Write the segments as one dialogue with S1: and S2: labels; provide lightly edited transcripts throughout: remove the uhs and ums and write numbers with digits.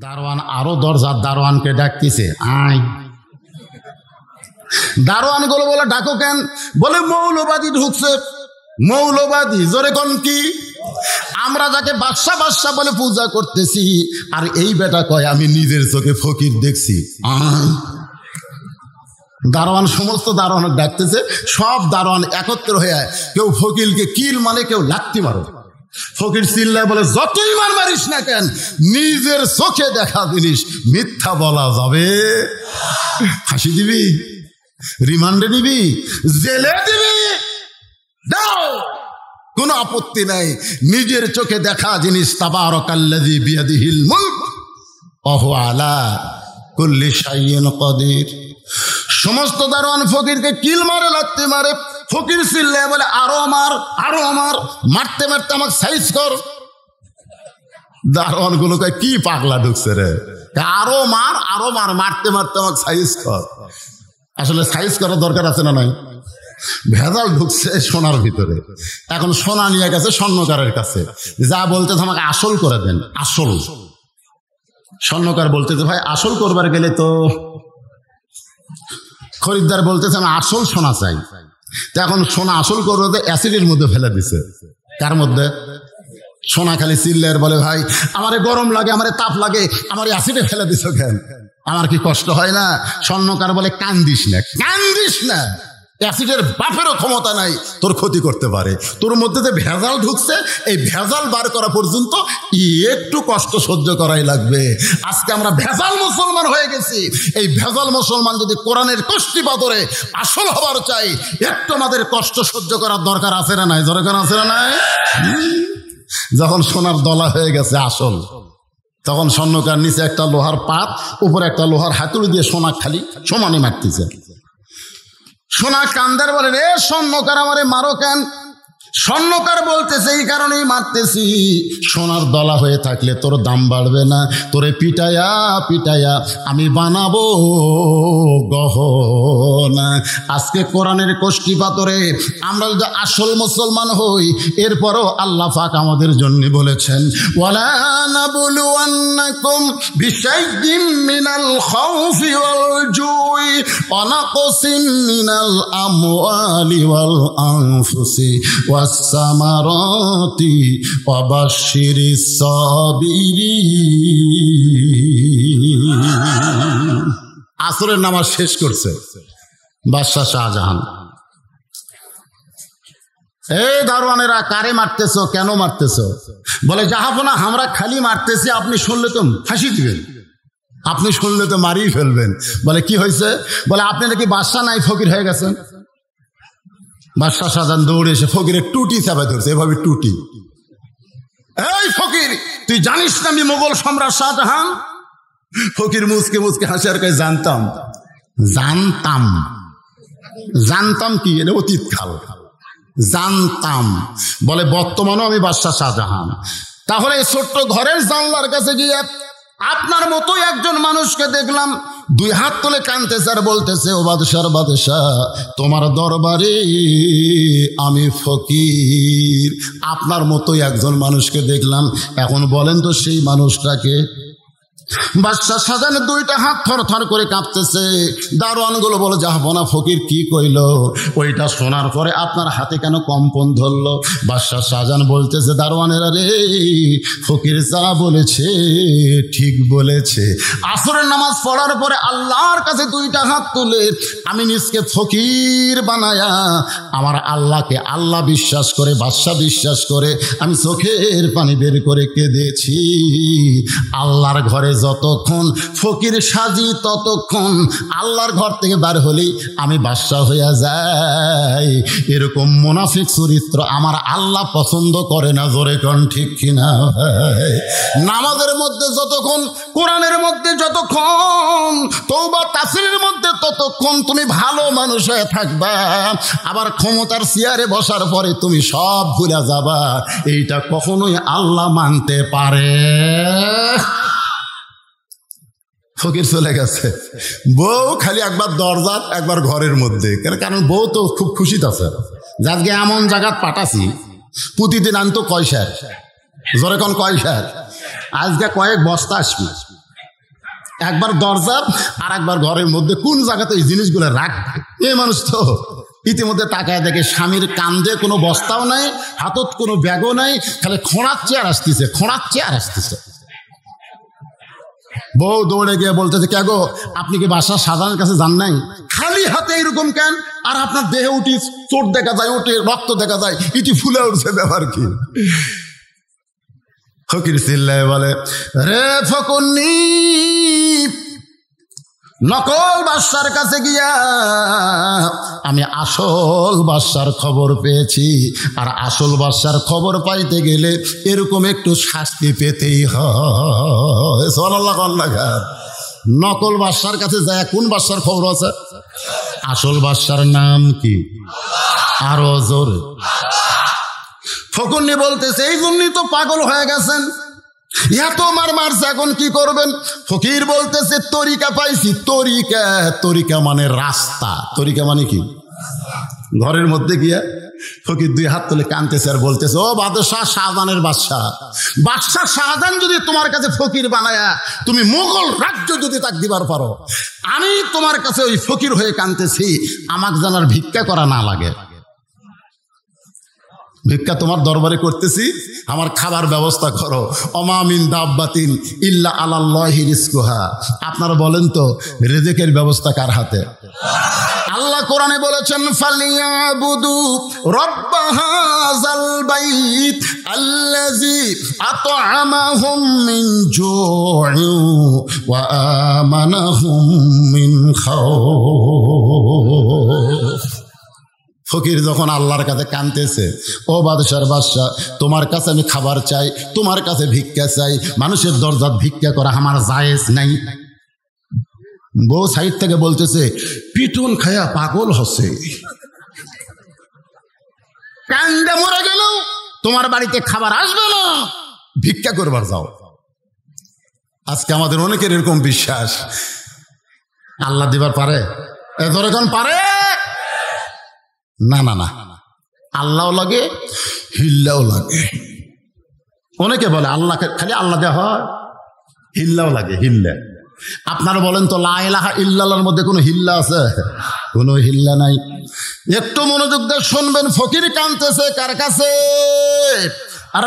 S1: দারোয়ান আরো দরজার দারোয়ানকে ডাকতেছে, আয়। দারোয়ান গুলো বলে ডাকো কেন? বলে মৌলবাদী ঢুকছে। মৌলবাদী? জোরে কোন কি? আমরা যাকে বাদশা বাদশা বলে পূজা করতেছি, আর এই বেটা কয় আমি নিজের চোখে ফকির দেখছি। দারোয়ান সমস্ত দারোয়ান ডাকতেছে, সব দারোয়ান একত্র হয়ে কেউ ফকিরকে কিল মানে, কেউ লাত্তি মারো। ফকির চিল্লায় বলে, যতই মার মারিস না কেন, নিজের চোখে দেখা জিনিস মিথ্যা বলা যাবে? ফাঁসি দিবি, রিমান্ডে নিবি, জেলে দিবি, দাও, কোনো আপত্তি নাই। নিজের চোখে দেখা জিনিস, তাবারাকাল্লাযী বিয়াদিহিল মুলক ওয়া হুয়া আলা কুল্লি শাইইন কাদির। সমস্ত দারোয়ান ফকিরকে কিল মারে, লাত্তি মারে। ফকির চিল্লায় বলে, আরো মার, আরো মার, মারতে মারতে আমাকে সাইজ কর। দারোয়ান গুলো কয়, কি পাগলা ঢুকছে রে, আরো মার, আরো মার, মারতে মারতে আমাকে সাইজ কর। আসলে সাইজ করার দরকার আছে না নাই? ভেজাল ঢুকছে সোনার ভিতরে। এখন সোনা নিয়ে গেছে স্বর্ণকারের কাছে, যা বলতেছে আমাকে আসল করে দেন, আসল। স্বর্ণকার বলতেছে, ভাই আসল করবার গেলে তো, খরিদ্দার বলতেছে আমি আসল সোনা চাই। এখন সোনা আসল করবে অ্যাসিডের মধ্যে ফেলে দিছে। কার মধ্যে? সোনা খালি চিল্লার বলে, ভাই আমারে গরম লাগে, আমারে তাপ লাগে, আমার অ্যাসিডে ফেলে দিছ কেন? আমার কি কষ্ট হয় না? স্বর্ণকার বলে, কান্দিস না, কান্দিস না, অ্যাসিডের বাপেরও ক্ষমতা নাই তোর ক্ষতি করতে পারে। তোর মধ্যে যে ভেজাল ঢুকছে, এই ভেজাল বার করা পর্যন্ত একটু কষ্ট সহ্য করাই লাগবে। আজকে আমরা ভেজাল মুসলমান হয়ে গেছি। এই ভেজাল মুসলমান যদি কোরআনের কষ্টি পাথরে আসল হবার চাই, একটু আমাদের কষ্ট সহ্য করার দরকার আছে না নাই? দরকার আছে না নাই? যখন সোনার দলা হয়ে গেছে আসল, তখন স্বর্ণকার নিচে একটা লোহার পাত, উপরে একটা লোহার হাতুড়ি দিয়ে সোনা খালি সমানে মারতেছে। সোনা কান্দার বলে, রে স্বর্ণকার আমারে মারো কেন? স্বর্ণকার বলতেছে, এই কারণেই মারতেছি, সোনার দলা হয়ে থাকলে তোর দাম বাড়বে না, তোরে পিটায়া পিটায়া আমি বানাবো গহনা। আজকে কোরআনের কষ্টি পাথরে আমরা যদি আসল মুসলমান হই, এরপরও আল্লাহ পাক আমাদের জন্য বলেছেন, ওয়ালা নাবলুওয়ান্নাকুম বিশাইইম মিনাল খাউফি ওয়াল জুই ওয়া নাকসিম মিনাল আমওয়ালি ওয়াল আনফুসি ওয়াস-সামারাতি ওয়া বাশশিরিস সাবিরিন। আসরের নামাজ শেষ করছে বাদশাহ শাহজাহান। এই দারোয়ানেরা, কারে মারতেছ, কেন মারতেছ? বলে, জাহাপনা আমরা খালি মারতেছি, আপনি শুনলে তো ফাঁসি দিবেন, আপনি শুনলে তো মারিয়ে ফেলবেন। বলে, কি হয়েছে? বলে, আপনি নাকি বাদশাহ নাই ফকির হয়ে গেছেন। বাদশাহ শাহজাহান দৌড়ে এসে ফকিরের টুটি চাপে ধরছে, এভাবে টুটি। এই ফকির, তুই জানিস না আমি মোগল সম্রাট শাহজাহান? ফকির মুচকে মুচকে হাসি আর কয়, জানতাম। জানতাম? জানতাম কি? এটা অতীত কাল। জানতাম বলে, বর্তমানেও আমি বাদশাহ শাহজাহান। তাহলে এই ছোট্ট ঘরের জানলার কাছে গিয়ে আপনার মতোই একজন মানুষকে দেখলাম, দুই হাত তুলে কাঁদতেছে আর বলতেছে, ও বাদশার বাদশাহ, তোমার দরবারে আমি ফকির। আপনার মতোই একজন মানুষকে দেখলাম, এখন বলেন তো সেই মানুষটাকে? বাদশাহ শাহজাহানের দুইটা হাত থর থর করে কাঁপতেছে। দারোয়ানগুলো বলে, জাহাপনা ফকির কি কইল? ওইটা শোনার পরে আপনার হাতে কেন কম্পন ধরলো? বাদশাহ শাহজাহান বলতেছে, দারোয়ানেরা রে, ফকির যা বলেছে ঠিক বলেছে। আসরের নামাজ পড়ার পরে আল্লাহর কাছে দুইটা হাত তুলে আমি নিজকে ফকির বানায়া আমার আল্লাহকে আল্লাহ বিশ্বাস করে, বাদশাহ বিশ্বাস করে আমি চোখের পানি বের করে কেঁদেছি। আল্লাহর ঘরে যতক্ষণ ফকির সাজি, ততক্ষণ আল্লাহর ঘর থেকে বার হলেই আমি বাদশাহ হইয়া যাই। এরকম মুনাফিক চরিত্র আমার আল্লাহ পছন্দ করে না। জোরে কোন ঠিক কিনা? নামাজের মধ্যে যতক্ষণ, কোরআনের মধ্যে যতক্ষণ, তওবা তাফসীরের মধ্যে ততক্ষণ তুমি ভালো মানুষ হয়ে থাকবা, আবার ক্ষমতার চেয়ারে বসার পরে তুমি সব ভুলে যাবা। এইটা কখনোই আল্লাহ মানতে পারে। ফকির চলে গেছে, বউ খালি একবার দরজা একবার ঘরের মধ্যে, কারণ বউ তো খুব খুশিতে আছে, আজকে এমন জায়গাত পাঠাছি, প্রতিদিন আনতো কয়সার, জোরে কোন কয়সার, আজকে কয়েক বস্তা আসবি, একবার দরজা আর একবার ঘরের মধ্যে কোন জায়গাতে এই জিনিসগুলো রাখবে। এ মানুষ তো ইতিমধ্যে তাকায় দেখে স্বামীর কান্দে কোনো বস্তাও নাই, হাতত কোনো ব্যাগও নাই, খালি খোঁড়াচ্ছে আর আসতেছে, খোঁড়াচ্ছে আর আসতেছে। বউ দৌড়ে গিয়ে বলতেছে, কে গো, আপনি কি বাসার সাজানের কাছে যান নাই? খালি হাতে এরকম কেন? আর আপনার দেহে উঠি চোট দেখা যায়, উঠে রক্ত দেখা যায়, ইটি ফুলে উঠছে, ব্যাপার কি? ফকির চিল্লায় বলে, রে ফকুন্নি, নকল বাদশার কাছে গিয়া আমি আসল বাদশার খবর পেয়েছি। আর আসল বাদশার খবর পাইতে গেলে এরকম একটু শাস্তি পেতেই হয়। সুবহানাল্লাহ। নকল বাদশার কাছে যায়, কোন বাদশার খবর আছে? আসল বাদশার নাম কি? আরো জোরে। ফকুন্নি বলতেছে, এই জন্যই তো পাগল হয়ে গেছেন, এত মার মারছে, এখন কি করবেন? ফকির বলতেছে, তরিকা পাইছি। তরিকা, তরিকা মানে রাস্তা। তরিকা মানে কি? ঘরের মধ্যে গিয়া ফকির দুই হাত তুলে কাঁদতেছে আর বলতেছে, ও বাদশাহ, শাহজাহানের বাদশাহ, বাদশাহ শাহজাহান যদি তোমার কাছে ফকির বানায়া তুমি মুঘল রাজ্য যদি তাক দিবার পারো, আমি তোমার কাছে ওই ফকির হয়ে কাঁদতেছি, আমাকে জানার ভিক্ষা করা না লাগে। ভিক্ষা তোমার দরবারে করতেছি, আমার খাবার ব্যবস্থা করো। ওমা মিন দাব্বাতিন ইল্লা আলাল্লাহি রিজকুহা। আপনারা বলেন তো, রিজেকের ব্যবস্থা কার হাতে? আল্লাহ কোরআনে বলেছেন, ফালিয়াবুদু রাব্ব হাযাল বাইত আল্লাযী আত'আমাহুম মিন জু'ইন ওয়া আমানাহুম মিন খাউফ। ফকির যখন আল্লাহর কাছে কাঁদতেছে, ও বাদশার বাদশাহ, তোমার কাছে আমি খাবার চাই, তোমার কাছে ভিক্ষা চাই, মানুষের দরজাত ভিক্ষা করা আমার জায়েজ নাই। বউ সাইড থেকে বলতেছে, পিটন খায়া পাগল হচ্ছে, কান্দে মরে গেল, তোমার বাড়িতে খাবার আসবে না, ভিক্ষা করবার যাও। আজকে আমাদের অনেকের এরকম বিশ্বাস, আল্লাহ দিবার পারে, এরকম পারে না। না না, আল্লাহও লাগে, হিল্লাও লাগে। অনেকে বলে আল্লাহ খালি আল্লাহ দেওয়া হয়, হিল্লাও লাগে, হিল্লা। আপনারা বলেন তো, লা ইলাহা ইল্লাল্লাহর মধ্যে কোনো হিল্লা আছে? কোনো হিল্লা নাই। একটু মনোযোগ দিয়ে শুনবেন। ফকির কাঁদতেছে কার কাছে?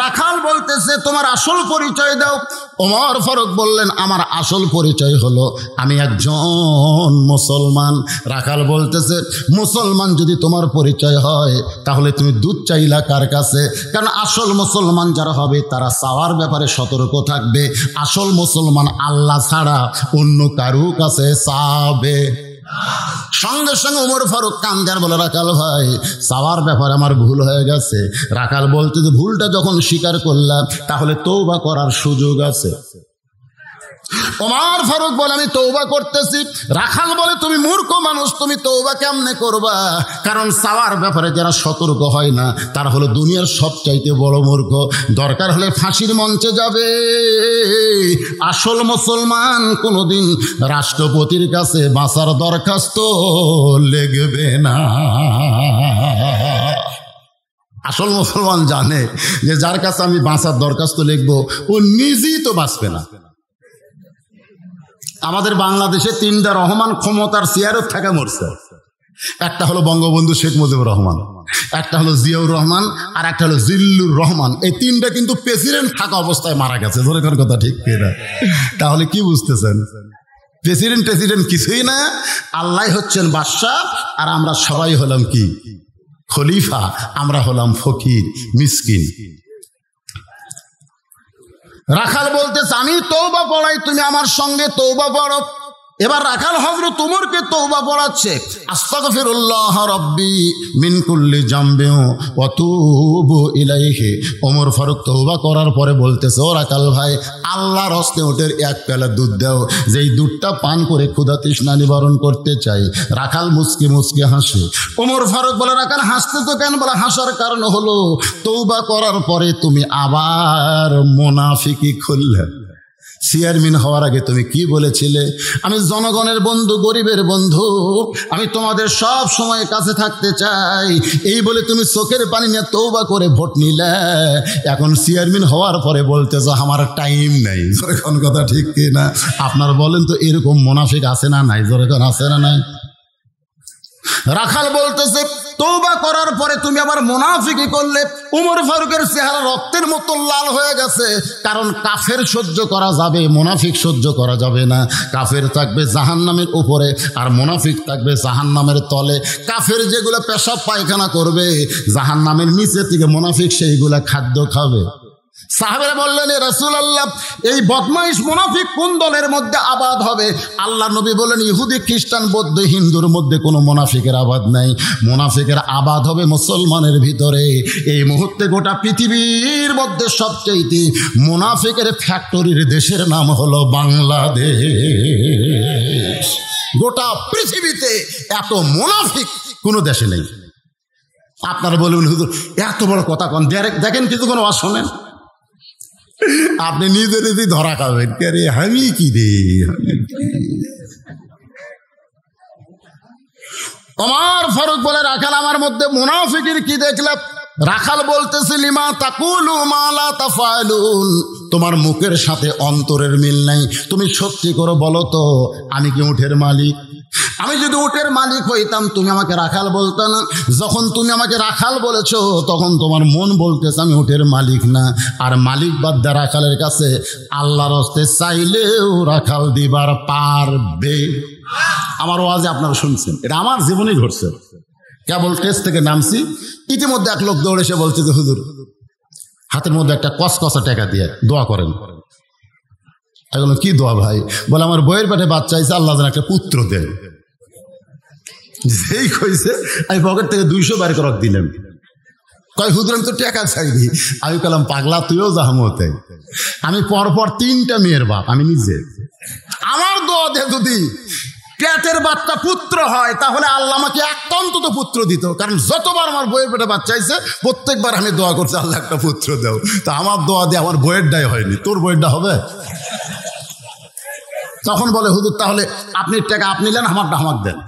S1: রাখাল বলতেছে, তোমার আসল পরিচয় দাও। ওমর ফারুক বললেন, আমার আসল পরিচয় হলো আমি একজন মুসলমান। রাখাল বলতেছে, মুসলমান যদি তোমার পরিচয় হয় তাহলে তুমি দুধ চাইলা কার কাছে? কারণ আসল মুসলমান যারা হবে তারা চাওয়ার ব্যাপারে সতর্ক থাকবে। আসল মুসলমান আল্লাহ ছাড়া অন্য কারো কাছে চাবে। সঙ্গে সঙ্গে ওমর ফারুক কান্দার বলে, রাখাল ভাই, চাওয়ার ব্যাপারে আমার ভুল হয়ে গেছে। রাখাল বলতে যে, ভুলটা যখন স্বীকার করলাম তাহলে তওবা করার সুযোগ আছে। ওমর ফারুক বলে, আমি তওবা করতেছি। রাখাল বলে, তুমি মূর্খ মানুষ, তুমি তওবা কেমনে করবা? কারণ চাওয়ার ব্যাপারে যারা সতর্ক হয় না তারা হলো দুনিয়ার সবচাইতে বড় মূর্খ। দরকার হলে ফাঁসির মঞ্চে যাবে। আসল মুসলমান কোনোদিন রাষ্ট্রপতির কাছে বাঁচার দরখাস্ত লিখবে না। আসল মুসলমান জানে যে যার কাছে আমি বাঁচার দরখাস্ত লিখবো ও নিজেই তো বাঁচবে না। আমাদের বাংলাদেশে তিনটা রহমান ক্ষমতার চেয়ারে থাকা মরছে। একটা হলো বঙ্গবন্ধু শেখ মুজিবুর রহমান, একটা হলো জিয়াউর রহমান, আর একটা হলো জিল্লুর রহমান। এই তিনটা কিন্তু প্রেসিডেন্ট থাকা অবস্থায় মারা গেছে। ধরে কোন কথা ঠিক কিনা? তাহলে কি বুঝতেছেন? প্রেসিডেন্ট কিছুই না, আল্লাহ হচ্ছেন বাদশাহ, আর আমরা সবাই হলাম কি? খলিফা। আমরা হলাম ফকির, মিসকিন। রাখাল বলতেছে, আমি তওবা পড়াই, তুমি আমার সঙ্গে তওবা পড়ো। এবার রাখাল হযরত ওমরকে তওবা পড়াচ্ছে। আস্তাগফিরুল্লাহ রাব্বি মিন কুল্লি জামবি ওয়া তুবু ইলাইহি। ওমর ফারুক তওবা করার পরে বলতেছে, ও রাখাল ভাই, আল্লাহর হস্তে ওটের এক পেলা দুধ দাও, যেই দুধটা পান করে ক্ষুধা তৃষ্ণা নিবারণ করতে চাই। রাখাল মুচকি মুচকি হাসে। ওমর ফারুক বলে, রাখাল হাসতে তো কেন? বলে, হাসার কারণ হলো তওবা করার পরে তুমি আবার মুনাফিকি খুললে। চেয়ারম্যান হওয়ার আগে তুমি কি বলেছিলে? আমি জনগণের বন্ধু, গরিবের বন্ধু, আমি তোমাদের সব সময় কাছে থাকতে চাই, এই বলে তুমি চোখের পানি নিয়ে তওবা করে ভোট নিলে। এখন চেয়ারম্যান হওয়ার পরে বলতেছো আমার টাইম নাই। যখন কথা ঠিক কি না? আপনার বলেন তো, এরকম মুনাফিক আছে না নাই? যখন আছে না নাই? রাখাল বলতেছে তওবা করার পরে তুমি আবার মুনাফিকি করলে। উমর ফারুকের চেহারা রক্তের মতো লাল হয়ে গেছে, কারণ কাফের সহ্য করা যাবে, মুনাফিক সহ্য করা যাবে না। কাফের থাকবে জাহান্নামের উপরে আর মুনাফিক থাকবে জাহান্নামের তলে। কাফের যেগুলো পেশাব পায়খানা করবে জাহান্নামের নিচে থেকে, মুনাফিক সেইগুলা খাদ্য খাবে। সাহাবেরা বললেন, এ রাসূলুল্লাহ, এই বদমাইশ মুনাফিক কোন দলের মধ্যে আবাদ হবে? আল্লাহ নবী বলেন, ইহুদি, খ্রিস্টান, বৌদ্ধ, হিন্দুর মধ্যে কোনো মুনাফিকের আবাদ নাই। মুনাফিকের আবাদ হবে মুসলমানের ভিতরে। এই মুহূর্তে গোটা পৃথিবীর মধ্যে সবচেয়ে মুনাফিকের ফ্যাক্টরির দেশের নাম হলো বাংলাদেশ। গোটা পৃথিবীতে এত মুনাফিক কোনো দেশে নেই। আপনারা বলবেন, হুজুর এত বড় কথা কোন? দেখেন কিছুক্ষণ আওয়াজ শোনেন, আপনি নিজে নিজেই ধরা খাবেন। রে আমি কি রে, ওমর ফারুক বলে, রাখাল আমার মধ্যে মুনাফিকের কি দেখলে? রাখাল বলতেছে, লিমা তাকুলু মা লা তাফআলুন, তোমার মুখের সাথে অন্তরের মিল নাই। তুমি সত্যি করে বলো তো, আমি কি উটের মালিক? আমি যদি উটের মালিক হইতাম তুমি আমাকে রাখাল বলতে না। যখন তুমি আমাকে রাখাল বলেছো তখন তোমার মন বলতেছে আমি উটের মালিক না। আর মালিক বাদ্দা রাখালের কাছে আল্লাহর হস্তে চাইলেও রাখাল দিবার পারবে। আমার ওয়াজে আপনারা শুনছেন, এটা আমার জীবনেই ঘটছে। কেবল টেস্ট থেকে নামছি, ইতিমধ্যে এক লোক দৌড়ে এসে বলছে যে হুজুর, হাতের মধ্যে একটা কসকসা টাকা দিয়ে দোয়া করেন। এগুলো কি দোয়া ভাই? বলে আমার বইয়ের পেটে বাচ্চা হয়েছে, আল্লাহ যেন একটা পুত্র দেয়। যেই কইছে আমি পকেট থেকে 200 বের করে দিলাম। কয় হুজুর আমি তো টাকা চাইবি। আমি বললাম পাগলা, তুইও জাহামতে। আমি পরপর 3টা মেয়ের বাপ, আমি নিজে। আমার দোয়া দিয়ে যদি পেটের বাচ্চা পুত্র হয় তাহলে আল্লাহ আমাকে একটা অন্তত পুত্র দিত। কারণ যতবার আমার বইয়ের পেটে বাচ্চা হয়েছে প্রত্যেকবার আমি দোয়া করছি আল্লাহ একটা পুত্র দাও। তা আমার দোয়া দিয়ে আমার বইয়েরটাই হয়নি, তোর বইয়েরটা হবে? তখন বলে হুজুর তাহলে আপনি টাকা আপনি নেন, আমারটা আমাকে দেন।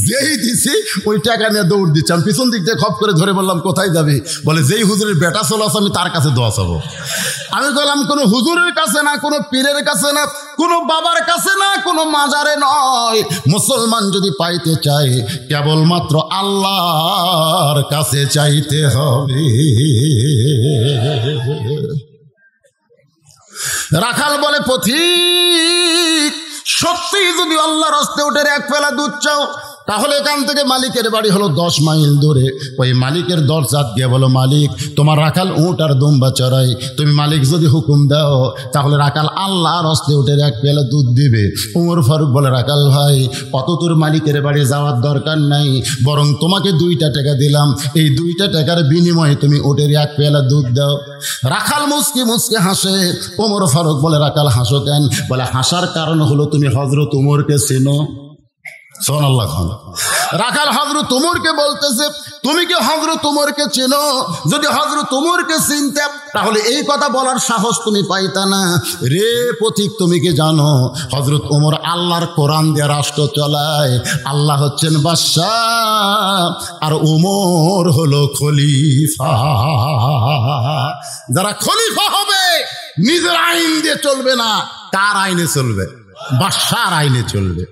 S1: যেই দিছি ওই টাকা নিয়ে দৌড় দিচ্ছি। আমি পিছন দিক দিয়ে খপ করে ধরে বললাম কোথায় যাবি? বলে যেই হুজুরের বেটা চলে আসে আমি তার কাছে দোয়া চাবো। আমি বললাম কোনো হুজুরের কাছে না, কোনো পীরের কাছে না, কোনো বাবার কাছে না, কোনো মাজারে নয়। মুসলমান যদি পাইতে চায় কেবলমাত্র আল্লাহর কাছে চাইতে হবে। রাখাল বলে, পথিক সত্যি যদি আল্লাহর হস্তে উটের 1 পেলা দুধ চাও তাহলে এখান থেকে মালিকের বাড়ি হলো 10 মাইল দূরে। ওই মালিকের দরজা দিয়ে বলো, মালিক তোমার রাখাল উট আর দুম্বা চড়াই। তুমি মালিক যদি হুকুম দাও তাহলে রাখাল আল্লাহর হস্তে উটের 1 পেলা দুধ দিবে। উমর ফারুক বলে, রাখাল ভাই অত তোর মালিকের বাড়ি যাওয়ার দরকার নাই, বরং তোমাকে 2টা টাকা দিলাম, এই 2টা টাকার বিনিময়ে তুমি উটের 1 পেলা দুধ দাও। রাখাল মুসকি মুসকি হাসে। উমর ফারুক বলে, রাখাল হাসো কেন? বলে হাসার কারণ হলো তুমি হযরত উমরকে চেনো। সুবহানাল্লাহ। রাখাল হযরত উমরকে বলতেছে, তুমি কি হযরত উমরকে চেনো? যদি হযরত উমরকে চিনতে তাহলে এই কথা বলার সাহস তুমি পাইতা না। রে পথিক, তুমি কি জানো হযরত উমর আল্লাহর কোরআন দিয়ে রাষ্ট্র চালায়। আল্লাহ হচ্ছেন বাদশাহ আর উমর হলো খলিফা। যারা খলিফা হবে নিজের আইন দিয়ে চলবে না, কার আইনে চলবে? বাদশার আইনে চলবে।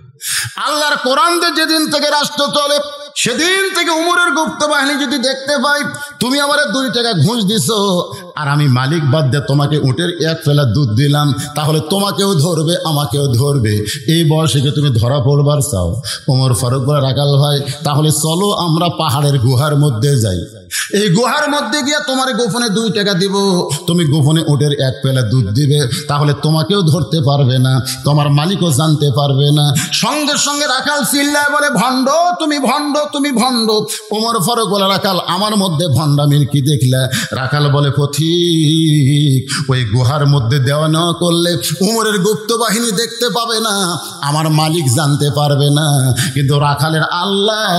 S1: আল্লাহর কোরআন দিয়ে যেদিন থেকে রাষ্ট্র চলে সেদিন থেকে উমরের গুপ্ত বাহিনী যদি দেখতে পাই তুমি আমার 2 টাকা ঘুষ দিছো আর আমি মালিক বাদ দিয়ে তোমাকে উটের 1 পেলা দুধ দিলাম, তাহলে তোমাকেও ধরবে আমাকেও ধরবে। এই বয়সে তুমি ধরা পড়বার চাও? উমর ফারুক বলে, রাখাল ভাই তাহলে চলো আমরা পাহাড়ের গুহার মধ্যে যাই। এই গুহার মধ্যে গিয়ে তোমার গোপনে 2 টাকা দিব, তুমি গোপনে উটের 1 পেলা দুধ দিবে, তাহলে তোমাকেও ধরতে পারবে না, তোমার মালিকও জানতে পারবে না। সঙ্গে সঙ্গে রাখাল চিল্লায় বলে, ভণ্ড তুমি, ভণ্ড তুমি, ভণ্ড। ওমর ফারুক বলে, রাখাল আমার মধ্যে ভণ্ডামির কি দেখলে? রাখাল বলে, পথিক ওই গুহার মধ্যে দেওয়া নেওয়া করলে উমরের গুপ্ত বাহিনী দেখতে পাবে না, আমার মালিক জানতে পারবে না, কিন্তু রাখালের আল্লাহ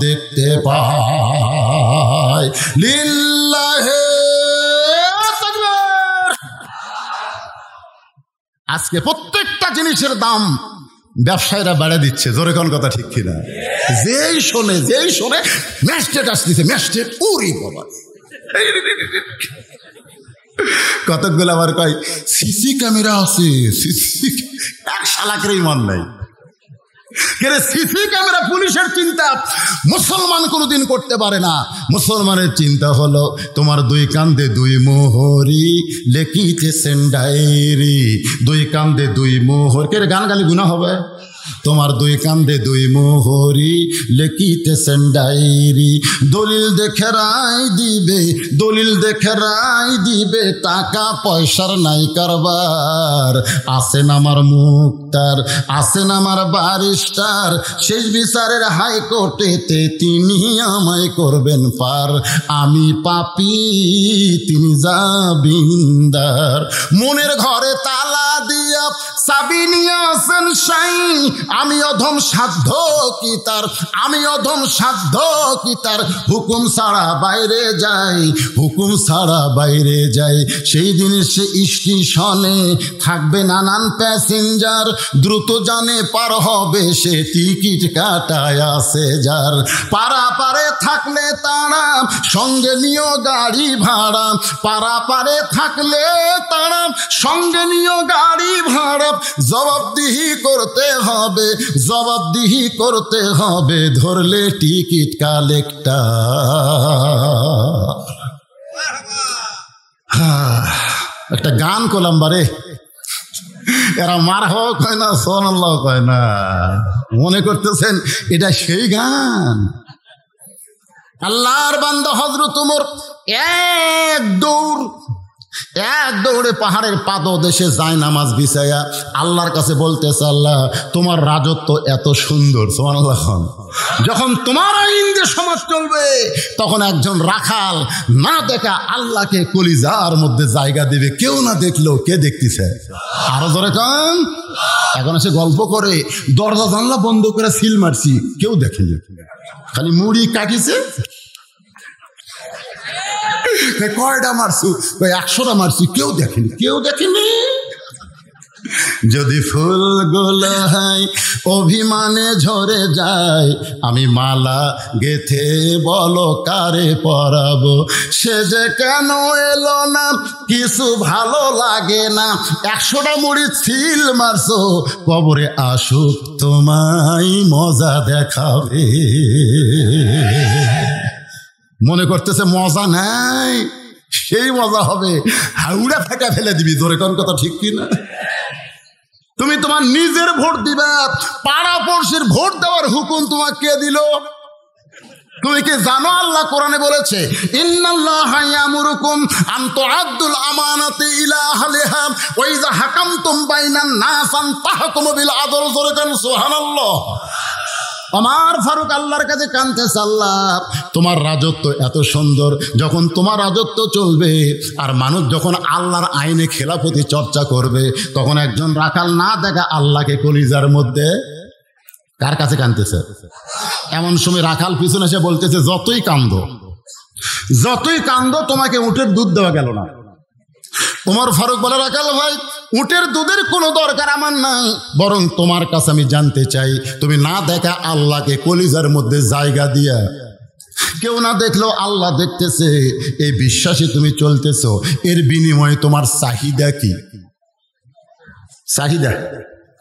S1: দেখতে পায়। লিল্লাহে তাকবীর। আজকে প্রত্যেকটা জিনিসের দাম ব্যবসায়ীরা বাড়া দিচ্ছে, জোরে কোন কথা ঠিক কিনা? যেই শোনে ম্যাস্টেট আসতেছে, ম্যাস্টেট উরি বাবা। কতকগুলো আবার কয় সিসি ক্যামেরা আছে, সিসি এক শালাকের ইমান নাই। সিসি ক্যামেরা পুলিশের চিন্তা মুসলমান কোনোদিন করতে পারে না। মুসলমানের চিন্তা হলো তোমার দুই কান্দে দুই মোহরি লেখিতেছেন ডায়েরি, দুই কান্দে দুই মোহর। কে গান গালি গুনাহ হবে? তোমার দুই কান্দে দুই মোহরি লেখিতেছেন ডায়েরি, দলিল দেখে রায় দিবে, দলিল দেখে রায় দিবে, টাকা পয়সার নাই কারবার। আসেন আমার মুক্তার, আসেন আমার বারিস্টার, শেষ বিচারের হাইকোর্টেতে তিনি আমায় করবেন পার। আমি পাপী, তিনি জামিনদার। মনের ঘরে তালা দিয়া চাবি নিয়ে আসেন সাই, আমি অধম সাধ্য কি তার, আমি অধম সাধ্য কি তার। হুকুম ছাড়া বাইরে যাই, হুকুম ছাড়া বাইরে যাই। সেই দিন সে স্টেশনে থাকবে নানান প্যাসেঞ্জার, দ্রুত জানে পার হবে সে টিকিট কাটায় আসে যার। পারাপারে থাকলে তারা সঙ্গে নিও গাড়ি ভাড়া, পারাপারে থাকলে তারা সঙ্গে নিও গাড়ি ভাড়া। জবাবদিহি করতে হবে, জবাবদিহি করতে হবে, ধরলে টিকিট কালেক্টর। একটা গান করলাম বারে, এরা মার হওয়া কয় না, সোনাল্লাহ কয় না। মনে করতেছেন এটা সেই গান? আল্লাহর বান্দা হযরত ওমর এক দৌড়ে পাহাড়ের পাদদেশে যায় নামাজ বিছায়া আল্লাহর কাছে বলতেছে, আল্লাহ তোমার রাজত্ব এত সুন্দর, সুবহানাল্লাহ। যখন তোমার আইন দিয়ে সমাজ চলবে তখন একজন রাখাল না দেখা আল্লাহকে কলিজার মধ্যে জায়গা দিবে। কেউ না দেখলেও কে দেখতেছে? আরো জোরে কান। এখন এসে গল্প করে দরজা জানলা বন্ধ করে সিল মারছি, কেউ দেখেনি, খালি মুড়ি কাটিছে। কয়টা মারছু? 100টা মারছি, কেউ দেখেনি, কেউ দেখেনি। যদি ফুলগুলো হয় অভিমানে ঝরে যায়, আমি মালা গেথে বলো কারে পরাবো, সে যে কেন এলো না কিছু ভালো লাগে না। 100টা মুড়ি ছিল মারছো, কবরে আসুক তোমায় মজা দেখাবে। মনে করতেছে মজা নাই, সেই মজা হবে, হাউড়া ফেটা ফেলে দিবি। জোরে কোন কথা ঠিক কিনা? তুমি তোমার নিজের ভোট দিবা, পাড়া পড়শির ভোট দেওয়ার হুকুম তোমাকে কে দিল? তুমি কি জানো আল্লাহ কোরআনে বলেছে, ইন্নাল্লাহা ইয়ামুরুকুম আন তুআদ্দুল আমানাতি ইলা আহলিহা ওয়া ইযা হাকামতুম বাইনান নাস আন তাহকুমু বিল আদল। জোরে কোন সুবহানাল্লাহ। আমার ফারুক আল্লাহর কাছে কাঁদতেছে, আল্লাহ তোমার রাজত্ব এত সুন্দর, যখন তোমার রাজত্ব চলবে আর মানুষ যখন আল্লাহর আইনে খেলাফতি চর্চা করবে, তখন একজন রাখাল না দেখা আল্লাহকে কলিজার মধ্যে। কার কাছে কাঁদতেছে? এমন সময় রাখাল পিছনে এসে বলতেছে, যতই কান্দো তোমাকে উটের দুধ দেওয়া গেল না। ওমর ফারুক বলে, রাখাল ভাই উটের দুধের কোনো দরকার আমার নাই, বরং তোমার কাছে আমি জানতে চাই, তুমি না দেখা আল্লাহকে কলিজার মধ্যে জায়গা দিয়া, কেউ না দেখলেও আল্লাহ দেখতেছে, এই বিশ্বাসে তুমি চলতেছো, এর বিনিময়ে তোমার চাহিদা কি?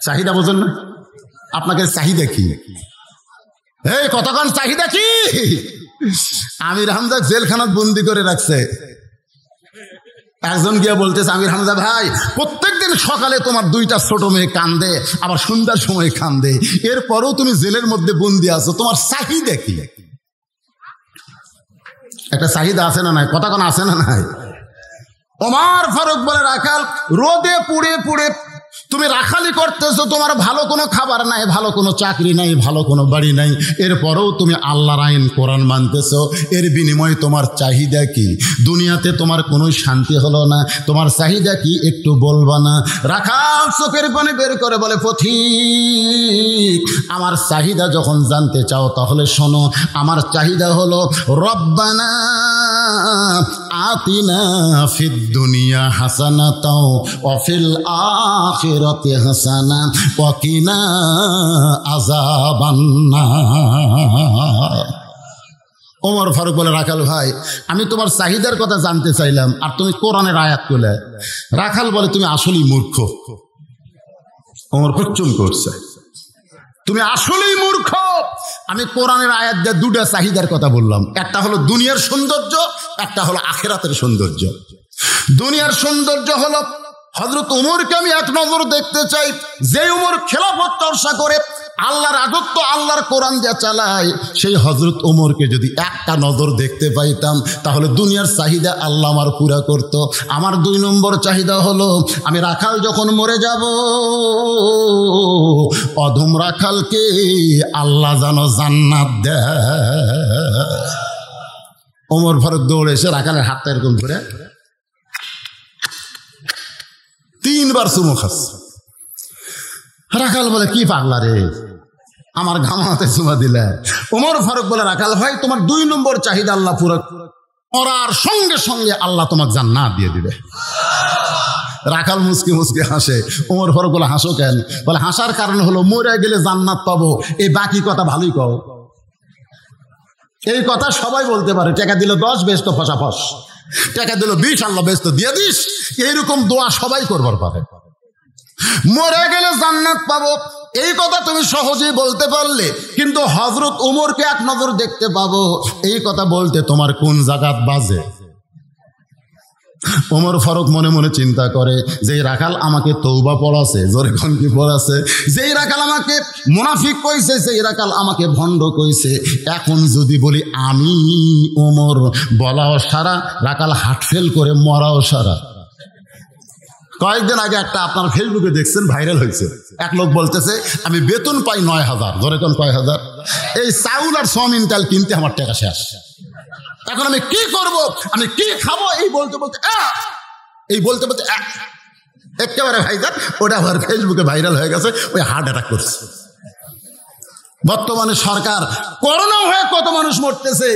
S1: চাহিদা বোঝেন না? আপনাকে চাহিদা কি? এই কতক্ষণ চাহিদা কি? আমির হামজা জেলখানাত বন্দি করে রাখছে। একজন গিয়ে বলতেছে, আমির হামজা ভাই প্রত্যেকদিন সকালে তোমার 2টা ছোট মেয়ে কান্দে, আবার সন্ধ্যার সময় কান্দে, এরপরেও তুমি জেলের মধ্যে বন্দি আছো, তোমার চাহিদা কি? একটা চাহিদা আছে না নাই? কতক্ষণ আছে না নাই? ওমর ফারুক বলে, রাখাল রোদে পুড়ে পুড়ে তুমি রাখালি করতেছো, তোমার ভালো কোনো খাবার নাই, ভালো কোনো চাকরি নাই, ভালো কোনো বাড়ি নাই, এরপরেও তুমি আল্লাহর আইন কোরআন মানতেছো, এর বিনিময়ে তোমার চাহিদা কি? দুনিয়াতে তোমার কোনো শান্তি হলো না, তোমার চাহিদা কি একটু বলবা না? রাখাল চোখের পানি বের করে বলে, পথিক আমার চাহিদা যখন জানতে চাও তাহলে শোনো, আমার চাহিদা হলো রব্বানা আতিনা ফিদ দুনিয়া হাসানাতাও ওয়া ফিল আখিরা আখিরাতি হাসানা ওয়া কিনা আযাবান্নার। ওমর ফারুক বলে, রাখাল ভাই, আমি তোমার চাহিদার কথা জানতে চাইলাম আর তুমি কোরআনের আয়াত তুলে। রাখাল বলে, তুমি আসলেই মূর্খ। ওমর প্রচুর করছে, তুমি আসলেই মূর্খ। আমি কোরআনের আয়াত দিয়ে দুটা চাহিদার কথা বললাম, একটা হলো দুনিয়ার সৌন্দর্য, একটা হলো আখিরাতের সৌন্দর্য। দুনিয়ার সৌন্দর্য হলো হযরত ওমরকে আমি এক নজর দেখতে চাই, যে ওমর খেলাফত চর্চা করে আল্লাহর রাজত্ব আল্লাহর কোরআন দিয়ে চালায়, সেই হযরত ওমরকে যদি একটা নজর দেখতে পাইতাম তাহলে দুনিয়ার চাহিদা আল্লাহ আমার পুরা করত। আমার 2 নম্বর চাহিদা হলো, আমি রাখাল যখন মরে যাব, অধম রাখালকে আল্লাহ যেন জান্নাত দেয়। ওমর ফারুক দৌড়ে এসে রাখালের হাতটা এরকম ধরে 3 বার চুমু খাচ্ছে। রাখাল বলে, কি পাগলা রে, আমার ঘামাতে চুমা দিলে। ওমর ফারুক বলে, রাখাল ভাই, তোমার 2 নম্বর চাহিদা আল্লাহ পুরো করার সঙ্গে সঙ্গে আল্লাহ তোমাকে জান্নাত দিয়ে দিবে। রাখাল মুসকি মুসকি হাসে। ওমর ফারুক বলে, হাসো কেন? বলে, হাসার কারণ হলো মরে গেলে জান্নাত পাবো, এই বাকি কথা ভালোই কও। এই কথা সবাই বলতে পারে, টাকা দিলে 10 বেশ তো ফসাফস, টাকা দিল 20 আল্লাহ বেশ তো দিয়ে দিস, এইরকম দোয়া সবাই করবার পারে। মরে গেলে জান্নাত পাবো এই কথা তুমি সহজেই বলতে পারলে, কিন্তু হযরত ওমরকে এক নজর দেখতে পাবো এই কথা বলতে তোমার কোন জায়গাত বাজে? ওমর ফারুক মনে মনে চিন্তা করে, যেই রাখাল আমাকে তওবা পড়াছে, জোরে কোন কি পড়াছে, যেই রাখাল আমাকে মুনাফিক কইছে, যেই রাখাল আমাকে ভণ্ড কইছে, এখন যদি বলি আমি ওমর, বলাও সারা, রাখাল হার্ট ফেল করে মরাও সারা। কয়েকদিন আগে একটা আপনার ফেসবুকে দেখছেন, ভাইরাল হয়েছে। এক লোক বলতেছে, আমি বেতন পাই 9,000, ধরে কোন কয় হাজার, এই চাউল আর সয়াবিন তেল কিনতে আমার টাকা শেষ, এখন আমি কি করব, আমি কি খাবো, এই বলতে বলতে একেবারে ভাইজান ওটা আবার ফেসবুকে ভাইরাল হয়ে গেছে, ওই হার্ট অ্যাটাক করছে। বর্তমানে সরকার করোনা হয়ে কত মানুষ মরতেছে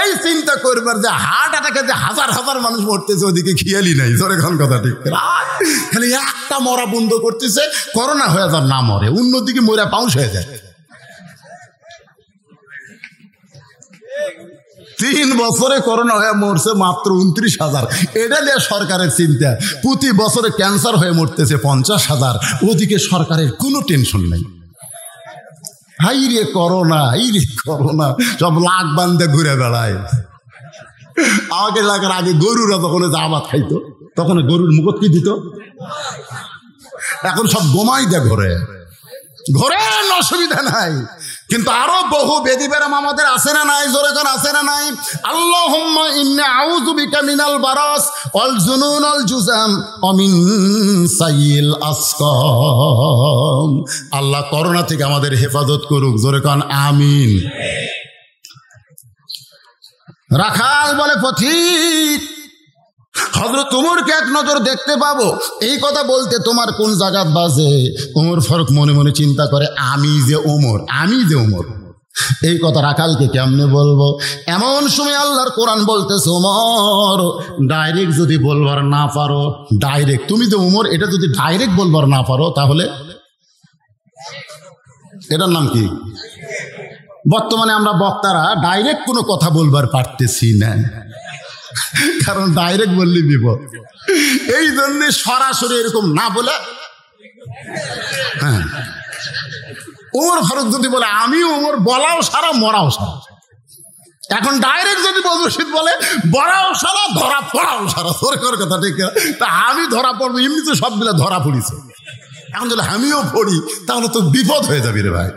S1: এই চিন্তা করবার, যে হার্ট অ্যাটাকে যে হাজার হাজার মানুষ মরতেছে ওদিকে খেয়ালই নাই। জোরে কোন কথা ঠিক, খালি একটা মরা বন্ধ করতেছে, করোনা হয়ে যার না মরে, অন্যদিকে মরা পাউস হয়ে যায়। 3 বছরে করোনা হয়ে মরছে মাত্র 29,000, এটা নিয়ে সরকারের চিন্তা। প্রতি বছরে ক্যান্সার হয়ে মরতেছে 50,000, ওদিকে সরকারের কোনো টেনশন নেই। হাই রে করোনা, সব লাখ বান্ধে ঘুরে বেড়ায়। আমাকে এলাকার আগে গরুরা তখন জামাত খাইতো, তখন গরুর মুখত কি দিত, এখন সব গোমাই দেয় ঘরে, অসুবিধা নাই। কিন্তু আরো বহু বেদি বেরাম আমাদের আছে না নাই? জোরে কোন আছে না নাই? আল্লাহুম্মা ইন্নী আউযু বিকা মিনাল বারাস ওয়াল জুনুন ওয়াল জুযাম ওয়া মিন সাইয়িল আসকাম। আল্লাহ করোনা থেকে আমাদের হেফাজত করুক, জোরে কোন আমিন। রাখাল বলে, পথিক, হযরত ওমরকে এক নজর দেখতে পাবো এই কথা বলতে তোমার কোন জায়গা বাজে? ওমর ফারুক মনে মনে চিন্তা করে, আমি যে ওমর, এই কথা রাখালকে কেমনে বলবো? এমন সময় আল্লাহর কোরআন বলতেছে, ওমর ডাইরেক্ট যদি বলবার না পারো, ডাইরেক্ট তুমি যে ওমর এটা যদি ডাইরেক্ট বলবার না পারো, তাহলে এটার নাম কি? বর্তমানে আমরা বক্তারা ডাইরেক্ট কোনো কথা বলবার পারতেছি না, কারণ ডাইরেক্ট বললে বিপদ। এই জন্য সরাসরি এরকম না বলে, হ্যাঁ, ওমর ফারুক যদি বলে আমি ওমর, বলাও সারা মরাও সারা। এখন ডাইরেক্ট যদি বদরশিদ বলে বড়াও সারা, ধরা পড়াও সারা, সরকার কথা ঠিক। তা আমি ধরা পড়বো, এমনিতে সবগুলো ধরা পড়িছে, এখন যদি আমিও পড়ি তাহলে তো বিপদ হয়ে যাবে রে ভাই।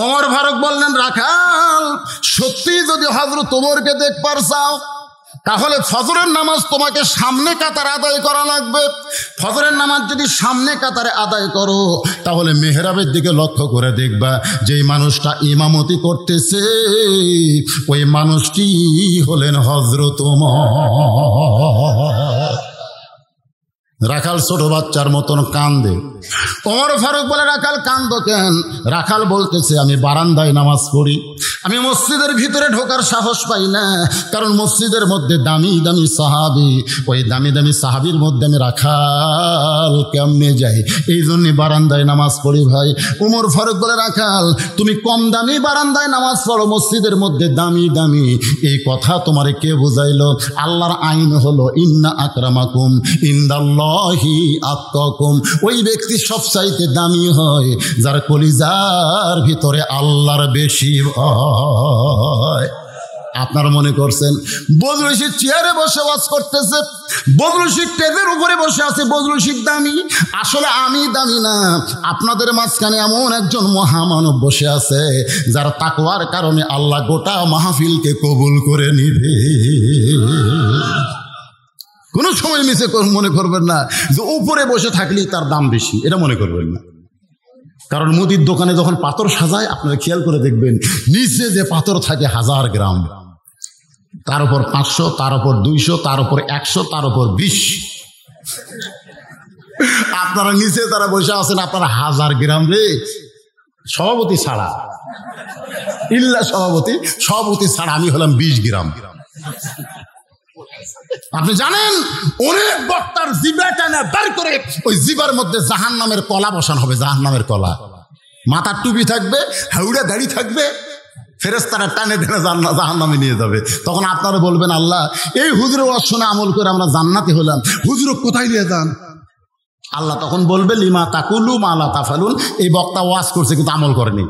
S1: ওমর ফারুক বললেন, রাখাল সত্যি যদি হযরত ওমরকে দেখবার চাও তাহলে ফজরের নামাজ তোমাকে সামনে কাতারে আদায় করা লাগবে। ফজরের নামাজ যদি সামনে কাতারে আদায় করো তাহলে মেহরাবের দিকে লক্ষ্য করে দেখবা যেই মানুষটা ইমামতি করতেছে ওই মানুষটি হলেন হযরত ওমর। রাখাল ছোট বাচ্চার মতন কান্দে। ওমর ফারুক বলে, রাখাল কান্দো কেন? রাখাল বলতেছে, আমি বারান্দায় নামাজ পড়ি, আমি মসজিদের ভিতরে ঢোকার সাহস পাই না, কারণ মসজিদের মধ্যে দামি দামি সাহাবী, ওই দামি দামি সাহাবীর মধ্যে আমি রাখাল কেমনে যাই, এই জন্য বারান্দায় নামাজ পড়ি ভাই। ওমর ফারুক বলে, রাখাল তুমি কম দামি বারান্দায় নামাজ পড়ো, মসজিদের মধ্যে দামি দামি, এই কথা তোমারে কে বুঝাইলো? আল্লাহর আইন হলো ইন্না আকরামাকুম ইনদাল্লাহি আতকাকুম, ওই ব্যক্তি সবচাইতে দামি হয় যার কলিজার ভিতরে আল্লাহর বেশি ভয়। আপনারা মনে করছেন বজলুল রশিদ চেয়ারে বসে ওয়াজ করতেছে, বজলুল রশিদ টেজের উপরে বসে আছে, বজলুল রশিদ দামি? আসলে আমি দামি না, আপনাদের মাঝখানে এমন একজন মহামানব বসে আছে যার তাকওয়ার কারণে আল্লাহ গোটা মাহফিলকে কবুল করে নিবে। কোনো সময় মিছে মনে করবেন না যে উপরে বসে থাকলেই তার দাম বেশি, এটা মনে করবেন না। কারণ মুদির দোকানে যখন পাথর সাজায়, আপনারা খেয়াল করে দেখবেন নিচে যে পাথর থাকে 1000 গ্রাম, তার উপর 500, তার উপর 200, তার উপর 100, তার উপর 20। আপনারা নিচে তারা বসে আছেন, আপনারা 1000 গ্রাম রে, সভাপতি ছাড়া, ইল্লা সভাপতি ছাড়া আমি হলাম 20 গ্রাম। আপনি জানেন অনেক বক্তার জিবা টানা বের করে ওই জিবার মধ্যে জাহান্নামের কলা বসানো হবে, জাহান্নামের কলা। মাথার টুপি থাকবে, হাউড়া দাড়ি থাকবে, ফেরেশতারা টানে টেনে জাহান্নামে নিয়ে যাবে। তখন আপনারা বলবেন, আল্লাহ এই হুজুরের ওয়াজ শুনে আমল করে আমরা জান্নাতি হলাম, হুজুর কোথায় নিয়ে যান? আল্লাহ তখন বলবে, লিমা তাকুলু মা লা তাফালুন, এই বক্তা ওয়াজ করছে কিন্তু আমল করেনি,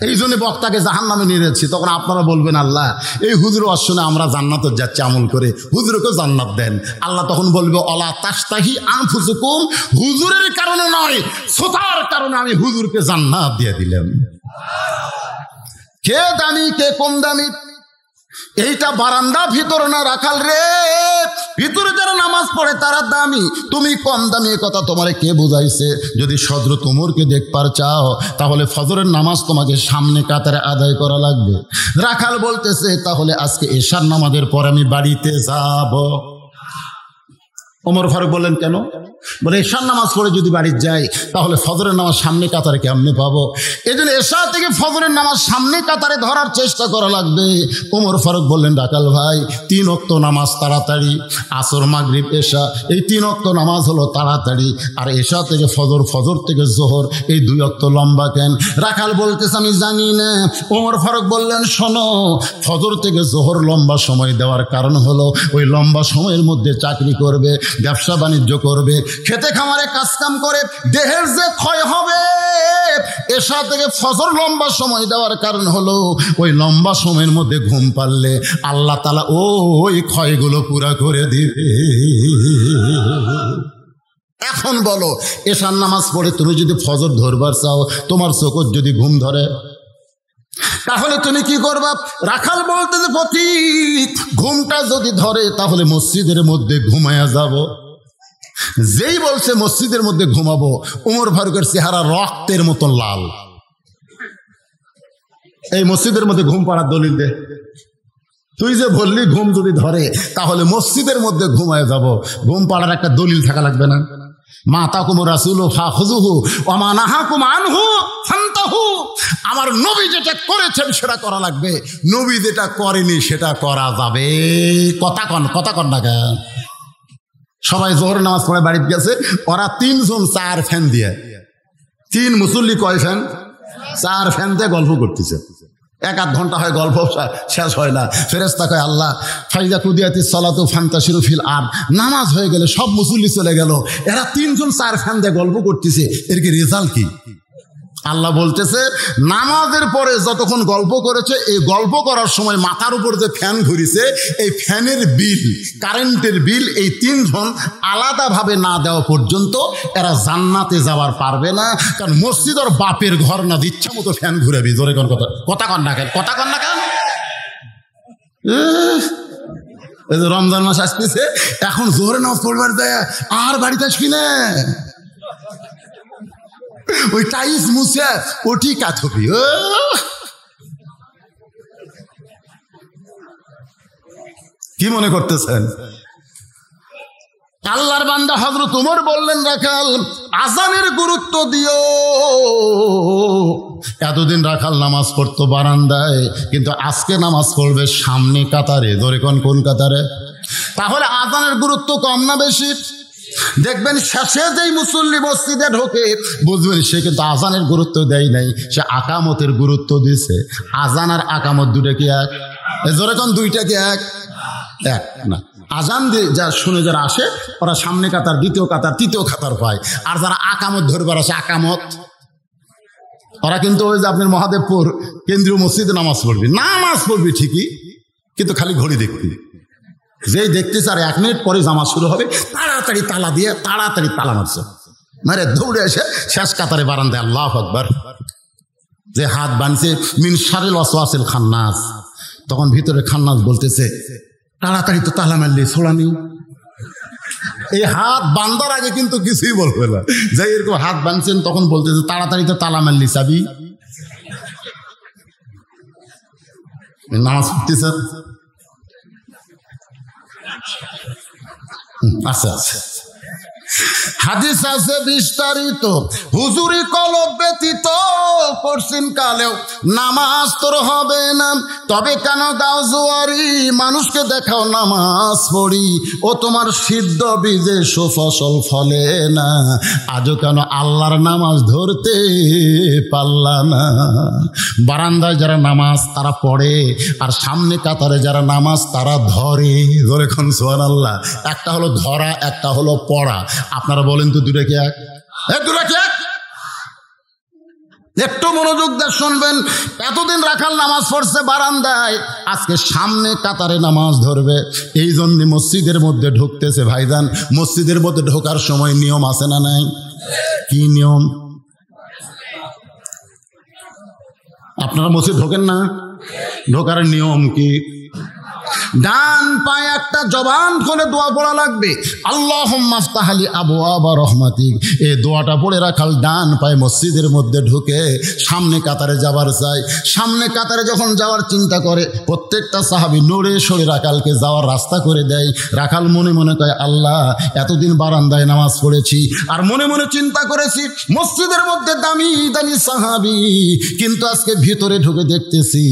S1: এই জন্য বক্তাকে জাহান্নামে নিয়ে যাচ্ছি। তখন আপনারা বলবেন, আল্লাহ এই হুজুর ওয়াজ শুনে আমরা জান্নাতে যাচ্ছি আমল করে, হুজুরকে জান্নাত দেন। আল্লাহ তখন বলবে, অলা তাস্তাহি আনফুসুকুম, হুজুরের কারণে নয়, শ্রোতার কারণে আমি হুজুরকে জান্নাত দিয়ে দিলাম। কে দামি কে কম দামি, এইটা বারান্দা ভিতর না রাখাল রে, ভিতরে যারা নামাজ পড়ে তারা দামি, তুমি কম দামি, এ কথা তোমারে কে বুঝাইছে? যদি হযরত ওমরকে দেখবার চাও তাহলে ফজরের নামাজ তোমাকে সামনে কাতারে আদায় করা লাগবে। রাখাল বলতেছে, তাহলে আজকে এশার নামাজের পর আমি বাড়িতে যাব। ওমর ফারুক বললেন, কেন? বলে, এশার নামাজ পড়ে যদি বাড়ি যাই তাহলে ফজরের নামাজ সামনে কাতারে কেমনে পাবো? এই জন্য এশা থেকে ফজরের নামাজ সামনে কাতারে ধরার চেষ্টা করা লাগবে। ওমর ফারুক বললেন, রাখাল ভাই 3 ওয়াক্ত নামাজ তাড়াতাড়ি, আসর মাগরিব এশা, এই 3 ওয়াক্ত নামাজ হলো তাড়াতাড়ি, আর এশা থেকে ফজর, ফজর থেকে জোহর, এই 2 ওয়াক্ত লম্বা কেন? রাখাল বলতেছে, আমি জানি না। ওমর ফারুক বললেন, শোনো, ফজর থেকে জোহর লম্বা সময় দেওয়ার কারণ হলো ওই লম্বা সময়ের মধ্যে চাকরি করবে, ব্যবসা বাণিজ্য করবে, খেতে খামারে কাজকাম করে দেহের যে ক্ষয় হবে, এশা থেকে ফজর লম্বা সময় দেওয়ার কারণ হলো ওই লম্বা সময়ের মধ্যে ঘুম পারলে আল্লাহ তাআলা ওই ক্ষয়গুলো পুরা করে দিবে। এখন বলো, এশার নামাজ পড়ে তুমি যদি ফজর ধরবার চাও, তোমার চোখের যদি ঘুম ধরে, তাহলে তুমি কি করবা? রাখাল বলতে যে পথিক, ঘুমটা যদি ধরে তাহলে মসজিদের মধ্যে ঘুমায়া যাব। যেই বলছে মসজিদের মধ্যে ঘুমাবো, ওমর ফারুকের চেহারা রক্তের মতো লাল। এই মসজিদের মধ্যে ঘুম পাড়ার দলিল দে। তুই যে বললি ঘুম যদি ধরে তাহলে মসজিদের মধ্যে ঘুমায় যাব, ঘুম পাড়ার একটা দলিল থাকা লাগবে না? মা তাকুম রাসূলু ফাখুযুহু ওয়া মা নাহাকুম আনহু ফান্তাহু, আমার নবী যেটা করেছেন সেটা করা লাগবে, নবী যেটা করেনি সেটা করা যাবে। কথা কন না কেন? সবাই জোহর নামাজ পড়ে বাড়িতে গেছে, ওরা 3 জন 4 ফ্যান দিয়ে, 3 মুসল্লি কয় ফ্যান? 4 ফ্যান দিয়ে গল্প করতেছে। 1-8 ঘন্টা হয়, গল্প শেষ হয় না। ফেরেশতা কয়, আল্লাহ ফাইজা কুদিয়াতিস সালাতু ফান্তাশিরু ফিল আরদ, নামাজ হয়ে গেলে সব মুসল্লি চলে গেল, এরা 3 জন 4 ফ্যান দিয়ে গল্প করতেছে, এর কি রেজাল্ট কি? আল্লাহ বলতেছে, নামাজের পরে যতক্ষণ গল্প করেছে, এই গল্প করার সময় মাথার উপর যে ফ্যান ঘুরিছে, এই ফ্যানের বিল, কারেন্টের বিল, এই 3 জন আলাদাভাবে না দেওয়া পর্যন্ত এরা জান্নাতে যাওয়ার পারবে না। কারণ মসজিদ ওর বাপের ঘর না, ইচ্ছা মতো ফ্যান ঘুরাবি। জোরে কোন কথা কন না কেন? এই যে রমজান মাস আসতেছে, এখন জোরে নামাজ পড়বার দেয় আর বাড়িতে আসবি না, ওই টাইস মুছে ওটি কাথবি। কি মনে করতেছেন? আল্লাহর বান্দা হযরত ওমর বললেন, রাখাল আজানের গুরুত্ব দিও। এতদিন রাখাল নামাজ পড়তো বারান্দায়, কিন্তু আজকে নামাজ পড়বে সামনে কাতারে। ধরে কোন কাতারে? তাহলে আজানের গুরুত্ব কম না বেশি? দেখবেন শেষে যেই মুসল্লি মসজিদে ঢোকে বুঝবেন সে কিন্তু আজানের গুরুত্ব দেয় নাই, সে আকামতের গুরুত্ব দিয়েছে। আজান আর আকামত দুটো কি এক? জোরে কোন দুইটা কি এক? এক না। আজান যা শুনে যারা আসে ওরা সামনে কাতার, দ্বিতীয় কাতার, তৃতীয় কাতার পায়। আর যারা আকামত ধরবার আসে আকামত, ওরা কিন্তু ওই যে আপনার মহাদেবপুর কেন্দ্রীয় মসজিদে নামাজ পড়বি ঠিকই, কিন্তু খালি ঘড়ি দেখবি। যেই দেখতেছে আর 1 মিনিট পরে জামাত শুরু হবে, তাড়াতাড়ি তালা দিয়ে তাড়াতাড়ি তালা মারছে, মারে দৌড়ে এসে শেষ কাতারে বারান্দায় আল্লাহু আকবার। যে হাত বানছে মিন শারিল ওয়াসওয়াসিল খান্নাস, তখন ভিতরে খান্নাস বলতেছে তাড়াতাড়ি তো তালা মারলি ছোড়ানি। এই হাত বান্দার আগে কিন্তু কিছুই বলবে না। যাই এরকম হাত বানছেন তখন বলতেছে তাড়াতাড়ি তো তালা মারলি চাবি। নামাজ পড়তেছে। আচ্ছা আচ্ছা, হাদিস আছে বিস্তারিত, হুজুরি কলব ব্যতীত পরশিন কালেও নামাজ তোর হবে না। তবে কেন দাও জোয়ারি, মানুষকে দেখাও নামাজ পড়ি, ও তোমার সিদ্ধ বীজে সুফসল ফলে না। আজও কেন আল্লাহর নামাজ ধরতে পারলা না? বারান্দায় যারা নামাজ তারা পড়ে, আর সামনে কাতারে যারা নামাজ তারা ধরে। ধরে কোন সুবহানাল্লাহ। একটা হলো ধরা, একটা হলো পড়া। আপনারা বলেন তো দুটো কি এক? দুটো কি এক? একটু মনোযোগ দিয়ে শুনবেন। এতদিন রাখাল নামাজ পড়ছে বারান্দায়, আজকে সামনে কাতারে নামাজ ধরবে। এই জন্য মসজিদের মধ্যে ঢুকতেছে। ভাইজান, মসজিদের মধ্যে ঢোকার সময় নিয়ম আছে না নাই? কি নিয়ম? আপনারা মসজিদ ঢোকেন না? ঢোকার নিয়ম কি? ডান পায়ে একটা জবান খুলে দোয়া পড়া লাগবে, আল্লাহুম্মা আফতাহ লি আবওয়াবা রাহমাতিক। এই দোয়াটা পড়ে রাখাল ডান পায়ে মসজিদের মধ্যে ঢুকে সামনে কাতারে যাবার চাই। সামনে কাতারে যখন যাওয়ার চিন্তা করে, প্রত্যেকটা সাহাবী নড়ে সরে রাখালকে যাওয়ার রাস্তা করে দেয়। রাখাল মনে মনে কয়, আল্লাহ এতদিন বারান্দায় নামাজ পড়েছি আর মনে মনে চিন্তা করেছি মসজিদের মধ্যে দামি দামি সাহাবী, কিন্তু আজকে ভিতরে ঢুকে দেখতেছি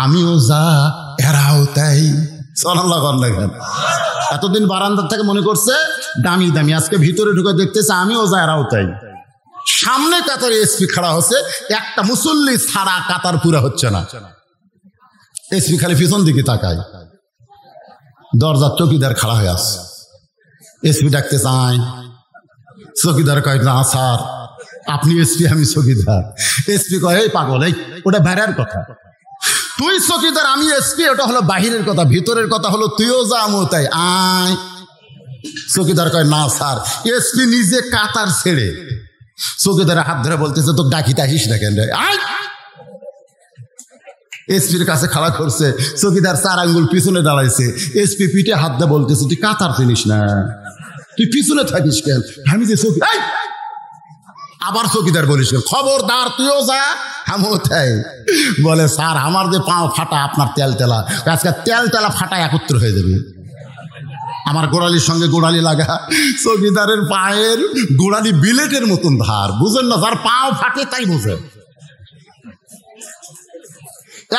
S1: আমিও যা এরাও তাই। এতদিন বারান্দার থেকে মনে করছে দামি দামি, আজকে ভিতরে ঢুকে দেখতেছে আমিও যা এরাও তাই। সামনে কাতারে এসপি খাড়া হচ্ছে, একটা মুসল্লি ছাড়া কাতার পুরা হচ্ছে না। এসপি খালি পিছন দিকে তাকায়, দরজার চৌকিদার খাড়া হয়ে আসছে। এসপি ডাকতে চাই, চৌকিদার কয় না স্যার আপনি এসপি আমি চৌকিদার। এসপি কয় এই পাগল, এই ওটা বাইরের কথা, তুই চৌকিদার আমি এসপি, ওটা হলো বাহিরের কথা, ভিতরের কথা হলো তুইও যা আমিও তাই, আয়। চৌকিদার কয় না স্যার, এসপি নিজে কাতার ছেড়ে চৌকিদারের হাত ধরে বলতেছে তো ডাকিতে আসিস না কেন? আয়। এসপির কাছে খাড়া করছে, চৌকিদার 4 আঙ্গুল পিছনে দাঁড়াইছে। এসপি পিঠে হাত দিয়ে বলতেছে তুই কাতার চিনিস না, তুই পিছনে থাকিস কেন? আমি যে চৌকি, আবার চৌকিদার বলিস খবরদার তুইও যা আমিও তাই। বলে স্যার আমার যে পাও ফাটা আপনার তেল তেলা, আজকে তেল তেলা ফাটা একত্র হয়ে যাবে। আমার গোড়ালির সঙ্গে গোড়ালি লাগা। চৌকিদারের পায়ের গোড়ালি বিলেটের মতন ধার, বুঝেন না? যার পাও ফাটে তাই বুঝেন।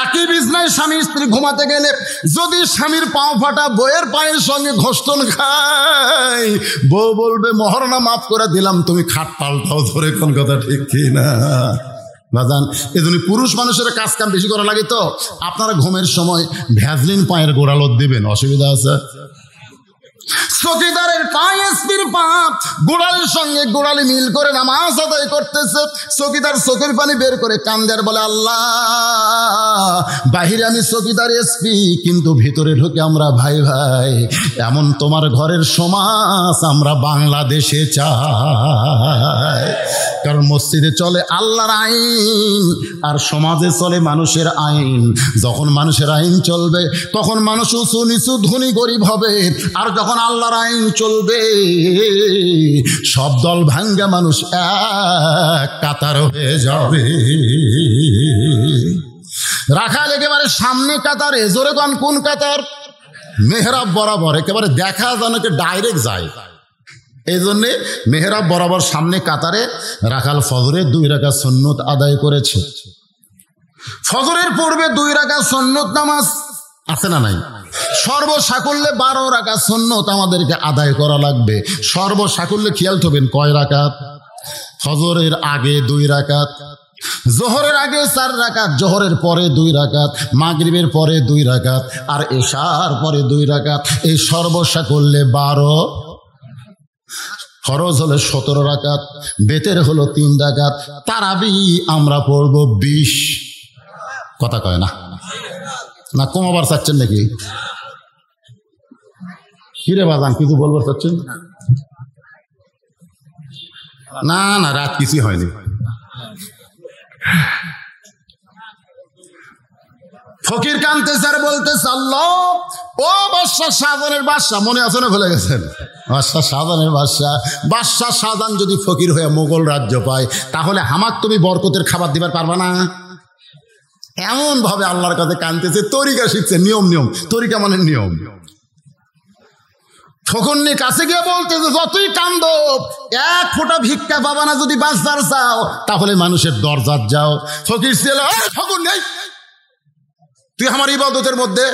S1: একই বিছনায় স্বামী স্ত্রী ঘুমাতে গেলে যদি স্বামীর পাও ফাটা বউয়ের পায়ের সঙ্গে ঘষ্টন খায়, বউ বলবে মহরনা মাফ করে দিলাম, তুমি খাট পাল্টাও। ধরে কোন কথা ঠিক কি না বাজান? এজন্য পুরুষ মানুষের কাজ কাম বেশি করা লাগে। তো আপনারা ঘুমের সময় ভ্যাজলিন পায়ের গোড়ালত দিবেন, অসুবিধা আছে? চৌকিদারের পা এসপির পা গোড়ালির সঙ্গে গোড়ালি মিল করে নামাজ আদায় করতেছে। চৌকিদার চোখের পানি বের করে কান্দার বলে আল্লাহ, বাহিরে আমি চৌকিদার এসপি, কিন্তু ভিতরে ঢুকে আমরা ভাই ভাই। এমন তোমার ঘরের সমাজ আমরা বাংলাদেশে চাই, কারণ মসজিদে চলে আল্লাহর আইন আর সমাজে চলে মানুষের আইন। যখন মানুষের আইন চলবে তখন মানুষ উঁচু নিচু ধনী গরিব হবে, আর যখন আল্লাহর আইন চলবে সব দল ভাঙ্গা মানুষ এক কাতার হয়ে যাবে। রাখাল একেবারে সামনে কাতারে। জোরে কোন কাতার? মেহরাব বরাবর, একেবারে দেখা যেন ডাইরেক্ট যায়। এই জন্যে মেহরাব বরাবর সামনে কাতারে রাখাল ফজরে 2 রাকাত সুন্নত আদায় করেছে। ফজরের পূর্বে 2 রাকাত সুন্নত নামাজ আছে না নাই? সর্বসাকুল্যে 12 রাকাত সুন্নত আমাদেরকে আদায় করা লাগবে। সর্বসাকুল্যে খেয়াল করবেন কয় রাকাত? ফজরের আগে 2 রাকাত, জোহরের আগে 4 রাকাত, জোহরের পরে 2 রাকাত, মাগরিবের পরে 2 রাকাত, আর এশার পরে 2 রাকাত। এই সর্বসাকুল্যে 12। ফরজ হলো 17 রাকাত, বেতের হলো 3 রাকাত, তারাবি আমরা পড়ব 20। কথা কয় না? না কমাবার চাচ্ছেন নাকি? কিরে বাজান কিছু বলবার চাচ্ছেন? না না, রাত কিছুই হয়নি। ফকির কানতেছে আর বলতেছে, আল্লাহ ও বাদশা শাহজাহানের বাদশা, মনে আছে না ভুলে গেছেন? বাদশা শাহজাহানের বাদশা শাহজাহান যদি ফকির হয়ে মোগল রাজ্য পায়, তাহলে হামাক তুমি বরকতের খাবার দিবার পারবা না? এমন ভাবে আল্লাহর কাছে কানতেছে, তরিকা শিখছে, নিয়ম। তরিকা মানে নিয়ম। ফকরনি কাছে গিয়ে বলতেছে, যতই কান্দ 1 ফোঁটা ভিক্ষা পাবা না, যদি বাঁচবার চাও তাহলে মানুষের দরজাত যাও। ফকির ছিল, ফকর নেই, তুই আমার ইবাদতের মধ্যে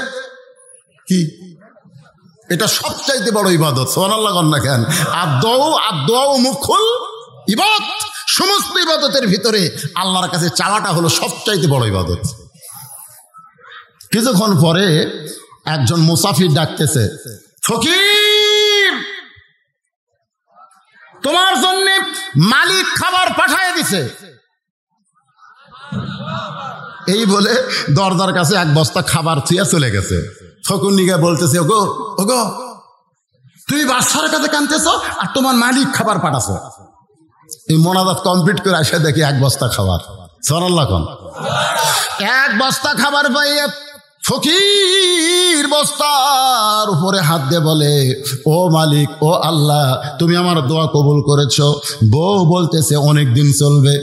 S1: কি? এটা সবচাইতে বড় ইবাদত। সুবহানাল্লাহ কন না কেন? আদ-দুআ মুখুল ইবাদত। সমস্ত ইবাদতের ভিতরে আল্লাহর কাছে চাওয়াটা হলো সবচাইতে বড় ইবাদত। কিছুক্ষণ পরে একজন মুসাফির ডাকতেছে, ফকির তোমার জন্য মালিক খাবার পাঠিয়ে দিছে। এই বলে দরজার কাছে 1 বস্তা খাবার থুইয়া চলে গেছে। ফকুন্নিকে বলতেছে, ওগো তুমি বাদশার কাছে কানতেছ আর তোমার মালিক খাবার পাঠাছো। এই মোনাজাত কমপ্লিট করে আসে দেখি 1 বস্তা খাবার। সুবহানাল্লাহ কোন? 1 বস্তা খাবার পাইয়ে ফকির বস্তার উপরে হাত দিয়ে বলে, ও মালিক, ও আল্লাহ, তুমি আমার দোয়া কবুল করেছো। বউ বলতেছে অনেক দিন চলবে।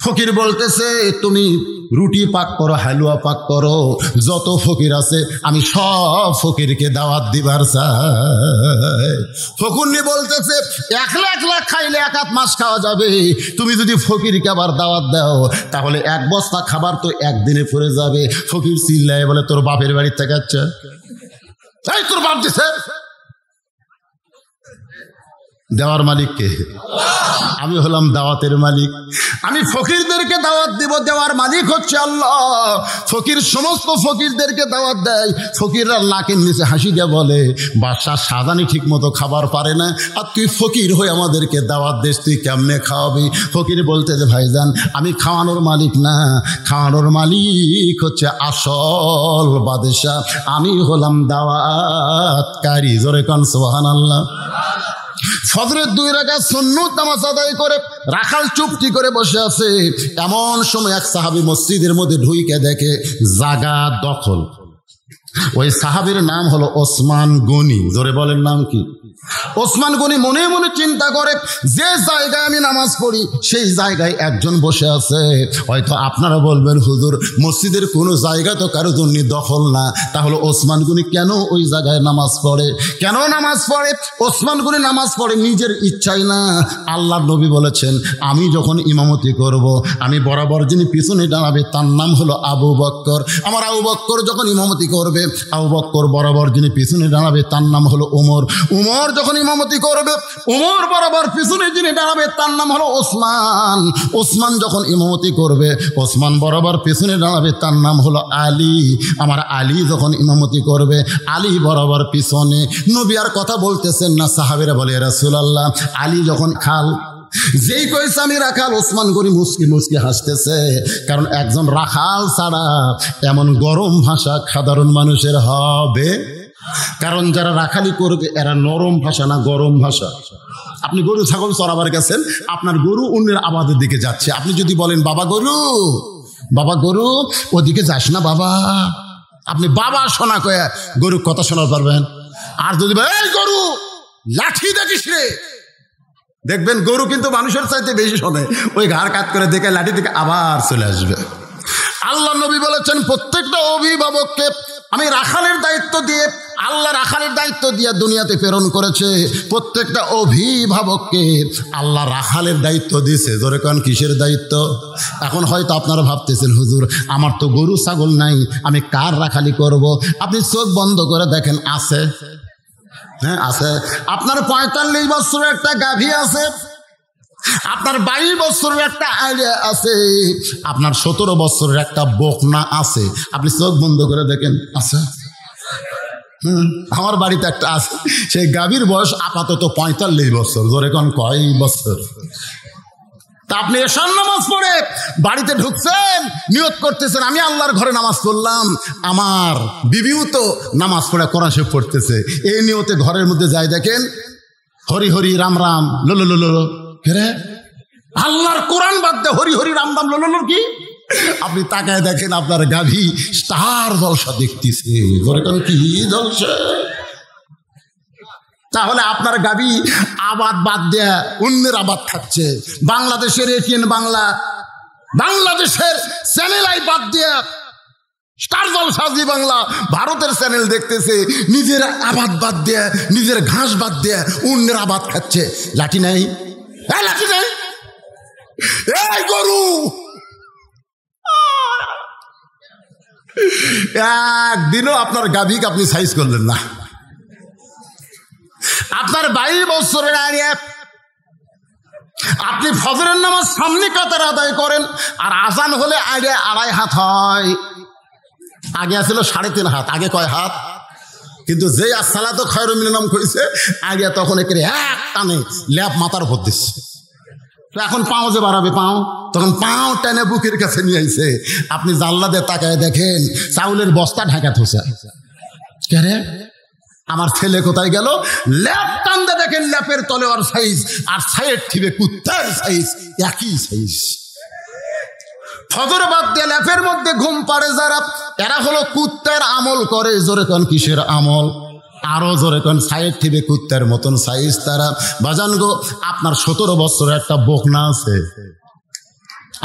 S1: ফকির বলতেছে, তুমি রুটি পাক করো, হালুয়া পাক করো, যত ফকির আছে আমি সব ফকিরকে দাওয়াত দিবার চাই। ফকুন্নি বলতেছে, একলা খাইলে 1 মাস খাওয়া যাবে, তুমি যদি ফকিরকে আবার দাওয়াত দাও তাহলে 1 বস্তা খাবার তো একদিনে পড়ে যাবে। ফকির চিল্লায় বলে, তোর বাপের বাড়ির থেকে আচ্ছা, এই তোর বাপ দিছে। দেওয়ার মালিক কে? আমি হলাম দাওয়াতের মালিক। আমি ফকিরদেরকে দাওয়াত দিব, দেওয়ার মালিক হচ্ছে আল্লাহ। ফকির সমস্ত ফকিরদেরকে দাওয়াত দেয়। ফকিররা নাকের নিচে হাসি দিয়ে বলে, বাদশা শাহজাহানি ঠিক মতো খাবার পারে না, আর তুই ফকির হয়ে আমাদেরকে দাওয়াত দিস, তুই কেমনে খাওয়াবি? ফকির বলতে যে, ভাইজান আমি খাওয়ানোর মালিক না, খাওয়ানোর মালিক হচ্ছে আসল বাদশা, আমি হলাম দাওয়াতকারী। জোরে কান সুবহানাল্লাহ। ফজরের 2 রাকাত সুন্নত নামাজ আদায় করে রাখাল চুপটি করে বসে আছে। এমন সময় এক সাহাবী মসজিদের মধ্যে ঢুইকে দেখে জায়গা দখল। ওই সাহাবীর নাম হলো ওসমান গনি। জোরে বলেন নাম কি? ওসমান গনি মনে মনে চিন্তা করে, যে জায়গায় আমি নামাজ পড়ি সেই জায়গায় একজন বসে আছে। হয়তো আপনারা বলবেন, হুজুর মসজিদের কোনো জায়গা তো কারো জন্য দখল না, তাহলে ওসমান গনি কেন ওই জায়গায় নামাজ পড়ে? কেন নামাজ পড়ে? ওসমান গনি নামাজ পড়ে নিজের ইচ্ছাই না। আল্লাহর নবী বলেছেন, আমি যখন ইমামতি করব, আমি বরাবর যিনি পিছনে দাঁড়াবে তার নাম হলো আবু বকর। আমার আবু বকর যখন ইমামতি করবে, আবু বকর বরাবর যিনি পিছনে দাঁড়াবে তার নাম হলো ওমর। ওমর যখন ইমামতি করবে, ওমর বরাবর পিছনে যিনি দাঁড়াবে তার নাম হলো ওসমান। ওসমান যখন ইমামতি করবে, ওসমান বরাবর পিছনে দাঁড়াবে তার নাম হলো আলী। আমার আলী যখন ইমামতি করবে, আলী বরাবর পিছনে। নবী আর কথা বলতেছেন না। সাহাবীরা বলে, রাসূলুল্লাহ আলী যখন খাল, যেই কইছে আমি রাখাল, ওসমান গনি মুস্কি মুস্কি হাসতেছে। কারণ একজন রাখাল ছাড়া এমন গরম ভাষা সাধারণ মানুষের হবে? কারণ যারা রাখালি করবে এরা নরম ভাষা না গরম ভাষা। আপনি গরু ছাগল চড়াবার গেছেন, আপনার গরু অন্যের আবাদের দিকে যাচ্ছে, আপনি যদি বলেন, বাবা গরু ওদিকে যাস না বাবা, আপনি বাবা শোনা কয়ে গরু কথা শোনাতে পারবেন। আর যদি এই গরু লাঠি দেখিস রে, দেখবেন গরু কিন্তু মানুষের চাইতে বেশি শোনে। ওই ঘাড় কাত করে দেখে লাঠি থেকে আবার চলে আসবে। আল্লাহ নবী বলেছেন, প্রত্যেকটা অভিভাবককে আমি রাখালের দায়িত্ব দিয়ে আল্লাহ রাখালের দায়িত্ব দিয়ে দুনিয়াতে প্রেরণ করেছে। প্রত্যেকটা অভিভাবককে আল্লাহ রাখালের দায়িত্ব দিয়েছে। জোরে কোন কিসের দায়িত্ব? এখন হয়তো আপনারা ভাবতেছেন, হুজুর আমার তো গরু ছাগল নাই, আমি কার রাখালি করব? আপনি চোখ বন্ধ করে দেখেন, আছে। হ্যাঁ আছে। আপনার 45 বছরের একটা গাভী আছে, আপনার 22 বছরের একটা আইডিয়া আছে, আপনার 17 বছরের একটা বকনা আছে। আপনি চোখ বন্ধ করে দেখেন, আছে। আমার বাড়িতে একটা আছে, সেই গাভীর বয়স আপাতত 45 বছর। জোরে কোন কয় বছর? তা আপনি এশার নামাজ পড়ে বাড়িতে ঢুকছেন, নিয়ত করতেছেন আমি আল্লাহর ঘরে নামাজ পড়লাম, আমার বিবিও তো নামাজ পড়ে কোরআন শরীফ পড়তেছে, এই নিয়তে ঘরের মধ্যে যাই দেখেন হরি হরি রাম রাম লোলো লোলো। রে আল্লাহর কোরআন বাদ দে হরি হরি রাম রাম লোলো কি? আপনি তাকায় দেখেন আপনার গাভী স্টার জলসা দেখতেছে। কি জলসা? তাহলে আপনার গাভী আবাদ বাদ দেয়া অন্যের আবাদ থাকছে। বাংলাদেশের এটিএন বাংলা, বাংলাদেশের চ্যানেল আই বাদ দেয়া স্টার জলসা জি বাংলা, ভারতের চ্যানেল দেখতেছে, নিজের আবাদ বাদ দেয়া, নিজের ঘাস বাদ দেয়া অন্যের আবাদ খাচ্ছে। লাঠি নাই, লাঠি নাই, এই গরু একদিনও আপনার গাভীকে আপনি সাইজ করলেন না। আপনার 22 বছরের আগে আপনি ফজরের নামাজ সামনে কাতার আদায় করেন, আর আজান হলে আগে 2.5 হাত হয়। আগে আসছিল 3.5 হাত। আগে কয় হাত? কিন্তু যেই আসসালাতু খায়রুম মিনান নাম কইছে আগে তখন একেবারে এক টানে ল্যাপ মাথার উপর দিচ্ছে। এখন পাও যে বাড়াবে, পাও তখন পাও টেনে বুকের কাছে নিয়ে আইছে। আপনি জানলা দিয়ে তাকায় দেখেন চাউলের বস্তা ঢাকা থুসা। কে রে? আমার ছেলে কোথায় গেল? ল্যাপ টানতে দেখেন ল্যাপের তলে ওর সাইজ, আর সাইড থেকে কুত্তার সাইজ, একই সাইজ। ফজর বাদ দিয়ে ল্যাপের মধ্যে ঘুম পাড়ে যারা, এরা হলো কুত্তার আমল করে। জোরে কোন কিসের আমল? আরো জোরে কোন সাইড থেকে কুত্তার মতন সাইজ তারা। বাজান গো, আপনার 17 বছরের একটা বকনা আছে,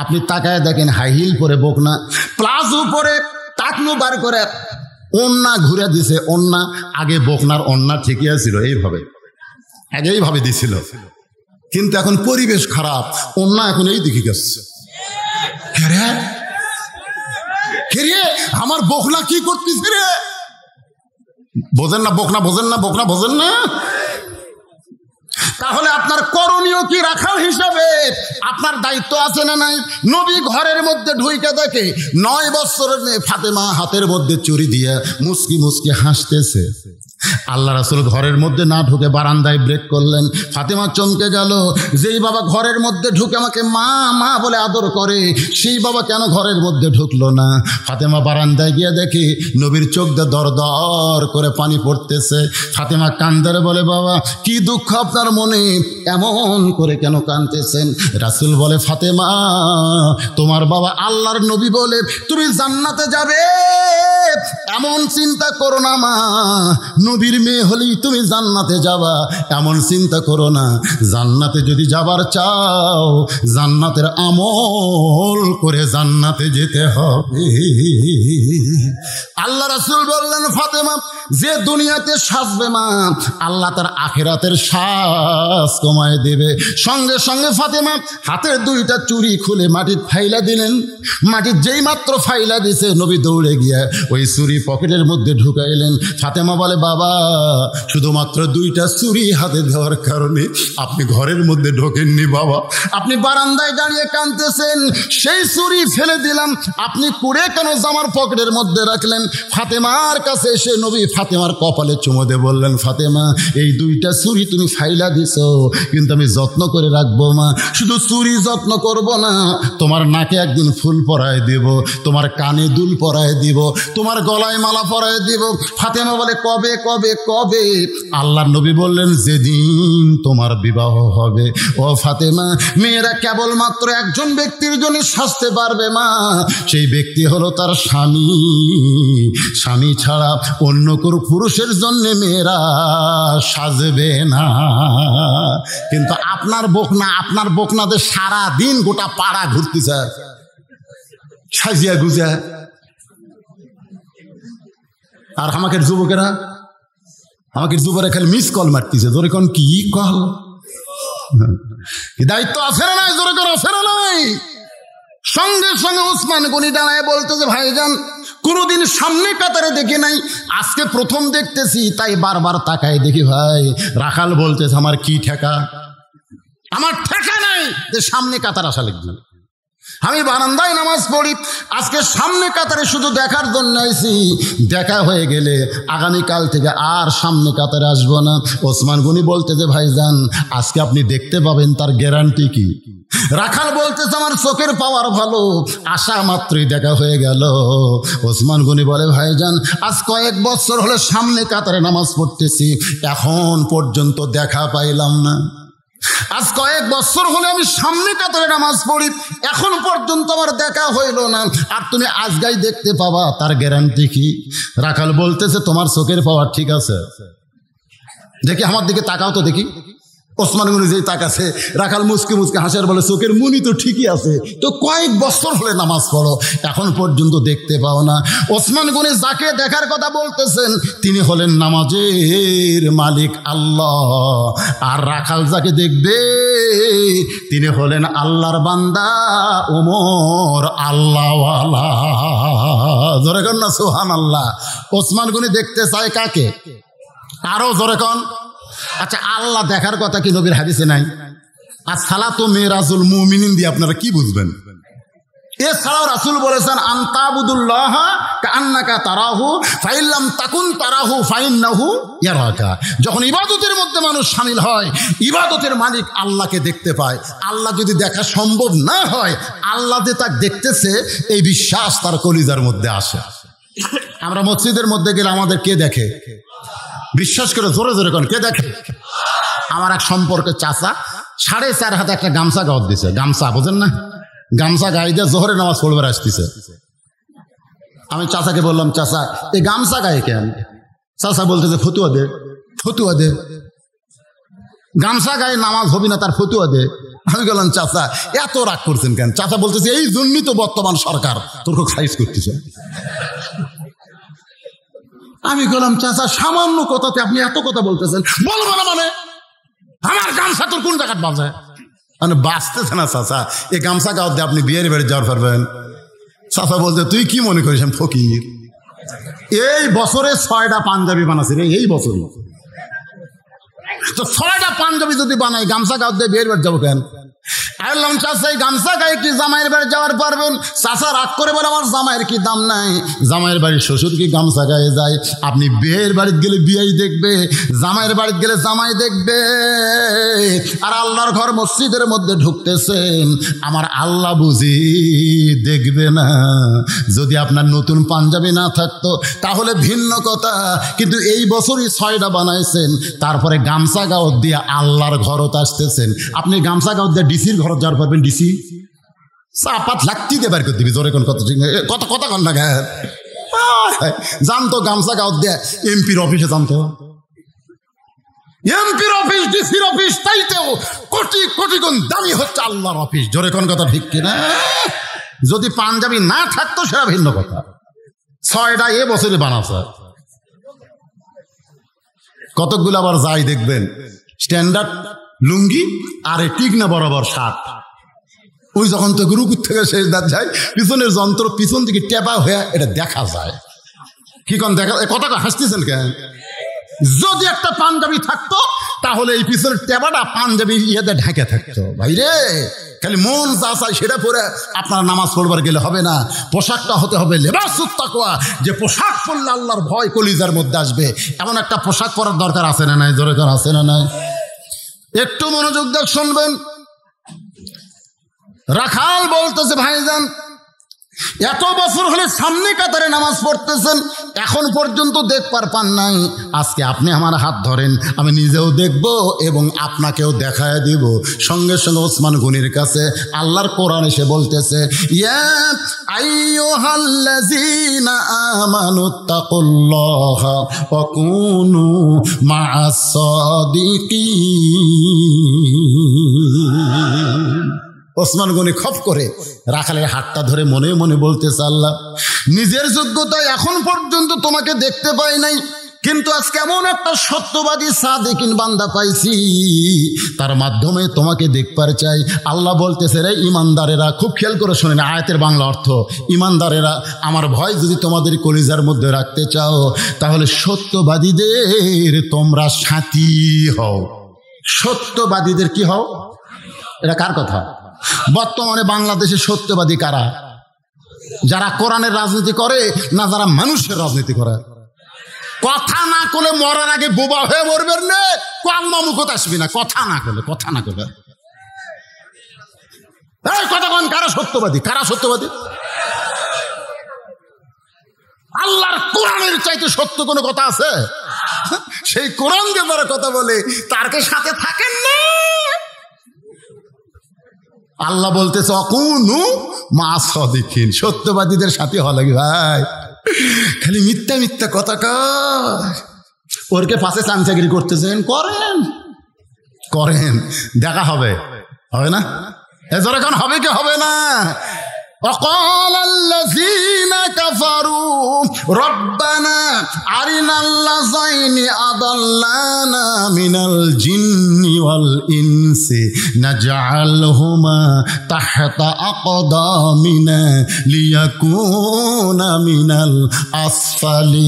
S1: আপনি তাকায় দেখেন হাই হিল পরে বকনা, প্লাজো পরে টাকনু বার করে ওন্না ঘুরে দিছে। ওন্না আগে বকনার ওন্না ঠিকই ছিল, এইভাবে আগে এইভাবে দিছিল, কিন্তু এখন পরিবেশ খারাপ, ওন্না এখন এই দিকে গেছে। আমার বকনা কি করতেছে রে? বোঝেন না? বকনা বোঝেন না? বকনা বোঝেন না? তাহলে আপনার করণীয় কি? রাখাল হিসাবে আপনার দায়িত্ব আছে না নাই? নবী ঘরের মধ্যে ঢুইকে দেখে 9 বছরের মেয়ে ফাতেমা হাতের মধ্যে চুরি দিয়ে মুস্কি মুস্কি হাসতেছে। আল্লাহ রাসূল ঘরের মধ্যে না ঢুকে বারান্দায় ব্রেক করলেন। ফাতেমা চমকে গেল, যেই বাবা ঘরের মধ্যে ঢুকে আমাকে মা মা বলে আদর করে, সেই বাবা কেন ঘরের মধ্যে ঢুকলো না? ফাতেমা বারান্দায় গিয়ে দেখে নবীর চোখ দিয়ে দর দর করে পানি পড়তেছে। ফাতেমা কান্দারে বলে, বাবা কি দুঃখ আপনার মনে, এমন করে কেন কাঁদতেছেন? রাসূল বলে, ফাতেমা তোমার বাবা আল্লাহর নবী বলে তুমি জান্নাতে যাবে, এমন চিন্তা করো না মা। নবীর মেয়ে হলেই তুমি জান্নাতে যাবা, এমন চিন্তা করো না। জান্নাতে যদি যাবার চাও, জান্নাতের আমল করে জান্নাতে যেতে হবে। আল্লাহ রাসূল বললেন, ফাতেমা যে দুনিয়াতে সাজবে মা, আল্লাহ তার আখিরাতের সাজ কমায় দেবে। সঙ্গে সঙ্গে ফাতেমা হাতের 2টা চুড়ি খুলে মাটির ফাইলা দিলেন। মাটির যেই মাত্র ফাইলা দিছে, নবী দৌড়ে গিয়া ওই চুরি পকেটের মধ্যে ঢুকাইলেন। ফাতেমা বলে, বাবা শুধুমাত্র 2টা চুরি হাতে দেওয়ার কারণে আপনি ঘরের মধ্যে ঢোকেননি বাবা, আপনি বারান্দায় দাঁড়িয়ে কাঁদতেছেন, সেই চুরি ফেলে দিলাম, আপনি কুড়ে কেন জামার পকেটের মধ্যে রাখলেন? ফাতেমার কাছে এসে নবী ফাতেমার কপালে চুমো দিয়ে বললেন, ফাতেমা এই 2টা চুরি তুমি ফাইলা দিছো, কিন্তু আমি যত্ন করে রাখবো মা। শুধু চুরি যত্ন করব না, তোমার নাকে একদিন ফুল পরায় দিব, তোমার কানে দুল পরায় দিব, তোমার গলায় মালা পরায় দিব। ফাতেমা বলে, কবে কবে কবে? আল্লাহর নবী বললেন, যেদিন তোমার বিবাহ হবে। ও ফাতেমা, মেয়েরা কেবলমাত্র একজন ব্যক্তির জন্য সাজতে পারবে মা, সেই ব্যক্তি হলো তার স্বামী। স্বামী ছাড়া অন্য কোনো পুরুষের জন্য মেয়েরা সাজবে না। কিন্তু আপনার বকনাদের সারা দিন গোটা পাড়া ঘুরতেছে সাজিয়া গুজা। আর আমাকে যুবকেরা আমাকে দুপুরে খালি মিস কল মারতেছে, জোরে কোন কি কল, কি দায়িত্ব আছে না নাই, জোরে কোন আছে না নাই। সঙ্গে সঙ্গে ওসমান গনি দাঁড়ায় বলতেছে ভাইজান কোনোদিন সামনে কাতারে দেখি নাই, আজকে প্রথম দেখতেছি, তাই বারবার তাকায় দেখি ভাই। রাখাল বলতেছে আমার কি ঠেকা, আমার ঠেকা নাই যে সামনে কাতার আসা লাগবে। আমি বারান্দায় নামাজ পড়ি, আজকে সামনে কাতারে শুধু দেখার জন্য আইছি, দেখা হয়ে গেলে আগামীকাল থেকে আর সামনে কাতারে আসবো না। ওসমান গনি বলতেছে ভাইজান আজকে আপনি দেখতে পাবেন, তার গ্যারান্টি কি? রাখাল বলতেছে আমার চোখের পাওয়ার ভালো, আসা মাত্রই দেখা হয়ে গেল। ওসমান গনি বলে ভাইজান আজ কয়েক বছর হলে সামনে কাতারে নামাজ পড়তেছি, এখন পর্যন্ত দেখা পাইলাম না। আজ কয়েক বছর হলে আমি সামনে কাতারে নামাজ পড়ি, এখন পর্যন্ত আমার দেখা হইল না, আর তুমি আজগাই দেখতে পাবা, তার গ্যারান্টি কি? রাখাল বলতেছে তোমার চোখের পাওয়ার ঠিক আছে, দেখি আমার দিকে তাকাও তো দেখি। ওসমান গনি যেই তাকাছে, রাখাল মুসকে মুসকে হাসার বলে চোখের মুনি তো ঠিকই আছে, তো কয়েক বছর হলে নামাজ পড়ো, এখন পর্যন্ত দেখতে পাও না। ওসমান গনি যাকে দেখার কথা বলতেছেন তিনি হলেন নামাজের মালিক আল্লাহ, আর রাখাল যাকে দেখবে তিনি হলেন আল্লাহর বান্দা ওমর আল্লাহওয়ালা। জোরে কন না সুবহানাল্লাহ। ওসমান গনি দেখতে চায় কাকে? আরো জোরে কন। আচ্ছা আল্লাহ দেখার কথা কি নবীর হাদিসে নাই? আর সালাতু মিরাজুল মুমিনিন দিয়ে আপনারা কি বুঝবেন? এছাড়াও রাসূল বলেছেন আনতাবুদুল্লাহ কাআন্নাকা তারাহু ফাইল্লাম তাকুন তারাহু ফাইন্নাহু ইয়ারাকা। যখন ইবাদতের মধ্যে মানুষ শামিল হয়, ইবাদতের মালিক আল্লাহকে দেখতে পায়। আল্লাহ যদি দেখা সম্ভব না হয়, আল্লাহ যে তাকে দেখতেছে এই বিশ্বাস তার কলিজার মধ্যে আসে। আমরা মসজিদের মধ্যে গেলে আমাদের কে দেখে? বিশ্বাস করে জোরে জোরে কোন কে দেখে? আমার এক সম্পর্কে চাচা 4.5 হাতে একটা গামছা গাওয়াত দিছে, গামছা বোঝেন না, গামছা গায়ে দিয়ে জোহরে নামাজ পড়বার আসতেছে। আমি চাচাকে বললাম চাচা এই গামছা গায়ে কেন? চাচা বলতেছে ফতুয়া দে, ফতুয়া দে, গামছা গায়ে নামাজ হবি না, তার ফতুয়া দে। আমি বললাম চাচা এত রাগ করছেন কেন? চাচা বলতেছে এই জন্যই তো বর্তমান সরকার তোর খুব সাইজ করতেছে। আমি বললাম চাচা সামান্য কথাতে আপনি এত কথা বলতেছেন, বলবো না মানে? আমার গামছা তোর কোন জায়গায় বাজে? মানে বাঁচতেছে না চাচা, এই গামছা গাওয়ার দিয়ে আপনি বিয়ের বাড়ি যাওয়ার পারবেন? চাচা বলছে তুই কি মনে করিস আমি ফকির? এই বছরে 6টা পাঞ্জাবি বানাচ্ছি রে, এই বছর তো 6টা পাঞ্জাবি যদি বানাই, গামছা গাওয়ার দিয়ে বিয়ের বাড়ি যাবো কেন? আল্লাহ চাচা এই গামছা গায়ে কি জামাইয়ের বাড়ি যাওয়ার পারবেন? চাচা রাগ করে বলে আমার জামাইয়ের কি দাম নাই, জামাইয়ের বাড়ির শ্বশুর কি গামছা গায়ে যায়? আপনি বিয়ের বাড়িতে গেলে বিয়াই দেখবে, জামাইয়ের বাড়িতে গেলে জামাই দেখবে। আর আল্লাহর ঘর মসজিদের মধ্যে ঢুকতেছেন, আমার আল্লাহ বুঝি দেখবে না? যদি আপনার নতুন পাঞ্জাবি না থাকতো তাহলে ভিন্ন কথা, কিন্তু এই বছরই 6টা বানাইছেন, তারপরে গামছা গাওয়ার দিয়ে আল্লাহর ঘরত আসতেছেন। আপনি গামছা গাওয়ার দিয়ে ডিসির ঘর যাওয়ার পারবেন? ডিসি চাপাত লাগতি দেবার করে দিবি, জোরে কোন কত কত কথা কন না গায়ে জানতো গামছা গাওয়ার দিয়ে এমপির অফিসে জানতো, এমপির অফিস ডিসির অফিস তাইতেও কোটি কোটি গুণ দামি হচ্ছে আল্লাহর অফিস। জোরে কোন কথা ঠিক কিনা? যদি পাঞ্জাবি না থাকতো সেটা ভিন্ন কথা। 6টা এ বছরে বানাচ্ছে, কতকগুলো আবার যাই দেখবেন স্ট্যান্ডার্ড লুঙ্গি আর এই টিকনা বরাবর শার্ট। ওই যখন তো রুকুর থেকে শেষ দাঁত যায়, পিছনের যন্ত্র পিছন দিকে টেপা হয়ে এটা দেখা যায়। কি কোন দেখা কথা হাসতেছেন কেন? যদি একটা পাঞ্জাবি থাকতো তাহলে এই পিছনের টেপাটা পাঞ্জাবি ইয়েতে ঢেকে থাকতো। ভাই রে খালি মন যা চায় সেটা পরে আপনার নামাজ পড়বার গেলে হবে না, পোশাকটা হতে হবে লেবাসুত তাকওয়া, যে পোশাক পরলে আল্লাহর ভয় কলিজার মধ্যে আসবে, এমন একটা পোশাক পরার দরকার আছে না নাই? জোরে করে আছে না নাই? একটু মনোযোগ দেখ শুনবেন। রাখাল বলতেছে ভাইজান এত বছর হলে সামনে কাতারে নামাজ পড়তেছেন, এখন পর্যন্ত দেখবার পান নাই, আজকে আপনি আমার হাত ধরেন, আমি নিজেও দেখব এবং আপনাকেও দেখায় দিব। সঙ্গে সঙ্গে ওসমান গনির কাছে আল্লাহর কোরআন এসে বলতেছে ইয়া আইয়ুহাল্লাযীনা আমানুত্তাকুল্লাহা ওয়া কুনু মা'আস সাদিকিন। ওসমান গনি খপ করে রাখালের হাতটা ধরে মনে মনে বলতেছে আল্লাহ নিজের যোগ্যতায় এখন পর্যন্ত তোমাকে দেখতে পাই নাই, কিন্তু আজকে এমন একটা সত্যবাদী সাদিকিন বান্দা পাইছি, তার মাধ্যমে তোমাকে দেখবার চাই। আল্লাহ বলতেছে, রে ইমানদারেরা, খুব খেয়াল করে শোনেন আয়াতের বাংলা অর্থ, ইমানদারেরা আমার ভয় যদি তোমাদের কলিজার মধ্যে রাখতে চাও, তাহলে সত্যবাদীদের তোমরা সাথী হও। সত্যবাদীদের কি হও? এটা কার কথা? বর্তমানে বাংলাদেশে সত্যবাদী কারা? যারা কোরআনের রাজনীতি করে না যারা মানুষের রাজনীতি করে? কথা না করলে মরার আগে বোবা হয়ে মরবেন না, কলমা মুখত আসবি না। কথা না করলে কথা কন, কারা সত্যবাদী? কারা সত্যবাদী? আল্লাহর কোরআনের চাইতে সত্য কোনো কথা আছে? সেই কোরআনকে যারা কথা বলে তারকে সাথে থাকেন না। আল্লাহ বলতেছে অকুনু মা সাদিকিন, সত্যবাদীদের সাথে হওয়া লাগে। ভাই খালি মিথ্যা মিথ্যা কথা কর, ওরকে পাশে চামচাগিরি করতেছেন, করেন দেখা হবে না? এজরে এখন হবে কি হবে না? وقال الذين كفروا ربنا أرنا اللذين أضلانا من الجن والإنس نجعلهما تحت أقدامنا ليكون من الأسفلين।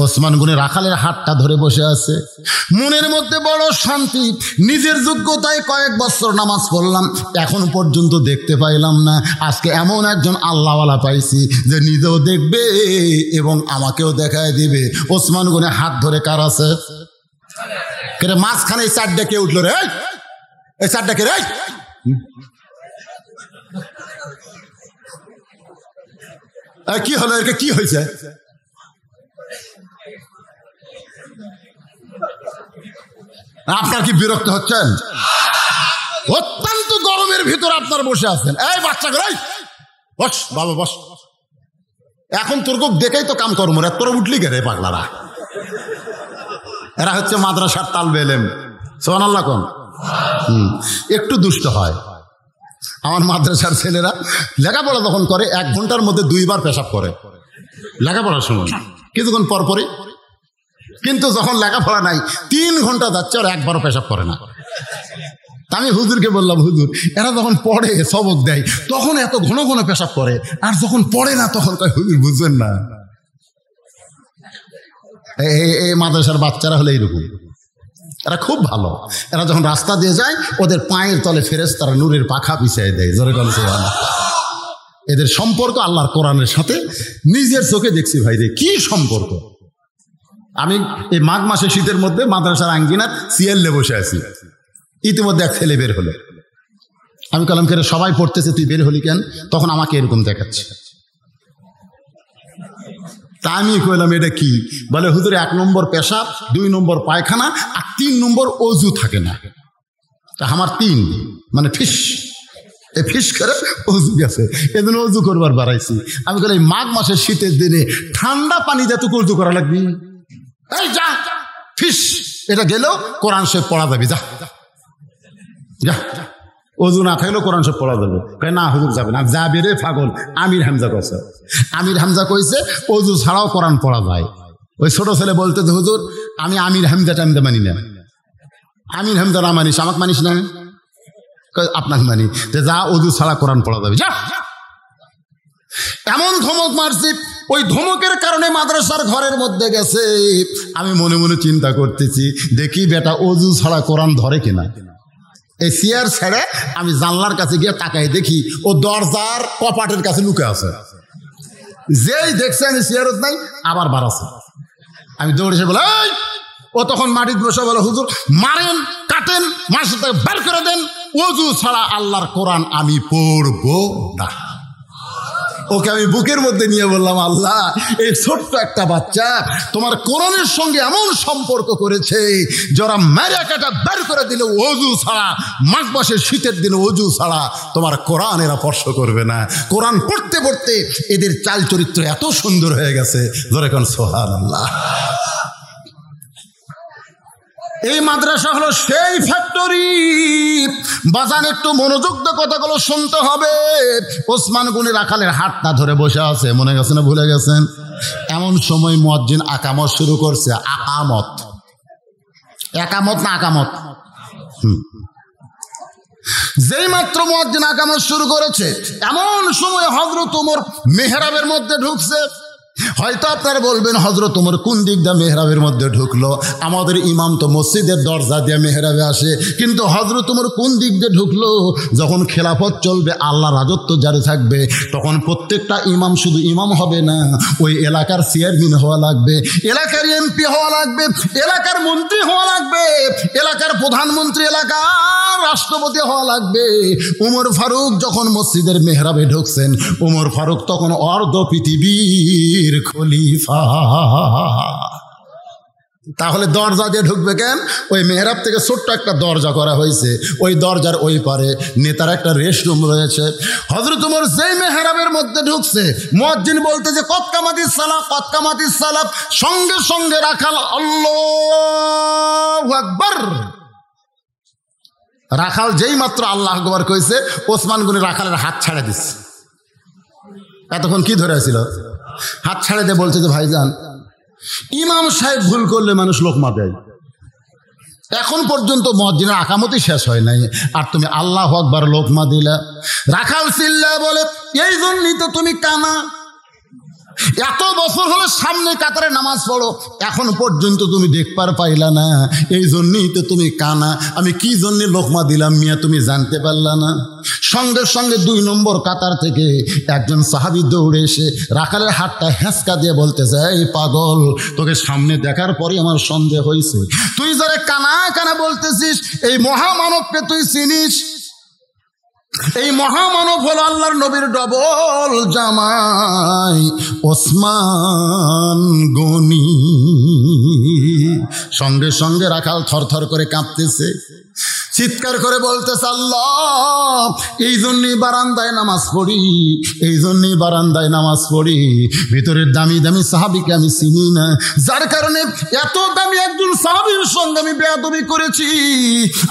S1: ওসমান গনি রাখালের হাতটা ধরে বসে আছে, মনের মধ্যে বড় শান্তি। নিজের যোগ্যতায় কয়েক বছর নামাজ পড়লাম, এখন পর্যন্ত দেখতে পাইলাম না। আজকে এমন একজন আল্লাহওয়ালা পাইছি যে নিজেও দেখবে এবং আমাকেও দেখায় দিবে। ওসমান গনি হাত ধরে কার আছে? মাঝখানে এই চারটা কে উঠলো রে? এই চারটা কে রে? কি হলো? এর কি হয়েছে? আপনার কি বিরক্ত হচ্ছেন? অত্যন্ত গরমের ভিতর আপনার বসে আছেন। এই বাচ্চা করে বস, বাবা বস। এখন তোর খুব দেখেই তো কাম কর্ম রে, তোর উঠলি কে রে পাগলারা? এরা হচ্ছে মাদ্রাসার তালবে এলেম। সুবহানাল্লাহ কোন? একটু দুষ্ট হয়। আমার মাদ্রাসার ছেলেরা লেখাপড়া যখন করে 1 ঘন্টার মধ্যে 2 বার পেশাব করে লেখাপড়ার সময়, কিছুক্ষণ পরপরই। কিন্তু যখন লেখাপড়া নাই 3 ঘন্টা যাচ্ছে আর একবারও পেশাব করে না। আমি হুজুরকে বললাম, হুজুর এরা যখন পড়ে সবক দেয় তখন এত ঘন ঘন পেশাব করে, আর যখন পড়ে না তখন কয় হুজুর বুঝবেন না। এই মাদ্রাসার বাচ্চারা হলে এইরকম, এরা খুব ভালো। এরা যখন রাস্তা দিয়ে যায় ওদের পায়ের তলে ফেরেশতারা নূরের পাখা বিছিয়ে দেয়। জোরে বলেন সুবহানাল্লাহ। এদের সম্পর্ক আল্লাহর কোরআনের সাথে নিজের চোখে দেখছি ভাই রে, কি সম্পর্ক। আমি এই মাঘ মাসে শীতের মধ্যে মাদ্রাসার আঙ্গিনার সিএলে বসে আছি, ইতিমধ্যে এক ছেলে বের হলো। আমি কলম করে সবাই পড়তেছে, তুই বের হলি কেন? তখন আমাকে এরকম দেখাচ্ছে। তা আমি কইলাম এটা কি? বলে হুজুর 1 নম্বর পেশাব, 2 নম্বর পায়খানা, আর 3 নম্বর অজু থাকে না। তা আমার 3 মানে ফিস, এ ফিস করে অজু গেছে, এজন্য অজু করবার বাড়াইছি। আমি কইলাম মাঘ মাসের শীতের দিনে ঠান্ডা পানি দিয়ে তো অজু করা লাগবে। এই যা ফিস, এটা গেলেও কোরআন শরীফ পড়া যাবে, যা যা। অজু না থাকলেও কোরআন শরীফ পড়া যাবে। না হুজুর যাবে না। যাবে রে পাগল। আমির হামজা কইছে, আমির হামজা কইছে অজু ছাড়াও কোরআন পড়া যায়। ওই ছোট ছেলে বলতে হুজুর আমি আমির হামজাটা আমি মানি না। আমির হামজা না মানিস, আমাকে মানিস না? আপনাকে মানি। যা অজু ছাড়া কোরআন পড়া যাবে, যা। এমন ধমক মারছি, ওই ধমকের কারণে মাদ্রাসার ঘরের মধ্যে গেছে। আমি মনে মনে চিন্তা করতেছি, দেখি বেটা অজু ছাড়া কোরআন ধরে কিনা। এই চেয়ার ছেড়ে আমি জানলার কাছে গিয়ে তাকাই, দেখি ও দরজার কপাটের কাছে লুকে আছে। যেই দেখছে আমি চেয়ারত নাই, আবার বাড়াচ্ছে। আমি দৌড়েছে বলে, ও তখন মাটির বসে বলে, হুজুর মারেন, কাটেন, মাসে বের করে দেন, অজু ছাড়া আল্লাহর কোরআন আমি পড়বো না। ওকে আমি বুকের মধ্যে নিয়ে বললাম, আল্লাহ এই ছোট্ট একটা বাচ্চা তোমার কোরআনের সঙ্গে এমন সম্পর্ক করেছে, যারা মেরে কাটা বের করে দিলে অজু ছাড়া, মাঘ মাসের শীতের দিনে অজু ছাড়া তোমার কোরআন এরা স্পর্শ করবে না। কোরআন পড়তে পড়তে এদের চাল চরিত্র এত সুন্দর হয়ে গেছে। ধরে কোন সুবহানাল্লাহ। এই মাদ্রাসা হলো সেই ফ্যাক্টরি। বাজান একটু মনোযোগ দিয়ে কথাগুলো শুনতে হবে। ওসমান গনি রাখালের হাতটা ধরে বসে আছে, মনে গেছে না ভুলে গেছেন? এমন সময় মুয়াজ্জিন আকামত শুরু করছে। আকামত, একামত না আকামত? যেই মাত্র মুয়াজ্জিন আকামত শুরু করেছে, এমন সময় হযরত ওমর মেহরাবের মধ্যে ঢুকছে। হয়তো আপনারা বলবেন হযরত ওমর কোন দিক দিয়ে মেহরাবের মধ্যে ঢুকলো? আমাদের ইমাম তো মসজিদের দরজা দিয়ে মেহরাবে আসে, কিন্তু হযরত ওমর কোন দিক দিয়ে ঢুকলো? যখন খেলাফত চলবে, আল্লাহ রাজত্ব জারি থাকবে, তখন প্রত্যেকটা ইমাম শুধু ইমাম হবে না, ওই এলাকার চেয়ারম্যান হওয়া লাগবে, এলাকার এমপি হওয়া লাগবে, এলাকার মন্ত্রী হওয়া লাগবে, এলাকার প্রধানমন্ত্রী, এলাকার রাষ্ট্রপতি হওয়া লাগবে। ওমর ফারুক যখন মসজিদের মেহরাবে ঢুকছেন, ওমর ফারুক তখন অর্ধ পৃথিবীর খলিফা। তাহলে দরজা দিয়ে ঢুকবে কেন? ওই মেহরাব থেকে ছোট্ট একটা দরজা করা হয়েছে, ওই দরজার ওই পারে নেতার একটা রেস্ট রুম রয়েছে। হযরত ওমর যেই মেহরাবের মধ্যে ঢুকছে, মুয়াজ্জিন বলতেছে কদ কামাতিস সালাহ, কদ কামাতিস সালাহ, সঙ্গে সঙ্গে রাখাল আল্লাহু আকবার। রাখাল যেই মাত্র আল্লাহু আকবার কইছে, ওসমান গনি রাখালের হাত ছাড়ে দিচ্ছে। এতক্ষণ কি ধরে ছিল? হাত ছাড়ে দিয়ে বলছে যে ভাইজান, ইমাম সাহেব ভুল করলে মানুষ লোকমা দেয়, এখন পর্যন্ত মুয়াজ্জিনের আকামতই শেষ হয় নাই, আর তুমি আল্লাহু আকবার লোকমা দিলা। রাখাল চিল্লায় বলে, এই জন্যই তো তুমি কানা, এত বছর হলে সামনে কাতারে নামাজ পড়ো, এখন পর্যন্ত তুমি দেখবার পাইলা না, এই জন্যই তো তুমি কানা। আমি কি জন্য লোকমা দিলাম মিয়া, তুমি জানতে পারলা না? সঙ্গে সঙ্গে 2 নম্বর কাতার থেকে একজন সাহাবী দৌড়ে এসে রাখালের হাতটা হেঁচকা দিয়ে বলতেছে, এই পাগল, তোকে সামনে দেখার পরে আমার সন্দেহ হয়েছে, তুই যারা কানা কানা বলতেছিস, এই মহামানবকে তুই চিনিস? এই মহামানব হল আল্লাহর নবীর ডবল জামাই ওসমান গনি। সঙ্গে সঙ্গে রাখাল থরথর করে কাঁপতেছে, চিৎকার করে বলতেছে, আল্লাহ, এই জন্যই বারান্দায় নামাজ পড়ি, এই জন্যই বারান্দায় নামাজ পড়ি। ভিতরের দামি দামি সাহাবীকে আমি চিনি না, যার কারণে এত দামি একজন সাহাবীর সঙ্গে আমি বেয়াদবি করেছি।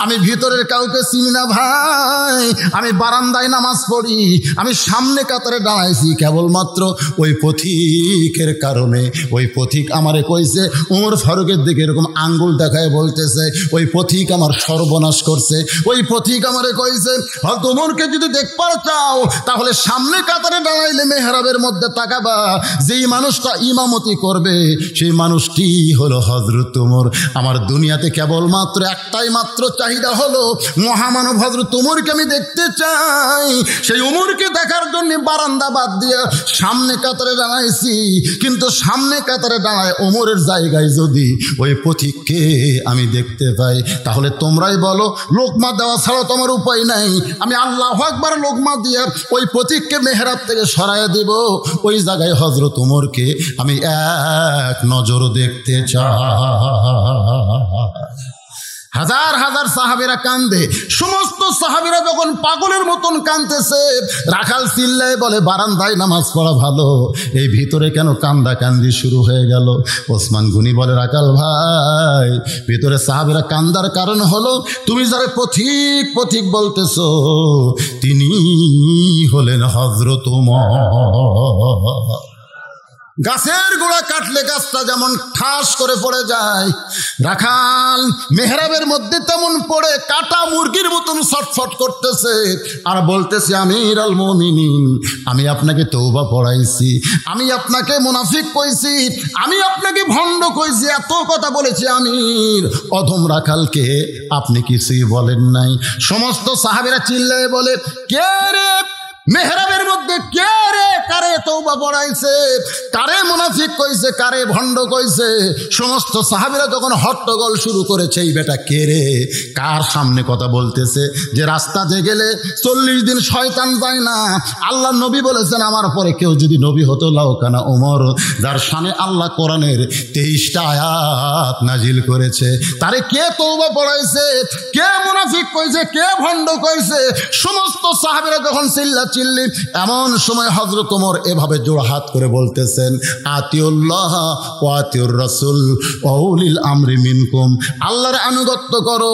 S1: আমি ভিতরের কাউকে চিনি না ভাই, আমি বারান্দায় নামাজ পড়ি, আমি সামনে কাতারে দাঁড়াইছি কেবলমাত্র ওই পথিকের কারণে। ওই পথিক আমারে কইছে, ওমর ফারুকের দিকে এরকম আঙ্গুল দেখায় বলতেছে, ওই পথিক আমার সর্বনাশ করছে। ওই পথিক আমারে কইছে, ওমরকে যদি দেখবার চাও তাহলে সামনে কাতারে দাঁড়াইলে মেহরাবের মধ্যে তাকাবা, যেই মানুষটা ইমামতি করবে সেই মানুষটি হলো হযরত ওমর। আমার দুনিয়াতে কেবলমাত্র একটাই মাত্র চাহিদা হলো, মহামানব হযরত ওমরকে আমি দেখতে চাই। সেই ওমরকে দেখার জন্য বারান্দা বাদ দিয়ে সামনে কাতারে দাঁড়াইছি, কিন্তু সামনে কাতারে দাঁড়ায় ওমরের জায়গায় যদি ওই পথিককে আমি দেখতে পাই, তাহলে তোমরাই বলো লোকমা দেওয়া ছাড়া তো আমার উপায় নাই। আমি আল্লাহু আকবার লোকমা দিয়ে ওই পথিককে মেহরাব থেকে সরাইয়া দিব, ওই জায়গায় হযরত ওমরকে আমি এক নজর দেখতে চাই। হাজার হাজার সাহাবীরা কান্দে, সমস্ত সাহাবীরা যখন পাগলের মতন কাঁদতেছে, রাখাল চিল্লায় বলে, বারান্দায় নামাজ পড়া ভালো, এই ভিতরে কেন কান্দা কান্দি শুরু হয়ে গেল? ওসমান গনি বলে, রাখাল ভাই, ভিতরে সাহাবীরা কান্দার কারণ হলো তুমি যারা পথিক পথিক বলতেছো, তিনি হলেন হযরত ওমর। গাছের গোড়া কাটলে গাছটা যেমন ঠাস করে পড়ে যায়, রাখাল মেহরাবের মধ্যে তেমন পড়ে কাটা মুরগির মতন ছটফট করতেছে আর বলতেছে, আমির আল মুমিনিন, আমি আপনাকে তওবা পড়াইছি, আমি আপনাকে মুনাফিক কইছি, আমি আপনাকে ভণ্ড কইছি, এত কথা বলেছি আমির, অধম রাখালকে আপনি কিছুই বলেন নাই। সমস্ত সাহাবীরা চিল্লায়ে বলে, কে রে মেহরাবের মধ্যে, কে রে কারে তওবা পড়াইছে, কারে মুনাফিক কইছে, কারে ভণ্ড কইছে? সমস্ত সাহাবীরা যখন হট্টগোল শুরু করেছে, এই বেটা কে রে, কার সামনে কথা বলতেছে? যে রাস্তাতে গেলে 40 দিন শয়তান যায় না। আল্লাহ নবী বলেছেন, আমার পরে কেউ যদি নবী হতো লাউকানা ওমর, যার শানে আল্লাহ কোরআনের 23টা আয়াত নাজিল করেছে, তারে কে তওবা পড়াইছে, কে মুনাফিক কইছে, কে ভণ্ড কইছে? সমস্ত সাহাবীরা যখন চিল্লা চিল্লি। এমন সময় হযরত ওমর এভাবে জোড়হাত করে বলতেছেন, আতিউল্লাহ ওয়া আতিউর রাসূল ওয়া উলিল আমরি মিনকুম, আল্লাহর আনুগত্য করো,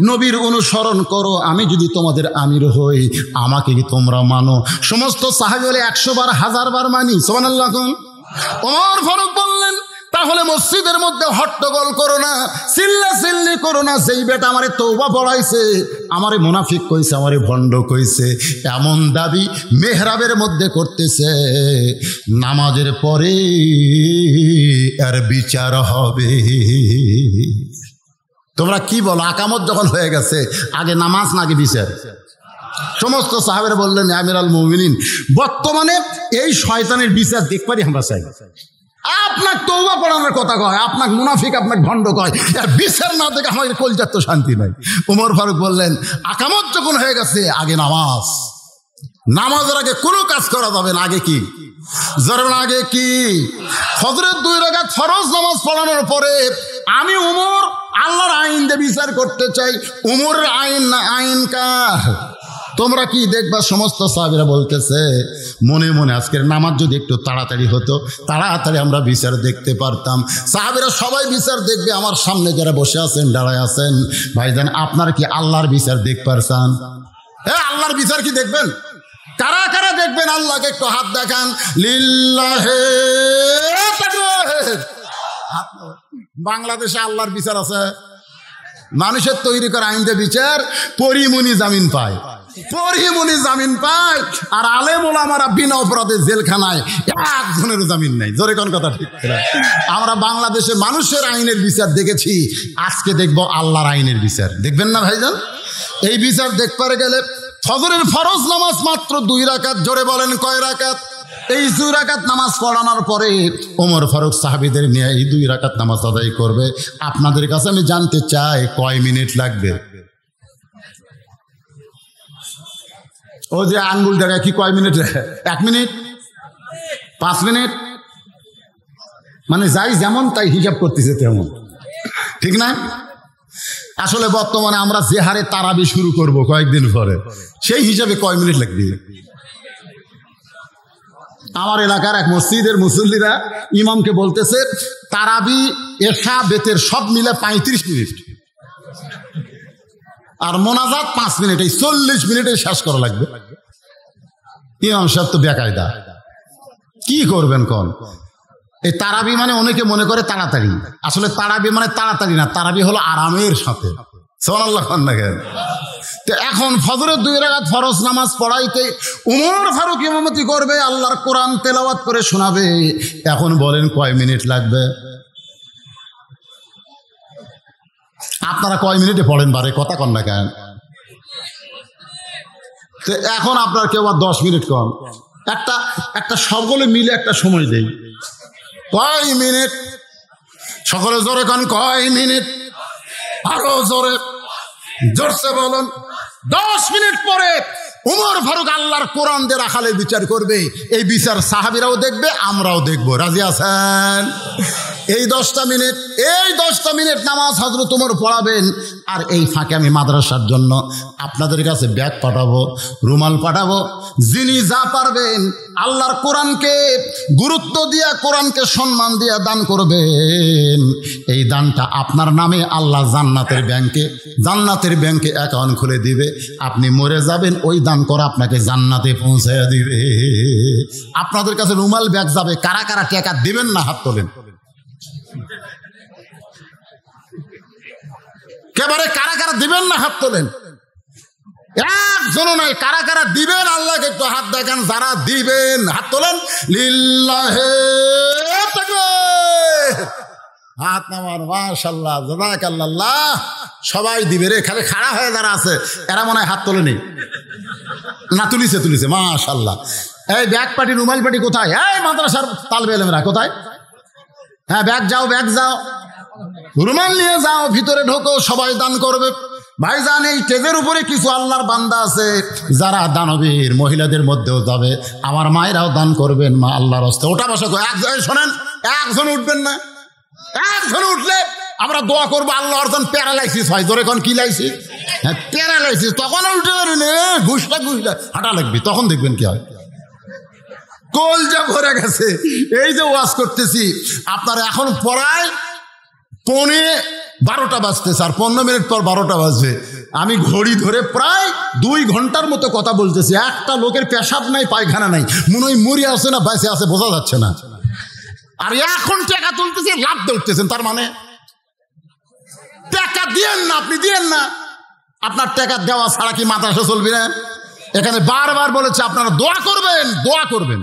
S1: নবীর অনুসরণ করো। আমি যদি তোমাদের আমির হই, আমাকে কি তোমরা মানো? সমস্ত সাহাবী বলে 100 বার 1000 বার মানি। সুবহানাল্লাহ। ওমর ফারুক বললেন, তাহলে মসজিদের মধ্যে হট্টগোল করো না, চিল্লাচিল্লি করো না। যেই বেটা আমারে তওবা পড়াইছে, আমারে মুনাফিক কইছে, আমারে ভণ্ড কইছে, এমন দাবি মেহরাবের মধ্যে করতেছে, নামাজের পরে এর বিচার হবে। তোমরা কি বলো? আকামত যখন হয়ে গেছে, আগে নামাজ না আগে বিচার? সমস্ত সাহাবেরা বললেন, আমিরুল মুমিনিন, বর্তমানে এই শয়তানের বিচার দেখবারই আমরা চাই। আপনার তওবা পড়ানোর কথা কয়, আপনার মুনাফিক, আপনার ভণ্ড কয়, আর বিচার না দেখে আমাদের কলজার তো শান্তি নাই। ওমর ফারুক বললেন, আকামত যখন হয়ে গেছে, আগে নামাজ। নামাজের আগে কোনো কাজ করা যাবে না। আগে কি? জরুর আগে কি? ফজরের 2 রাকাত ফরজ নামাজ পড়ানোর পরে আমি ওমর আল্লাহর আইন দিয়ে বিচার করতে চাই। ওমরের আইন না আইন কার? তোমরা কি দেখবা? সমস্ত সাহাবীরা বলতেছে, মনে মনে আজকের নামাজ যদি একটু তাড়াতাড়ি হতো, তাড়াতাড়ি আমরা বিচার দেখতে পারতাম। সাহাবীরা সবাই বিচার দেখবে। আমার সামনে যারা বসে আছেন, দাঁড়ায় আছেন, ভাইজান, আপনারা কি আল্লাহর বিচার দেখতে পারছেন? হ্যাঁ, আল্লাহর বিচার কি দেখবেন? কারা কারা দেখবেন? আল্লাহকে একটু হাত দেখান। লিল্লাহে তাকবীর। বাংলাদেশে আল্লাহর বিচার আছে? মানুষের তৈরি করা আইন দিয়ে বিচার পরিমণি জামিন পায়, পরিমণি জামিন পায়। আর আলেম ওলামারা বিনা অপরাধে জেলখানায়, একজনের জামিন নাই। জোরে কোন কথা ঠিক? আমরা বাংলাদেশে মানুষের আইনের বিচার দেখেছি, আজকে দেখব আল্লাহর আইনের বিচার। দেখবেন না ভাইজান? এই বিচার দেখতে গেলে ফজরের ফরজ নামাজ মাত্র 2 রাকাত। জোরে বলেন, কয় রাকাত? এই 2 রাকাত নামাজ পড়ানোর পরে ওমর ফারুক সাহাবীদের নিয়ে এই 2 রাকাত নামাজ আদায় করবে। আপনাদের কাছে আমি জানতে চাই, কয় মিনিট লাগবে? ও যে আঙ্গুল দেখায়, কি কয় মিনিট? 1 মিনিট, 5 মিনিট, মানে যাই যেমন তাই হিসাব করতেছে তেমন, ঠিক না? আসলে বর্তমানে আমরা যে হারে তারাবি শুরু করব কয়েকদিন পরে, সেই হিসাবে কয় মিনিট লাগবে? আমার এলাকার এক মসজিদের মুসল্লিরা ইমামকে বলতেছে, তারাবি, এশা, বেতের সব মিলে 35 মিনিট, আর মোনাজাত 5 মিনিট, এই 40 মিনিটে শেষ করা লাগবে। ইমাম সাহেব তো বেকায়দা, কি করবেন কোন? এই তারাবি মানে অনেকে মনে করে তাড়াতাড়ি, আসলে তারাবি মানে তাড়াতাড়ি না, তারাবি হলো আরামের সাথে। সুবহানাল্লাহ। তো এখন ফজরের 2 রাকাত ফরজ নামাজ পড়াইতে ওমর ফারুক ইমামতি করবে, আল্লাহর কোরআন তেলাওয়াত করে শোনাবে। এখন বলেন কয় মিনিট লাগবে? আপনারা কয় মিনিটে পড়েন বারে? কথা কন না কেন? তো এখন আপনার কেউ 10 মিনিট কম, একটা সকলে মিলে একটা সময় দেই, কয় মিনিট? সকলে জোরে কন, কয় মিনিট? আরো জোরে, জোরসে বলুন। 10 মিনিট পরে ওমর ফারুক আল্লাহর কোরআন দিয়ে রাখালে বিচার করবে। এই বিচার সাহাবীরাও দেখবে, আমরাও দেখব। রাজি আছেন? এই 10টা মিনিট নামাজ হযরত ওমর পড়াবেন। আর এই ফাঁকে আমি মাদ্রাসার জন্য আপনাদের কাছে ব্যাগ পাঠাবো, রুমাল পাঠাবো। যিনি যা পারবেন আল্লাহর কোরআনকে গুরুত্ব দিয়া, কোরআনকে সম্মান দিয়া দান করবেন। এই দানটা আপনার নামে আল্লাহ জান্নাতের ব্যাংকে অ্যাকাউন্ট খুলে দিবে। আপনি মরে যাবেন, ওই দান করা আপনাকে জান্নাতে পৌঁছায় দিবে। আপনাদের কাছে রুমাল ব্যাগ যাবে। কারা কারা টাকা দিবেন না? হাত তোলেন। একেবারে কারা কারা দিবেন না? হাত তোলেন। একজনও নাই। কারা কারা দিবেন আল্লাহকে একটু হাত দেখান। যারা দিবেন হাত তোলেন। লিল্লাহে তাকবীর। হাত নামান। মাশাআল্লাহ, জাযাকাল্লাহ। সবাই দিবে রে। খালি খাড়া হয়ে যারা আছে এরা মনে হয় হাত তোলেনি না? তুলিছে। মাশাআল্লাহ। এই ব্যাগ পাটি, রুমাল পাটি কোথায়? এই মাদ্রাসার তালবে ইলমেরা কোথায়? হ্যাঁ, ব্যাগ যাও, রুমাল নিয়ে যাও, ভিতরে ঢোকো, সবাই দান করবে। ভাইজান, এই স্টেজের উপরে কিছু আল্লাহর বান্দা আছে যারা দানবীর, মহিলাদের মধ্যেও যাবে। আমার মায়েরাও দান করবেন। মা আল্লাহর হস্তে ওটা বসা। শোনেন, একজন উঠবেন না। একজন উঠলে আমরা দোয়া করবো আল্লাহর যেন প্যারালাইসিস হয়। জোরে কোন, কি লাইসিস? হ্যাঁ প্যারালাইসিস, তখন উঠে পারেন, ঘুষটা হাঁটা লাগবে, তখন দেখবেন কি হয়। কলজা ভরে গেছে। এই যে ওয়াজ করতেছি আপনার এখন পড়ায় 11:45 বাজতেছে, আর 15 মিনিট পর 12টা বাজবে। আমি ঘড়ি ধরে প্রায় 2 ঘন্টার মতো কথা বলতেছি। একটা লোকের পেশাব নাই, পায়খানা নাই, মনে হয় মরি আছে না বাইসে আছে বোঝা যাচ্ছে না। আর এখন টাকা তুলতেছি, লাভ ধরতেছেন, তার মানে টাকা দিয়েন না, আপনি দিয়েন না। আপনার টাকা দেওয়া ছাড়া কি মাদ্রাসা চলবে না? এখানে বারবার বলেছে আপনারা দোয়া করবেন, দোয়া করবেন,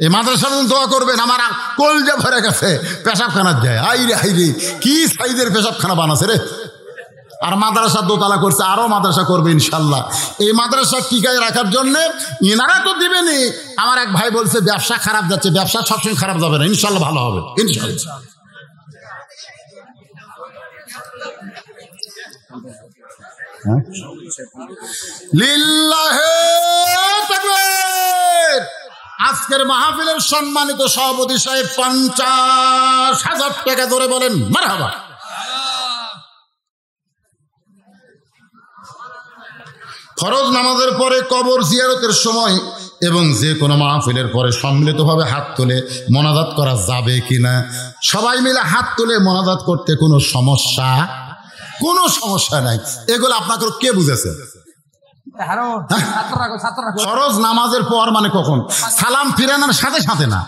S1: এই মাদ্রাসার জন্য দোয়া করবেন। আমার কলজা ভরে গেছে, পেশাবখানার যায়, হাইরে হাইরে কি সাইজের পেশাবখানা বানাছে রে। আর মাদ্রাসা দোতলা করছে, আরো মাদ্রাসা করবে ইনশাল্লাহ। এই মাদ্রাসা টিকায় রাখার জন্য ইনারা তো দিবেনই। আমার এক ভাই বলছে ব্যবসা খারাপ যাচ্ছে, ব্যবসা সবসময় খারাপ যাবে না, ইনশাল্লাহ ভালো হবে ইনশাল্লাহ। লিল্লাহে তাকবীর। আজকের মাহফিলের সম্মানিত সভাপতি সাহেব 50,000 টাকা ধরে বলেন মারহাবা। ফরজ নামাজের পরে কবর জিয়ারতের সময় এবং যে কোনো মাহফিলের পরে সম্মিলিতভাবে হাত তুলে মোনাজাত করা যাবে কিনা? সবাই মিলে হাত তুলে মোনাজাত করতে কোনো সমস্যা নাই। এগুলো আপনাকে কে বুঝেছে? ফরজ নামাজের পর মানে কখন? সালাম ফিরানোর সাথে সাথে না,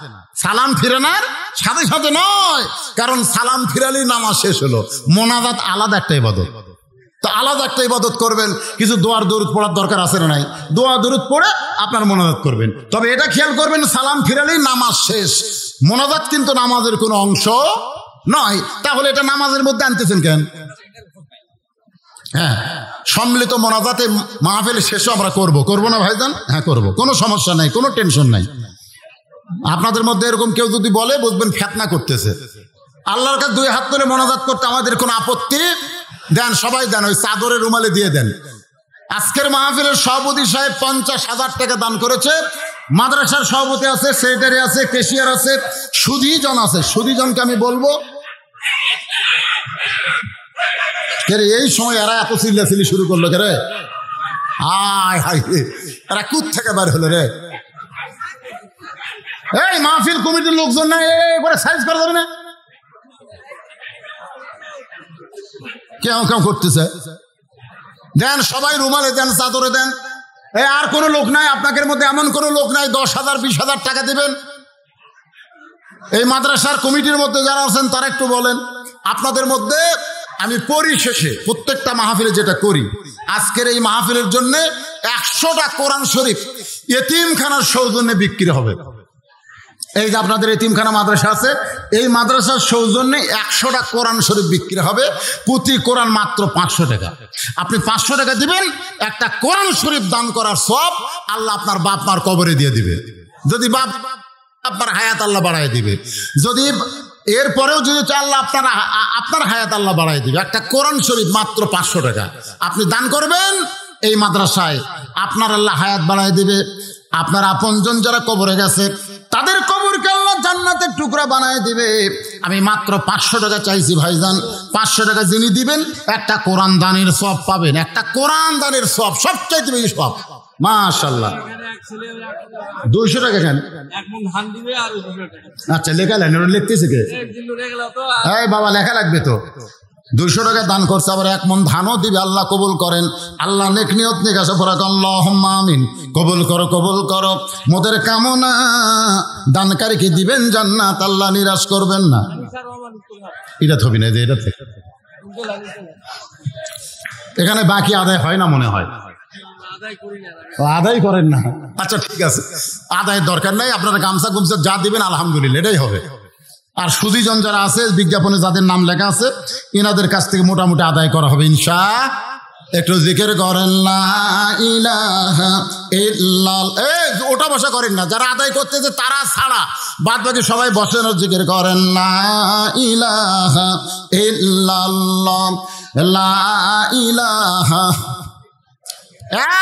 S1: সালাম ফিরানোর সাথে সাথে নয়, কারণ সালাম ফিরালেই নামাজ শেষ হলো। মোনাজাত আলাদা একটা ইবাদত, তো আলাদা একটা ইবাদত করবেন। কিছু দোয়ার দরুদ পড়ার দরকার আছে না নাই? দোয়া দরুদ পড়ে আপনার মোনাজাত করবেন। তবে এটা খেয়াল করবেন, সালাম ফিরালেই নামাজ শেষ। মোনাজাত কিন্তু নামাজের কোনো অংশ নয়। তাহলে এটা নামাজের মধ্যে আনতেছেন কেন? হ্যাঁ, সম্মিলিত মোনাজাতে মাহফিল শেষও আমরা করবো না ভাইজান? হ্যাঁ করবো, কোনো সমস্যা নাই, কোনো টেনশন নাই। আপনাদের মধ্যে এরকম কেউ যদি বলে বুঝবেন ফিতনা করতেছে। আল্লাহর কাছে 2 হাত তুলে মোনাজাত করতে আমাদের কোনো আপত্তি দেন, সবাই দেন, ওই চাদরের রুমালে দিয়ে দেন। আজকের মাহফিলের সভাপতি সাহেব 50,000 টাকা দান করেছে। মাদ্রাসার সভাপতি আছে, সেক্রেটারি আছে, ক্যাশিয়ার আছে, সুধীজন আছে। সুধীজনকে আমি বলবো, এই সময় এরা এত চিল্লাচিল্লি শুরু করলো কে রে? আয় হাই, এরা কুত থেকে বার হলো রে। এই মাহফিল কমিটির লোকজন না, এবারে সাইজ করা যাবে না? কেউ করতেছে, দেন সবাই রুমালে দেন, চাদরে দেন। আর কোনো লোক নাই আপনাদের মধ্যে, এমন কোনো লোক নাই 10,000 20,000 টাকা দিবেন? এই মাদ্রাসার কমিটির মধ্যে যারা আছেন তারা একটু বলেন। আপনাদের মধ্যে আমি পরিশেষে প্রত্যেকটা মাহফিলে যেটা করি, আজকের এই মাহফিলের জন্য 100টা কোরআন শরীফ এতিমখানার সৌজন্যে বিক্রি হবে। এই যে আপনাদের এতিমখানা মাদ্রাসা আছে, এই মাদ্রাসার সৌজন্যে 100টা কোরআন শরীফ বিক্রি হবে। প্রতি কোরআন মাত্র 500 টাকা। আপনি 500 টাকা দিবেন, একটা কোরআন শরীফ দান করার সব আল্লাহ আপনার বাপ মার কবরে দিয়ে দিবে। যদি বাপ আপনার হায়াত আল্লাহ বাড়ায় দিবে, যদি এরপরেও যদি আল্লাহ আপনার হায়াত আল্লাহ বাড়ায় দিবে। একটা কোরআন শরীফ মাত্র 500 টাকা আপনি দান করবেন এই মাদ্রাসায়, আপনার আল্লাহ হায়াত বাড়ায় দিবে। আপনার আপনজন যারা কবরে গেছে তাদের কবরকে আল্লাহ জান্নাতের টুকরা বানায় দিবে। আমি মাত্র 500 টাকা চাইছি ভাইজান। 500 টাকা যিনি দিবেন একটা কোরআন দানের সওয়াব পাবেন, একটা কোরআন দানের সওয়াব, সবচাইতে বেশি সওয়াব। মাশাআল্লাহ। 200 টাকা কেন? আচ্ছা লেখা লেন, লিখতেছে কে? এই বাবা লেখা লাগবে তো। 200 টাকা দান করছে, আবার 1 মণ ধানও দিবে। আল্লাহ কবুল করেন, আল্লাহ নেক নিয়ত নিয়ে গেছে পড়া, আল্লাহুম্মা আমিন। কবুল করো। মোদের কামনা দানকারীকে দিবেন জান্নাত, আল্লাহ নিরাশ করবেন না। এটা থবি না, এটা থেকে এখানে বাকি আদায় হয় না মনে হয়, আদায় করেন না। আচ্ছা ঠিক আছে, আদায়ের দরকার নাই। আপনারা গামছা গুমছা যা দিবেন আলহামদুলিল্লাহ এটাই হবে। আর সুধীজন যারা আছে বিজ্ঞাপনে যাদের নাম লেখা আছে এনাদের কাছ থেকে মোটামুটি আদায় করা হবে ইনশাআল্লাহ। একটু জিকির করেন লা ইলাহা ইল্লাল্লাহ। ওটা বসা করেন না, যারা আদায় করতেছে তারা ছাড়া বাদ বাকি সবাই বসেন আর জিকির করেন লা ইলাহা ইল্লাল্লাহ, লা ইলাহা।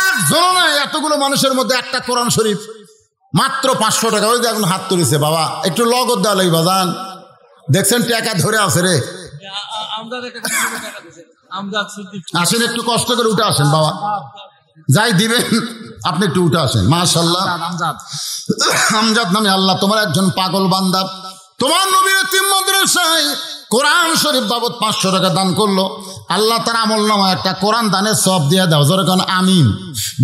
S1: একজন নয়, এতগুলো মানুষের মধ্যে একটা কোরআন শরীফ মাত্র 500 টাকা। ওই যে এখন হাত তুলেছে বাবা, একটু লগত দেওয়া লাগবে বাজান। দেখছেন টাকা ধরে আছে রে। আসেন, একটু কষ্ট করে উঠে আসেন বাবা, যাই দিবেন আপনি একটু উঠে আসেন। মাশাআল্লাহ, আমজাদ নামে আল্লাহ তোমার একজন পাগল বান্দা তোমার নবীর এতিম মাদ্রাসায় কোরআন শরীফ বাবদ 500 টাকা দান করলো। আল্লাহ তার আমল নামা একটা কোরআন দানের সব দিয়ে দাও, জোরে কোন আমিন।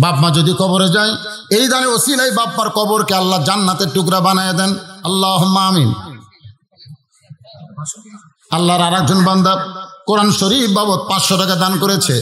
S1: বাপ মা যদি কবরে যায় এই দানে ওসিলাই বাপ মার কবরকে আল্লাহ জান্নাতের টুকরা বানায় দেন, আল্লাহুম্মা আমিন। আল্লাহর আর একজন বান্দা কোরআন শরীফ বাবদ 500 টাকা দান করেছে।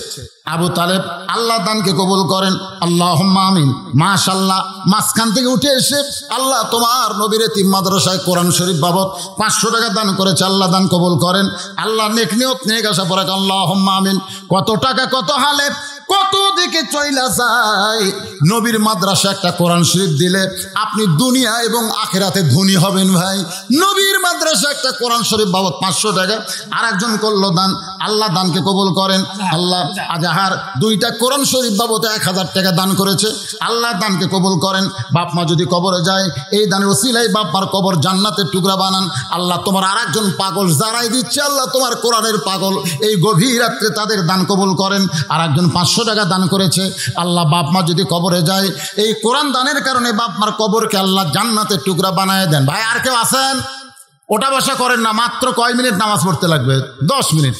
S1: আবু তালেব, আল্লাহ দানকে কবুল করেন, আল্লাহুম্মা আমিন। মাশাআল্লাহ, মাঝখান থেকে উঠে এসে আল্লাহ তোমার নবীর এতিম মাদ্রাসায় কোরআন শরীফ বাবদ 500 টাকা দান করেছে, আল্লাহ দান কবুল করেন। আল্লাহ নেক নিয়ত নেক আশা পড়ে আল্লাহুম্মা আমিন। কত টাকা কত হালে কত দিকে চইলা যায়, নবীর মাদ্রাসা একটা কোরআন শরীফ দিলে আপনি দুনিয়া এবং আখিরাতে ধনী হবেন ভাই। নবীর মাদ্রাসা একটা কোরআন শরীফ বাবদ 500 টাকা আর একজন করলো দান, আল্লাহ দানকে কবুল করেন। আল্লাহ আজাহার 2টা কোরআন শরীফ বাবদ 1000 টাকা দান করেছে, আল্লাহ দানকে কবুল করেন। বাপ মা যদি কবরে যায় এই দানের ওসিলাই বাপ মার কবর জান্নাতের টুকরা বানান। আল্লাহ তোমার আর একজন পাগল যারাই দিচ্ছে আল্লাহ তোমার কোরআনের পাগল এই গভীর রাত্রে তাদের দান কবুল করেন। আর একজন 500 টাকা দান করেছে, আল্লাহ বাপ মা যদি কবরে যায় এই কোরআন দানের কারণে বাপ মার কবরকে আল্লাহ জান্নাতের টুকরা বানায় দেন। ভাই আর কেউ আছেন? ওটা বসা করেন না, মাত্র কয় মিনিট নামাজ পড়তে লাগবে? 10 মিনিট।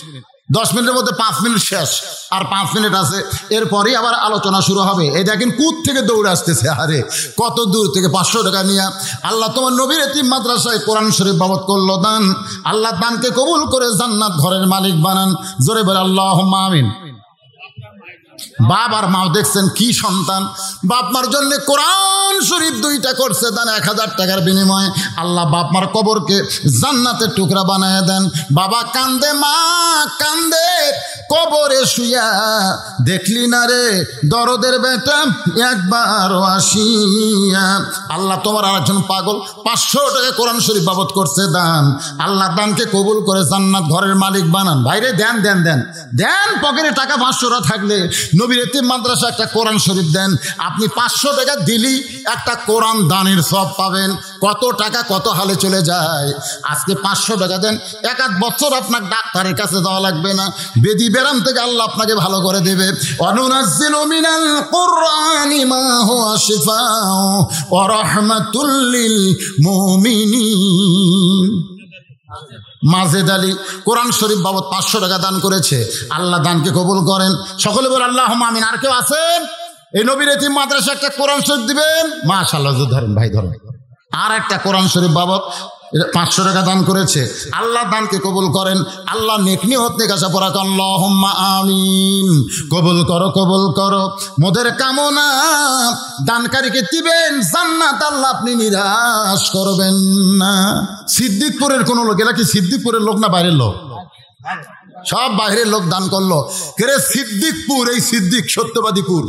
S1: 10 মিনিটের মধ্যে 5 মিনিট শেষ, আর 5 মিনিট আছে, এরপরেই আবার আলোচনা শুরু হবে। এই দেখেন কুদ থেকে দৌড়ে আসতেছে, আরে কত দূর থেকে 500 টাকা নিয়ে আল্লাহ তোমার নবীর এতিম মাদ্রাসায় কোরআন শরীফ বাবদ করলো দান। আল্লাহ দানকে কবুল করে জান্নাত ঘরের মালিক বানান, জোরে বলে আল্লাহুম্মা আমিন। বাপ আর মা দেখছেন কি সন্তান, বাপ মার জন্য কোরআন শরীফ 2টা করছে দান 1000 টাকার বিনিময়ে। আল্লাহ বাপ মার কবরকে জান্নাতের টুকরা বানায় দেন। বাবা কান্দে, মা কান্দে কবরে শুয়া, দেখলি না রে দরদের বেটা একবার আসিয়া। আল্লাহ তোমার আর একজন পাগল 500 টাকা কোরআন শরীফ বাবদ করছে দান, আল্লাহ দানকে কবুল করে জান্নাত ঘরের মালিক বানান। ভাইরে দেন দেন দেন দেন, পকেটে টাকা 500 টাকা থাকলে নবীর এতিম মাদ্রাসা একটা কোরআন শরীফ দেন। আপনি 500 টাকা দিলেই একটা কোরআন দানের সব পাবেন। কত টাকা কত হালে চলে যায়। আজকে 500 টাকা দেন, 1 বছর আপনার ডাক্তারের কাছে যাওয়া লাগবে না, বেদি বেরাম থেকে আল্লাহ আপনাকে ভালো করে দেবে। অনুনাজ্জিলু মিনাল কুরআনি মা হুয়া শিফাউ ওয়া রাহমাতুল লিল মুমিনিন। মাজেদ আলী কোরআন শরীফ বাবদ 500 টাকা দান করেছে, আল্লাহ দানকে কবুল করেন। সকলে বলে আল্লাহুম্মা আমিন। আর কেউ আছেন এই নবীর এতিম মাদ্রাসা একটা কোরআন শরীফ দিবেন? মাশাআল্লাহ, ধরেন ভাই ধরেন। আর একটা কোরআন শরীফ বাবদ 500 টাকা দান করেছে, আল্লাহ দানকে কবুল করেন। আল্লাহ নেক নিয়ত নেক আশা পড়া আল্লাহুম্মা আমিন। কবুল করো কবুল করো মোদের কামনা, দানকারীকে দিবেন জান্নাত, আল্লাহ আপনি নিরাশ করবেন না। সিদ্দিকপুরের কোন লোক, এরা কি সিদ্দিকপুরের লোক না বাইরের লোক? সব বাইরের লোক দান করলো। কেরে সিদ্দিকপুর, এই সিদ্দিক সত্যবাদীপুর,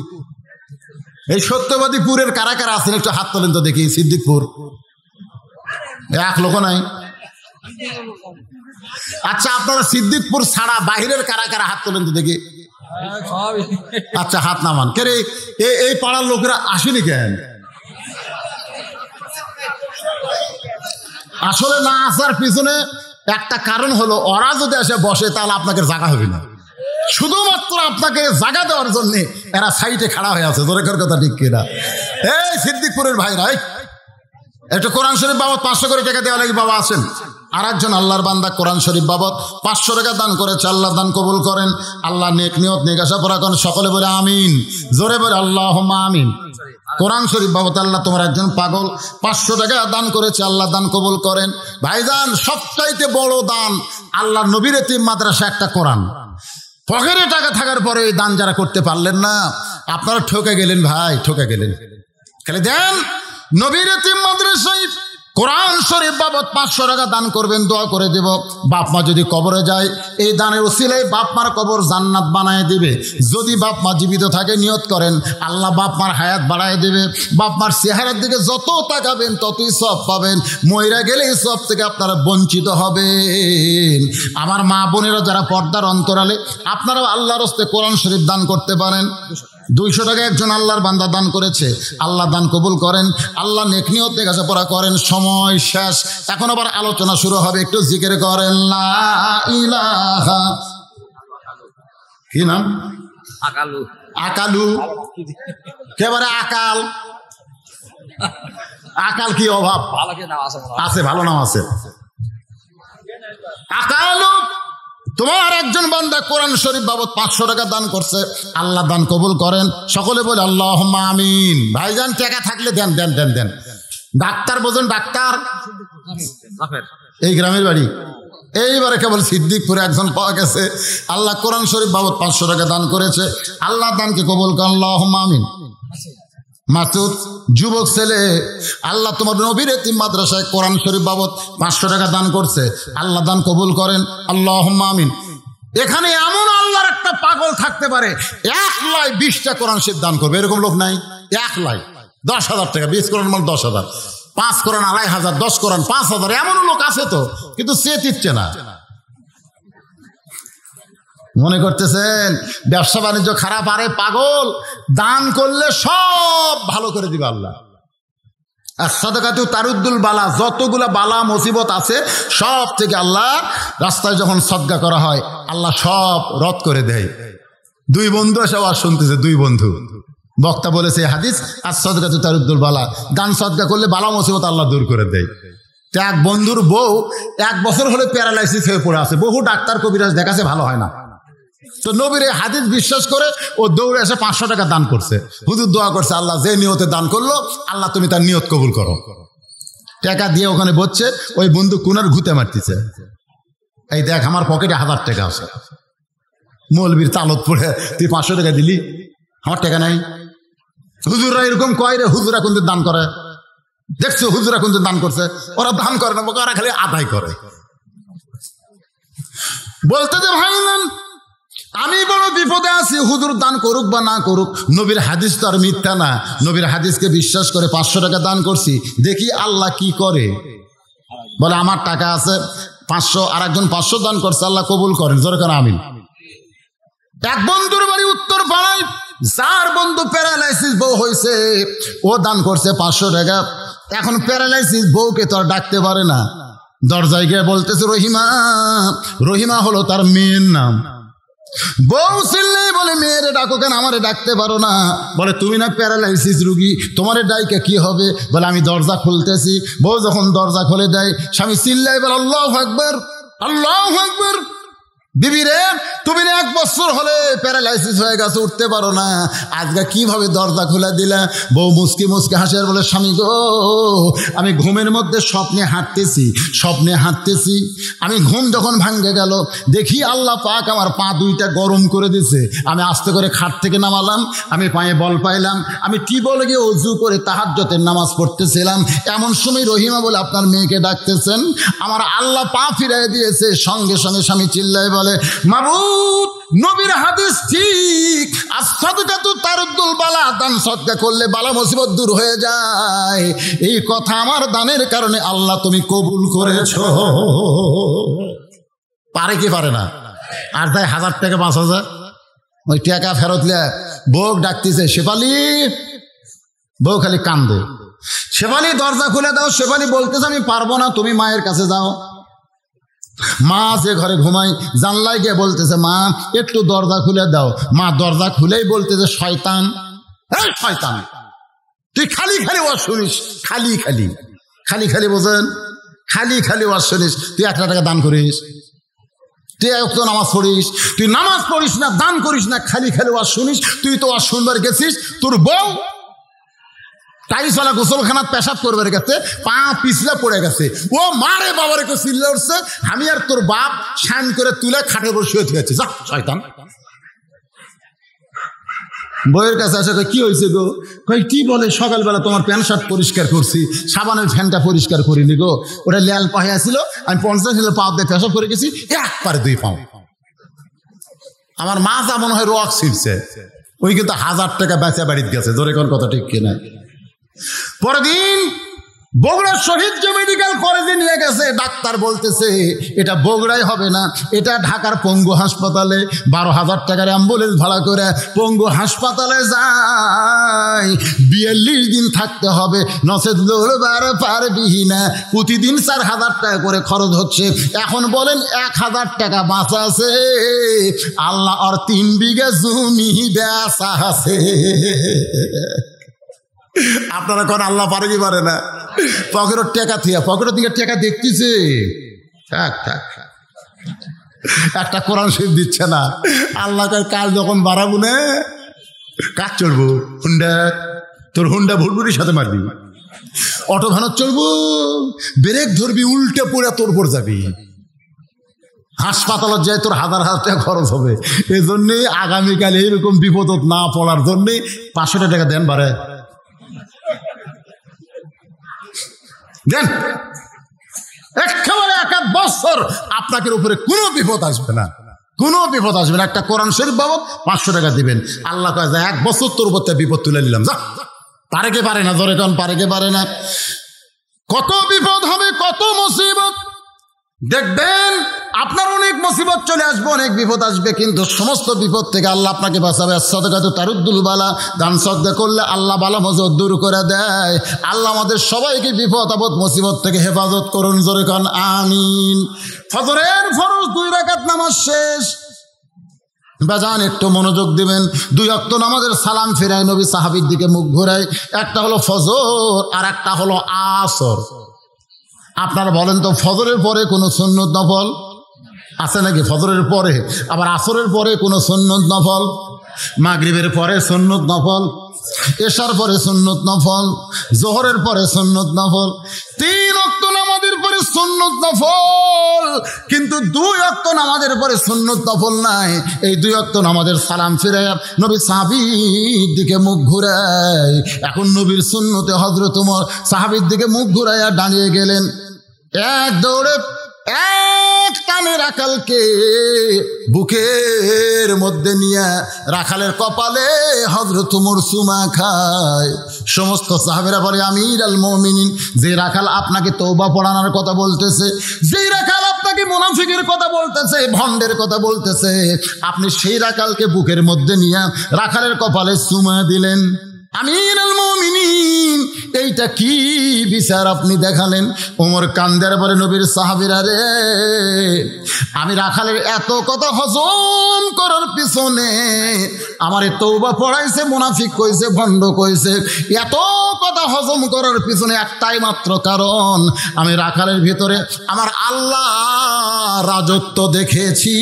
S1: এই সত্যবাদীপুরের কারা কারা আছেন একটু হাত তোলেন তো দেখি। সিদ্দিকপুর এক লোক নাই। আচ্ছা, আপনারা সিদ্দিকপুর ছাড়া বাহিরের কারা কারা হাত তোলেন তো দেখি। আচ্ছা, হাত নামান। কেরে এই পাড়ার লোকেরা আসেনি কেন? আসলে না আসার পিছনে একটা কারণ হলো, ওরা যদি এসে বসে তাহলে আপনাকে জায়গা হবে না। শুধুমাত্র আপনাকে জায়গা দেওয়ার জন্য এরা সাইডে খাড়া হয়ে আছে। দরকার কথা ঠিক কিনা? এই সিদ্দিকপুরের ভাইরা একটা কোরআন শরীফ বাবদ 500 করে টাকা দেওয়া লাগে। বাবা আছেন? আর একজন আল্লাহর বান্দা কোরআন শরীফ বাবদ 500 টাকা দান করেছে, আল্লাহ দান কবুল করেন। আল্লাহ নেক নিয়ত নেক আশা পূরা করেন। সকলে বলে আমিন, জোরে বলে আল্লাহুম্মা আমিন। কোরআন শরীফ বাবদ আল্লাহ তোমার একজন পাগল 500 টাকা দান করেছে, আল্লাহ দান কবুল করেন। ভাইজান, সবচাইতে বড় দান আল্লাহর নবীর এতিম মাদ্রাসা একটা কোরআন। পকেটে টাকা থাকার পরে এই দান যারা করতে পারলেন না, আপনারা ঠকে গেলেন ভাই, ঠকে গেলেন। খালি দেন নবীর এতিম মাদ্রাসায় কোরআন শরীফ বাবদ 500 টাকা দান করবেন, দোয়া করে দেব। বাপ মা যদি কবরে যায় এই দানের ওসিলায় বাপ মার কবর জান্নাত বানায় দিবে। যদি বাপ মা জীবিত থাকে নিয়ত করেন আল্লাহ বাপ মার হায়াত বাড়ায় দেবে। বাপ মার চেহারার দিকে যত তাকাবেন ততই সব পাবেন। মইরা গেলে এই সব থেকে আপনারা বঞ্চিত হবেন। আমার মা বোনেরা যারা পর্দার অন্তরালে, আপনারাও আল্লাহর হস্তে কোরআন শরীফ দান করতে পারেন। 200 টাকা একজন আল্লাহর বান্দা দান করেছে, আল্লাহ দান কবুল করেন। আল্লাহ নেক নিয়ত নেক আশা পূরা করেন। সময় শেষ, এখন আবার আলোচনা শুরু হবে। একটু জিকির করেন লা ইলাহা কি নাম?
S2: আকালু।
S1: আকালু কেবারে আকাল। আকাল কি অভাব? আছে, ভালো নাম আছে। আকালু তোমার একজন বান্দা কোরআন শরীফ বাবদ 500 টাকা দান করছে, আল্লাহ দান কবুল করেন। সকলে বলে আল্লাহুম্মা আমিন। ভাইজান টাকা থাকলে দেন দেন দেন দেন। ডাক্তার বোঝেন? ডাক্তার এই গ্রামের বাড়ি। এইবারে কেবল সিদ্দিকপুরে একজন পাওয়া গেছে, আল্লাহ কোরআন শরীফ বাবদ 500 টাকা দান করেছে, আল্লাহ দানকে কবুল করেন আল্লাহুম্মা আমিন। মাসুদ যুবক ছেলে, আল্লাহ তোমার নবীর এতিম মাদ্রাসায় কোরআন শরীফ বাবদ 500 টাকা দান করছে, আল্লাহ দান কবুল করেন আল্লাহুম্মা আমিন। এখানে এমন আল্লাহর একটা পাগল থাকতে পারে 1,20,টা কোরআন শরীফ দান করবে, এরকম লোক নাই? 1,10,000 টাকা, 20 কোরআন মানে 10,000, 5 কোরআন 2,500, 10 কোরআন 5,000, এমন লোক আছে তো, কিন্তু সে দিচ্ছে না। মনে করতেছেন ব্যবসা বাণিজ্য খারাপ? আরে পাগল, দান করলে সব ভালো করে দিবে আল্লাহ। আর সাদাকাতু তারুদ্দুল বালা, যতগুলা বালা মুসিবত আছে সব থেকে আল্লাহ রাস্তায় যখন সদকা করা হয় আল্লাহ সব রদ করে দেয়। 2 বন্ধু এসে আওয়াজ শুনতেছে, 2 বন্ধু, বক্তা বলেছে হাদিস আর সাদাকাতু তারুদ্দুল বালা, দান সদকা করলে বালা মুসিবত আল্লাহ দূর করে দেয়। এক বন্ধুর বউ 1 বছর হলে প্যারালাইসিস হয়ে পড়ে আছে, বহু ডাক্তার কবিরাজ দেখাছে, ভালো হয় না। তো নবীর এই হাদিস বিশ্বাস করে ও দৌড়ে এসে 500 টাকা দান করছে। হুজুর দোয়া করছে, আল্লাহ যে নিয়তে দান করলো আল্লাহ তুমি তার নিয়ত কবুল করো। টাকা দিয়ে ওখানে বসছে, ওই বন্ধু কুনার ঘুতে মারতেছে, এই দেখ আমার পকেটে 1000 টাকা আছে। মৌলবীর তালত পড়ে তুই 500 টাকা দিলি, আমার টাকা নাই। হুজুররা এরকম কয় রে, হুজুরা কোনদিন দান করে? দেখছো হুজুরা কোনদিন দান করছে? ওরা দান করে না, ওরা খালি আদায় করে। বলতে যে ভাই আমি বড় বিপদে আছি, হুজুর দান করুক বা না করুক, নবীর হাদিস তো আর মিথ্যা না। নবীর হাদিসকে বিশ্বাস করে 500 টাকা দান করছি, দেখি আল্লাহ কি করে। বলে আমার টাকা আছে 500, আর একজন 500 দান করছে, আল্লাহ কবুল করেন, জোরে করে আমিন। এক বন্ধুর বাড়ি উত্তর পাড়ায়, যার বন্ধু প্যারালাইসিস বউ হয়েছে, ও দান করছে 500 টাকা। এখন প্যারালাইসিস বউকে তো আর ডাকতে পারে না, দরজায় গিয়ে বলতেছে রহিমা। রহিমা হলো তার মেয়ের নাম। বউ চিল্লে বলে মেয়েরে ডাকো কেন, আমারে ডাকতে পারো না? বলে তুমি না প্যারালাইসিস রুগী, তোমারে ডাইকে কি হবে? বলে আমি দরজা খুলতেছি। বউ যখন দরজা খুলে দেয়, স্বামী চিল্লাই বলে আল্লাহু আকবার, আল্লাহু আকবার। বিবি রে, তুমি 1 বছর হলে প্যারালাইসিস হয়ে গেছে, উঠতে পারো না, আজকে কিভাবে দরজা খুলে দিলা? বউ মুসকি মুসকি হাসে আর বলে স্বামী গো, আমি ঘুমের মধ্যে স্বপ্নে হাঁটতেছি। আমি ঘুম যখন ভাঙ্গে গেল, দেখি আল্লাহ পাক আমার পা 2টা গরম করে দিছে। আমি আস্তে করে খাট থেকে নামালাম, আমি পায়ে বল পাইলাম, আমি টিউবওয়েলে গিয়ে ওযু করে তাহাজ্জুদের নামাজ পড়তেছিলাম। এমন সময় রহিমা বলে আপনার মেয়েকে ডাকতেছেন। আমার আল্লাহ পা ফিরাই দিয়েছে। সঙ্গে সঙ্গে স্বামী চিল্লায় বলে মাবুদ, নবীর হাদিস ঠিক, as-সাদকাতু তারুদ্দুল বালা, দান সদকা করলে বালা মুসিবত দূর হয়ে যায়। এই কথা আমার দানের কারণে আল্লাহ তুমি কবুল করেছো। পারে কি পারে না? আর তাই 1000 টাকা 5,000, ওই টাকা ফেরত লে বউ ডাকতেছে শেফালি, বউ খালি কান্দে। শেফালি দরজা খুলে দাও। শেফালি বলতেছে আমি পারবো না, তুমি মায়ের কাছে যাও। মা যে ঘরে ঘুমাই, জানলায় গিয়ে বলতেছে মা একটু দরজা খুলে দাও। মা দরজা খুলেই বলতেছে শয়তান, শয়তান তুই খালি খালি ওয়াজ শুনিস, খালি বোঝেন, খালি ওয়াজ শুনিস। তুই 1 টাকা দান করিস, তুই একটু নামাজ পড়িস, তুই নামাজ পড়িস না, দান করিস না, খালি ওয়াজ শুনিস। তুই তো ওয়াজ শুনবার গেছিস, তোর বউ টাইসওয়ালা গোসলখানাত পেশাব করবার গেছে, পা পিছলা পড়ে গেছে। ও মারে বাবারে কেউ চিল্লে উঠছে, আমি আর তোর বাপ শান করে তুলে খাটে বসে হয়েছে। যা শয়তান। বইয়ের কাছে আসে, কি হয়েছে গো? কই কি বলে, সকালবেলা তোমার প্যান্ট শার্ট পরিষ্কার করছি, সাবানের ফ্যানটা পরিষ্কার করিনি গো, ওটা ল্যাল পাহে আসছিল, আমি 50 কিলো পা দিয়ে পেশাব করে গেছি, একবারে 2 পাও। আমার মা যা মনে হয় রক ছিঁড়ছে, ওই কিন্তু 1000 টাকা বেচা বাড়িতে গেছে। ধরে কোন কথা ঠিক কিনা? পরের দিন বগুড়া শহীদ যে মেডিকেল কলেজে নিয়ে গেছে, ডাক্তার বলতেছে এটা বগুড়াই হবে না, এটা ঢাকার পঙ্গু হাসপাতালে। 12,000 টাকার অ্যাম্বুলেন্স ভাড়া করে পঙ্গু হাসপাতালে যায়, 42 দিন থাকতে হবে, নচেত লড়বার পারবি না। প্রতিদিন 4,000 টাকা করে খরচ হচ্ছে। এখন বলেন 1,000 টাকা বাঁচা আছে, আল্লাহ আর 3 বিঘা জমি বেচা আছে। আপনারা কোন আল্লাহ পারে কি পারে না? পকেটের টাকা থিয়া পকেটের দিকে টাকা দেখতেছে, থাক থাক, একটা কোরআন শরীফ দিচ্ছে না। আল্লাহ কাল যখন বাড়াবো না, কাজ চলবো হুন্ডা, তোর হুন্ডা ভুলভুলির সাথে মারবি, অটো ভ্যানত চলবো, ব্রেক ধরবি, উল্টে পড়ে তোর পর যাবি, হাসপাতালত যায় তোর 1,000 টাকা খরচ হবে। এই জন্যে আগামীকাল এইরকম বিপদত না পড়ার জন্যে 500 টাকা দেন বাড়ে দেন, একেবারে 1 বছর আপনাদের উপরে কোনো বিপদ আসবে না, কোনো বিপদ আসবে না। একটা কোরআন শরীফ বাবদ 500 টাকা দিবেন। আল্লাহ কয় যায় 1 বছর তোর উপর বিপদ তুলে নিলাম, যা। পারে কে পারে না? ধরে কারণ পারে কে পারে না? কত বিপদ হবে, কত মুসিবত দেখবেন। আপনার অনেক মুসিবত চলে আসবে, অনেক বিপদ আসবে, কিন্তু সমস্ত বিপদ থেকে আল্লাহ আপনাকে বাঁচাবে। সাদকাতু তারুদ্দুল বালা, দান সদকা করলে আল্লাহ বালা মুসিবত দূর করে দেয়। আল্লাহ আমাদের সবাইকে বিপদ আপদ মুসিবত থেকে হেফাজত করুন, জোরে কান আমিন। ফজরের ফরজ 2 রাকাত নামাজ শেষ। বাজান একটু মনোযোগ দিবেন। 2 ওয়াক্ত নামাজের সালাম ফিরায় নবী সাহাবীর দিকে মুখ ঘোরায়। একটা হলো ফজর আর একটা হলো আসর। আপনারা বলেন তো, ফজরের পরে কোনো সুন্নত নফল আছে নাকি? ফজরের পরে, আবার আসরের পরে কোনো সুন্নত নফল, মাগরিবের পরে সুন্নত নফল, এশার পরে সুন্নত নফল, জোহরের পরে সুন্নত নফল, 3 ওয়াক্ত নামাজের পরে সুন্নত নফল। কিন্তু 2 ওয়াক্ত নামাজের পরে সুন্নত নফল নাই। এই 2 ওয়াক্ত নামাজের সালাম ফিরে নবী সাহাবীর দিকে মুখ ঘুরায়। এখন নবীর সুন্নতে হযরত ওমর সাহাবীর দিকে মুখ ঘুরাইয়া দাঁড়িয়ে গেলেন। এক দৌড়ে এক টানে রাখালকে বুকের মধ্যে নিয়ে রাখালের কপালে হযরত ওমর চুমা খায়। সমস্ত সাহাবেরা বলে, আমির আল মুমিনিন, যে রাখাল আপনাকে তওবা পড়ানোর কথা বলতেছে, যে রাখাল আপনাকে মুনাফিকের কথা বলতেছে, ভণ্ডের কথা বলতেছে, আপনি সেই রাখালকে বুকের মধ্যে নিয়ে রাখালের কপালে চুমা দিলেন। আমির আল মুমিনিন, এইটা কি বিচার আপনি দেখালেন? ওমর কান্দের পরে নবীর সাহাবীরা রে, আমি রাখালের এত কথা হজম করার পিছনে আমারে তওবা পড়াইছে, মুনাফিক কইছে, ভণ্ড কইছে, এত কথা হজম করার পিছনে একটাই মাত্র কারণ, আমি রাখালের ভিতরে আমার আল্লাহ রাজত্ব দেখেছি।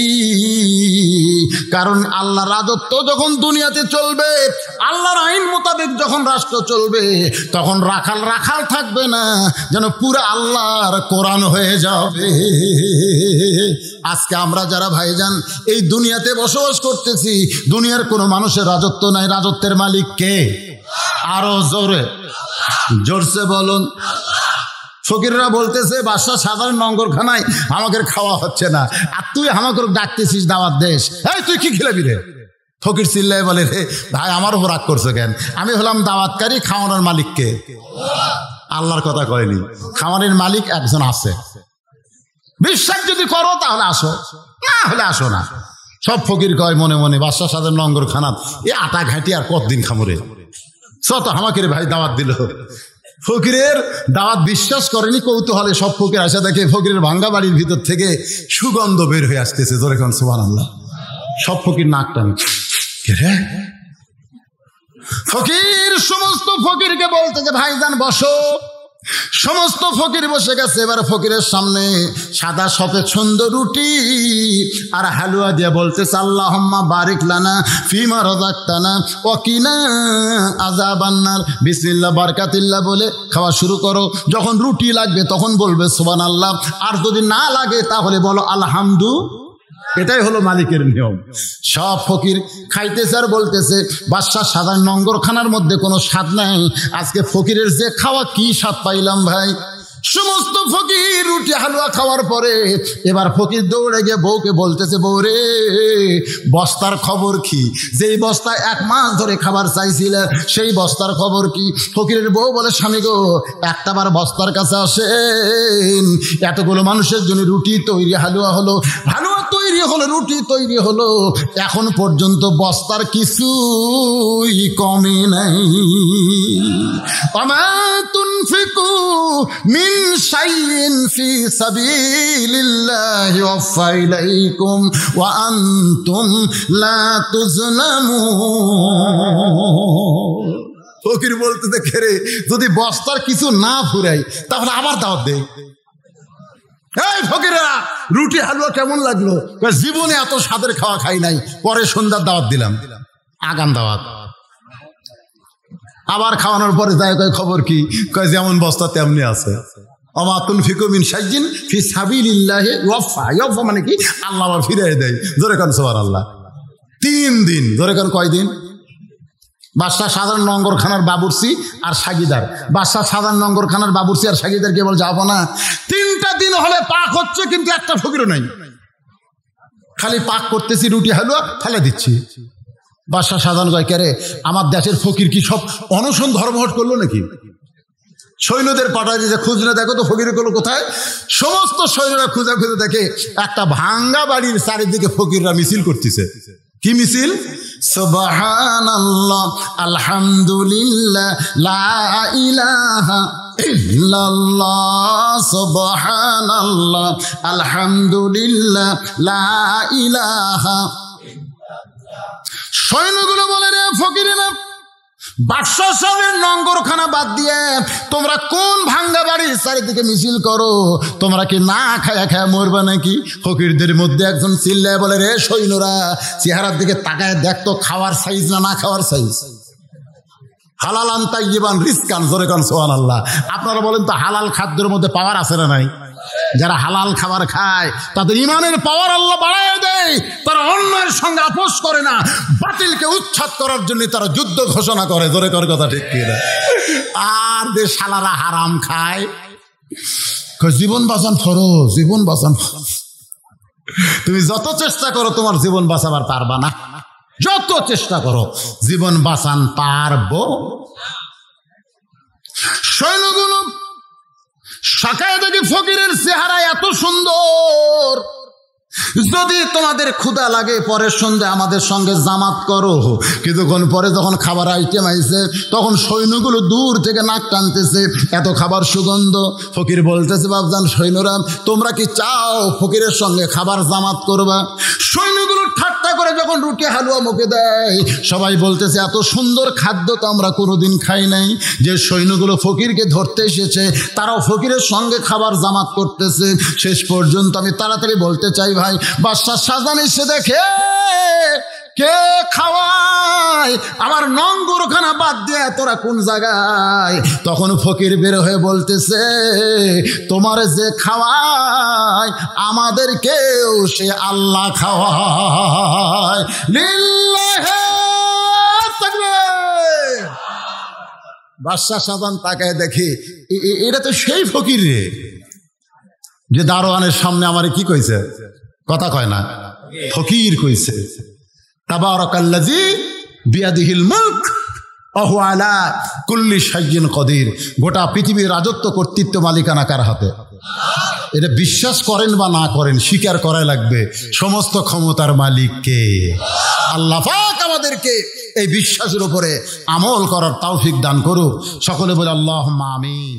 S1: কারণ আল্লাহ রাজত্ব যখন দুনিয়াতে চলবে, আল্লাহর আইন মোতাবেক যখন রাষ্ট্র চলবে, তখন রাখাল রাখাল থাকবে না, যেন পুরো আল্লাহর কোরআন হয়ে যাবে। আজকে আমরা যারা ভাইজান এই দুনিয়াতে বসবাস করতেছি, দুনিয়ার কোনো মানুষের রাজত্ব নাই। রাজত্বের মালিক কে? আরো জোরে জোরসে বলুন। ফকিররা বলতেছে, বাদশা সাধারণ নঙ্গরখানায় আমাকে খাওয়া হচ্ছে না, আর তুই আমাকে ডাকতেছিস দাওয়াত দেশ, এই তুই কি খেলাবি রে? ফকির চিল্লায় বলে, রে ভাই আমার উপর রাগ করছে কেন? আমি হলাম দাওয়াতকারী, খাওয়ানোর মালিককে আল্লাহর কথা কয়নি। খাওয়ানোর মালিক একজন আছে, বিশ্বাস যদি করো তাহলে আসো, না হলে আসো না। সব ফকির কয় মনে মনে, বাদশা সাধারণ নঙ্গরখানা এ আটা ঘাঁটি আর কতদিন খামরে, সত আমাকে ভাই দাওয়াত দিল। ফকিরের দাওয়াত বিশ্বাস করেনি, কৌতূহলে সব ফকির আসা দেখে ফকিরের ভাঙ্গা বাড়ির ভিতর থেকে সুগন্ধ বের হয়ে আসতেছে। জোরে কোন সুবহানাল্লাহ। সব ফকির নাক টানে, ফকির সমস্ত ফকিরকে বলতেছে, ভাইজান বসো। সমস্ত ফকির বসে গেছে। এবার ফকিরের সামনে সাদা সফেদ সুন্দর রুটি আর হালুয়া দিয়ে বলতেছে, আল্লাহুম্মা বারিক লানা ফিমা রাযাকতানা ওয়া কিনা আযাবান্নার। বিসমিল্লাহ বারাকাতিল্লাহ বলে খাওয়া শুরু করো। যখন রুটি লাগবে তখন বলবে সুবহানাল্লাহ, আর যদি না লাগে তাহলে বলো আলহামদুলিল্লাহ। এটাই হলো মালিকের নিয়ম। সব ফকির খাইতেছে আর বলতেছে, বাদশা সাধারণ নঙ্গরখানার মধ্যে কোনো স্বাদ নাই, আজকে ফকিরের যে খাওয়া কি স্বাদ পাইলাম ভাই। সমস্ত ফকির রুটি হালুয়া খাওয়ার পরে এবার ফকির দৌড়ে গিয়ে বউকে বলতেছে, বউ রে বস্তার খবর কি? যেই বস্তায় 1 মাস ধরে খাবার চাইছিলে সেই বস্তার খবর কি? ফকিরের বউ বলে, স্বামী গো একটাবার বস্তার কাছে আসেন, এতগুলো মানুষের জন্য রুটি তৈরি, হালুয়া হলো, হালুয়া তৈরি হলো, রুটি তৈরি হলো, এখন পর্যন্ত বস্তার কিছুই কমে নাই। আমা তুনফিকু মিন শাইইন ফি সাবিলিল্লাহি ওয়াফা ইলাইকুম ওয়া আনতুম লা তুজলামুন। ফকির বলতে দেখে রে, যদি বস্তার কিছু না ফুরাই তাহলে আবার দাওয়াত দে। এই ফকিরেরা রুটি হালুয়া কেমন লাগলো? জীবনে এত স্বাদের খাওয়া খাই নাই। পরে সন্ধ্যার দাওয়াত দিলাম, আগাম দাওয়াত। আবার খাওয়ানোর পরে যাই কয় খবর কি? কয় যেমন বস্তা তেমনি আছে। আমা তুনফিকু মিন শাইইন ফি সাবিলিল্লাহি ওয়াফা, ওয়াফা মানে কি? আল্লাহ আবার ফিরিয়ে দেয়। জোরে কান সুবহানাল্লাহ। 3 দিন। জোরে কান কয় দিন? বাদশাহ সাধারণ নঙ্গরখানার বাবুর্চি আর সাগিদার, বাদশাহ সাধারণ নঙ্গরখানার বাবুর্চি আর সাগিদারকে বল, যাবো না 3টা দিন হলে পাক হচ্ছে, কিন্তু একটা ফকিরও নাই, খালি পাক করতেছি, রুটি হালুয়া ফেলে দিচ্ছি। বাদশাহ সাধারণ কয়, কে রে আমার দেশের ফকির কি সব অনশন ধর্মঘট করলো নাকি? সৈন্যদের পাঠায় যে খুঁজলে দেখো তো ফকির গুলো কোথায়। সমস্ত সৈন্যরা খুঁজে খুঁজে দেখে একটা ভাঙ্গা বাড়ির চারিদিকে ফকিররা মিছিল করতেছে। কি মিছিল? সুবহানাল্লাহ, আলহামদুলিল্লাহ, লা ইলাহা ইল্লাল্লাহ, সুবহানাল্লাহ, আলহামদুলিল্লাহ, লা ইলাহা। সৈন্যগুলো বলে, রে ফকিরেরা, বাদশাহ সাহেবের নঙ্গরখানা বাদ দিয়ে তোমরা কোন ভাঙ্গা বাড়ির চারিদিকে মিছিল করো? তোমরা কি না খায়া খায়া মরবা নাকি? ফকিরদের মধ্যে একজন চিল্লায় বলে, রে সৈন্যরা, চেহারার দিকে তাকায় দেখতো খাওয়ার সাইজ না না খাওয়ার সাইজ। হালালান তাইয়িবান রিজকান, জোরে কান সুবহানাল্লাহ। আপনারা বলেন তো হালাল খাদ্যের মধ্যে পাওয়ার আছে না নাই? যারা হালাল খাবার খায় তাদের ইমানের পাওয়ার আল্লাহ বাড়ায় দেয়। তারা অন্যের সঙ্গে আপোষ করে না, বাতিলকে উচ্ছেদ করার জন্য তারা যুদ্ধ ঘোষণা করে। জোরে কর কথা ঠিক কি না? আর যে শালারা হারাম খায়, জীবন বাঁচান ফরজ, জীবন বাঁচান। তুমি যত চেষ্টা করো তোমার জীবন বাঁচাবার পারবা না, যত চেষ্টা করো জীবন বাঁচান পারবো। সৈন্যগুলো শাখায় দেখি ফকিরের চেহারা এত সুন্দর, যদি তোমাদের ক্ষুধা লাগে পরের সন্ধ্যে আমাদের সঙ্গে জামাত করো। কিছুক্ষণ পরে যখন খাবার আইটেম আইছে তখন সৈন্যগুলো দূর থেকে নাক টানতেছে, এত খাবার সুগন্ধ। ফকির বলতেছে, বাবজান সৈন্যরা, তোমরা কি চাও ফকিরের সঙ্গে খাবার জামাত করবা? সৈন্যগুলো ঠাট্টা করে যখন রুটি হালুয়া মুখে দেয়, সবাই বলতেছে, এত সুন্দর খাদ্য তো আমরা কোনোদিন খাই নাই। যে সৈন্যগুলো ফকিরকে ধরতে এসেছে তারাও ফকিরের সঙ্গে খাবার জামাত করতেছে। শেষ পর্যন্ত আমি তাড়াতাড়ি বলতে চাই, ভাই বাদশাহ শাহজাহান এসে দেখে কে খাওয়ায়, আমার নঙ্গরখানা বাদ দিয়ে তোরা কোন জায়গায়? তখন ফকির বের হয়ে বলতেছে, তোমার যে খাওয়ায় আমাদেরকেও সে আল্লাহ খাওয়ায়। লিল্লাহি তাকবীর। বাদশাহ শাহজাহান তাকায় দেখে এটা তো সেই ফকির রে, যে দারোয়ানের সামনে আমারে কি কইছে, কথা কয় না, ফকির কইছে। তাবারাকাল্লাযী বিয়াদিহিল মুলক ওয়া হুয়া আলা কুল্লি শাইইন কদির। গোটা পৃথিবীর রাজত্ব কর্তৃত্ব মালিকানা কার হাতে? এটা বিশ্বাস করেন বা না করেন, স্বীকার করা লাগবে সমস্ত ক্ষমতার মালিক কে? আল্লাহ পাক আমাদেরকে এই বিশ্বাসের উপরে আমল করার তৌফিক দান করুক। সকলে বলে আল্লাহুম্মা আমিন।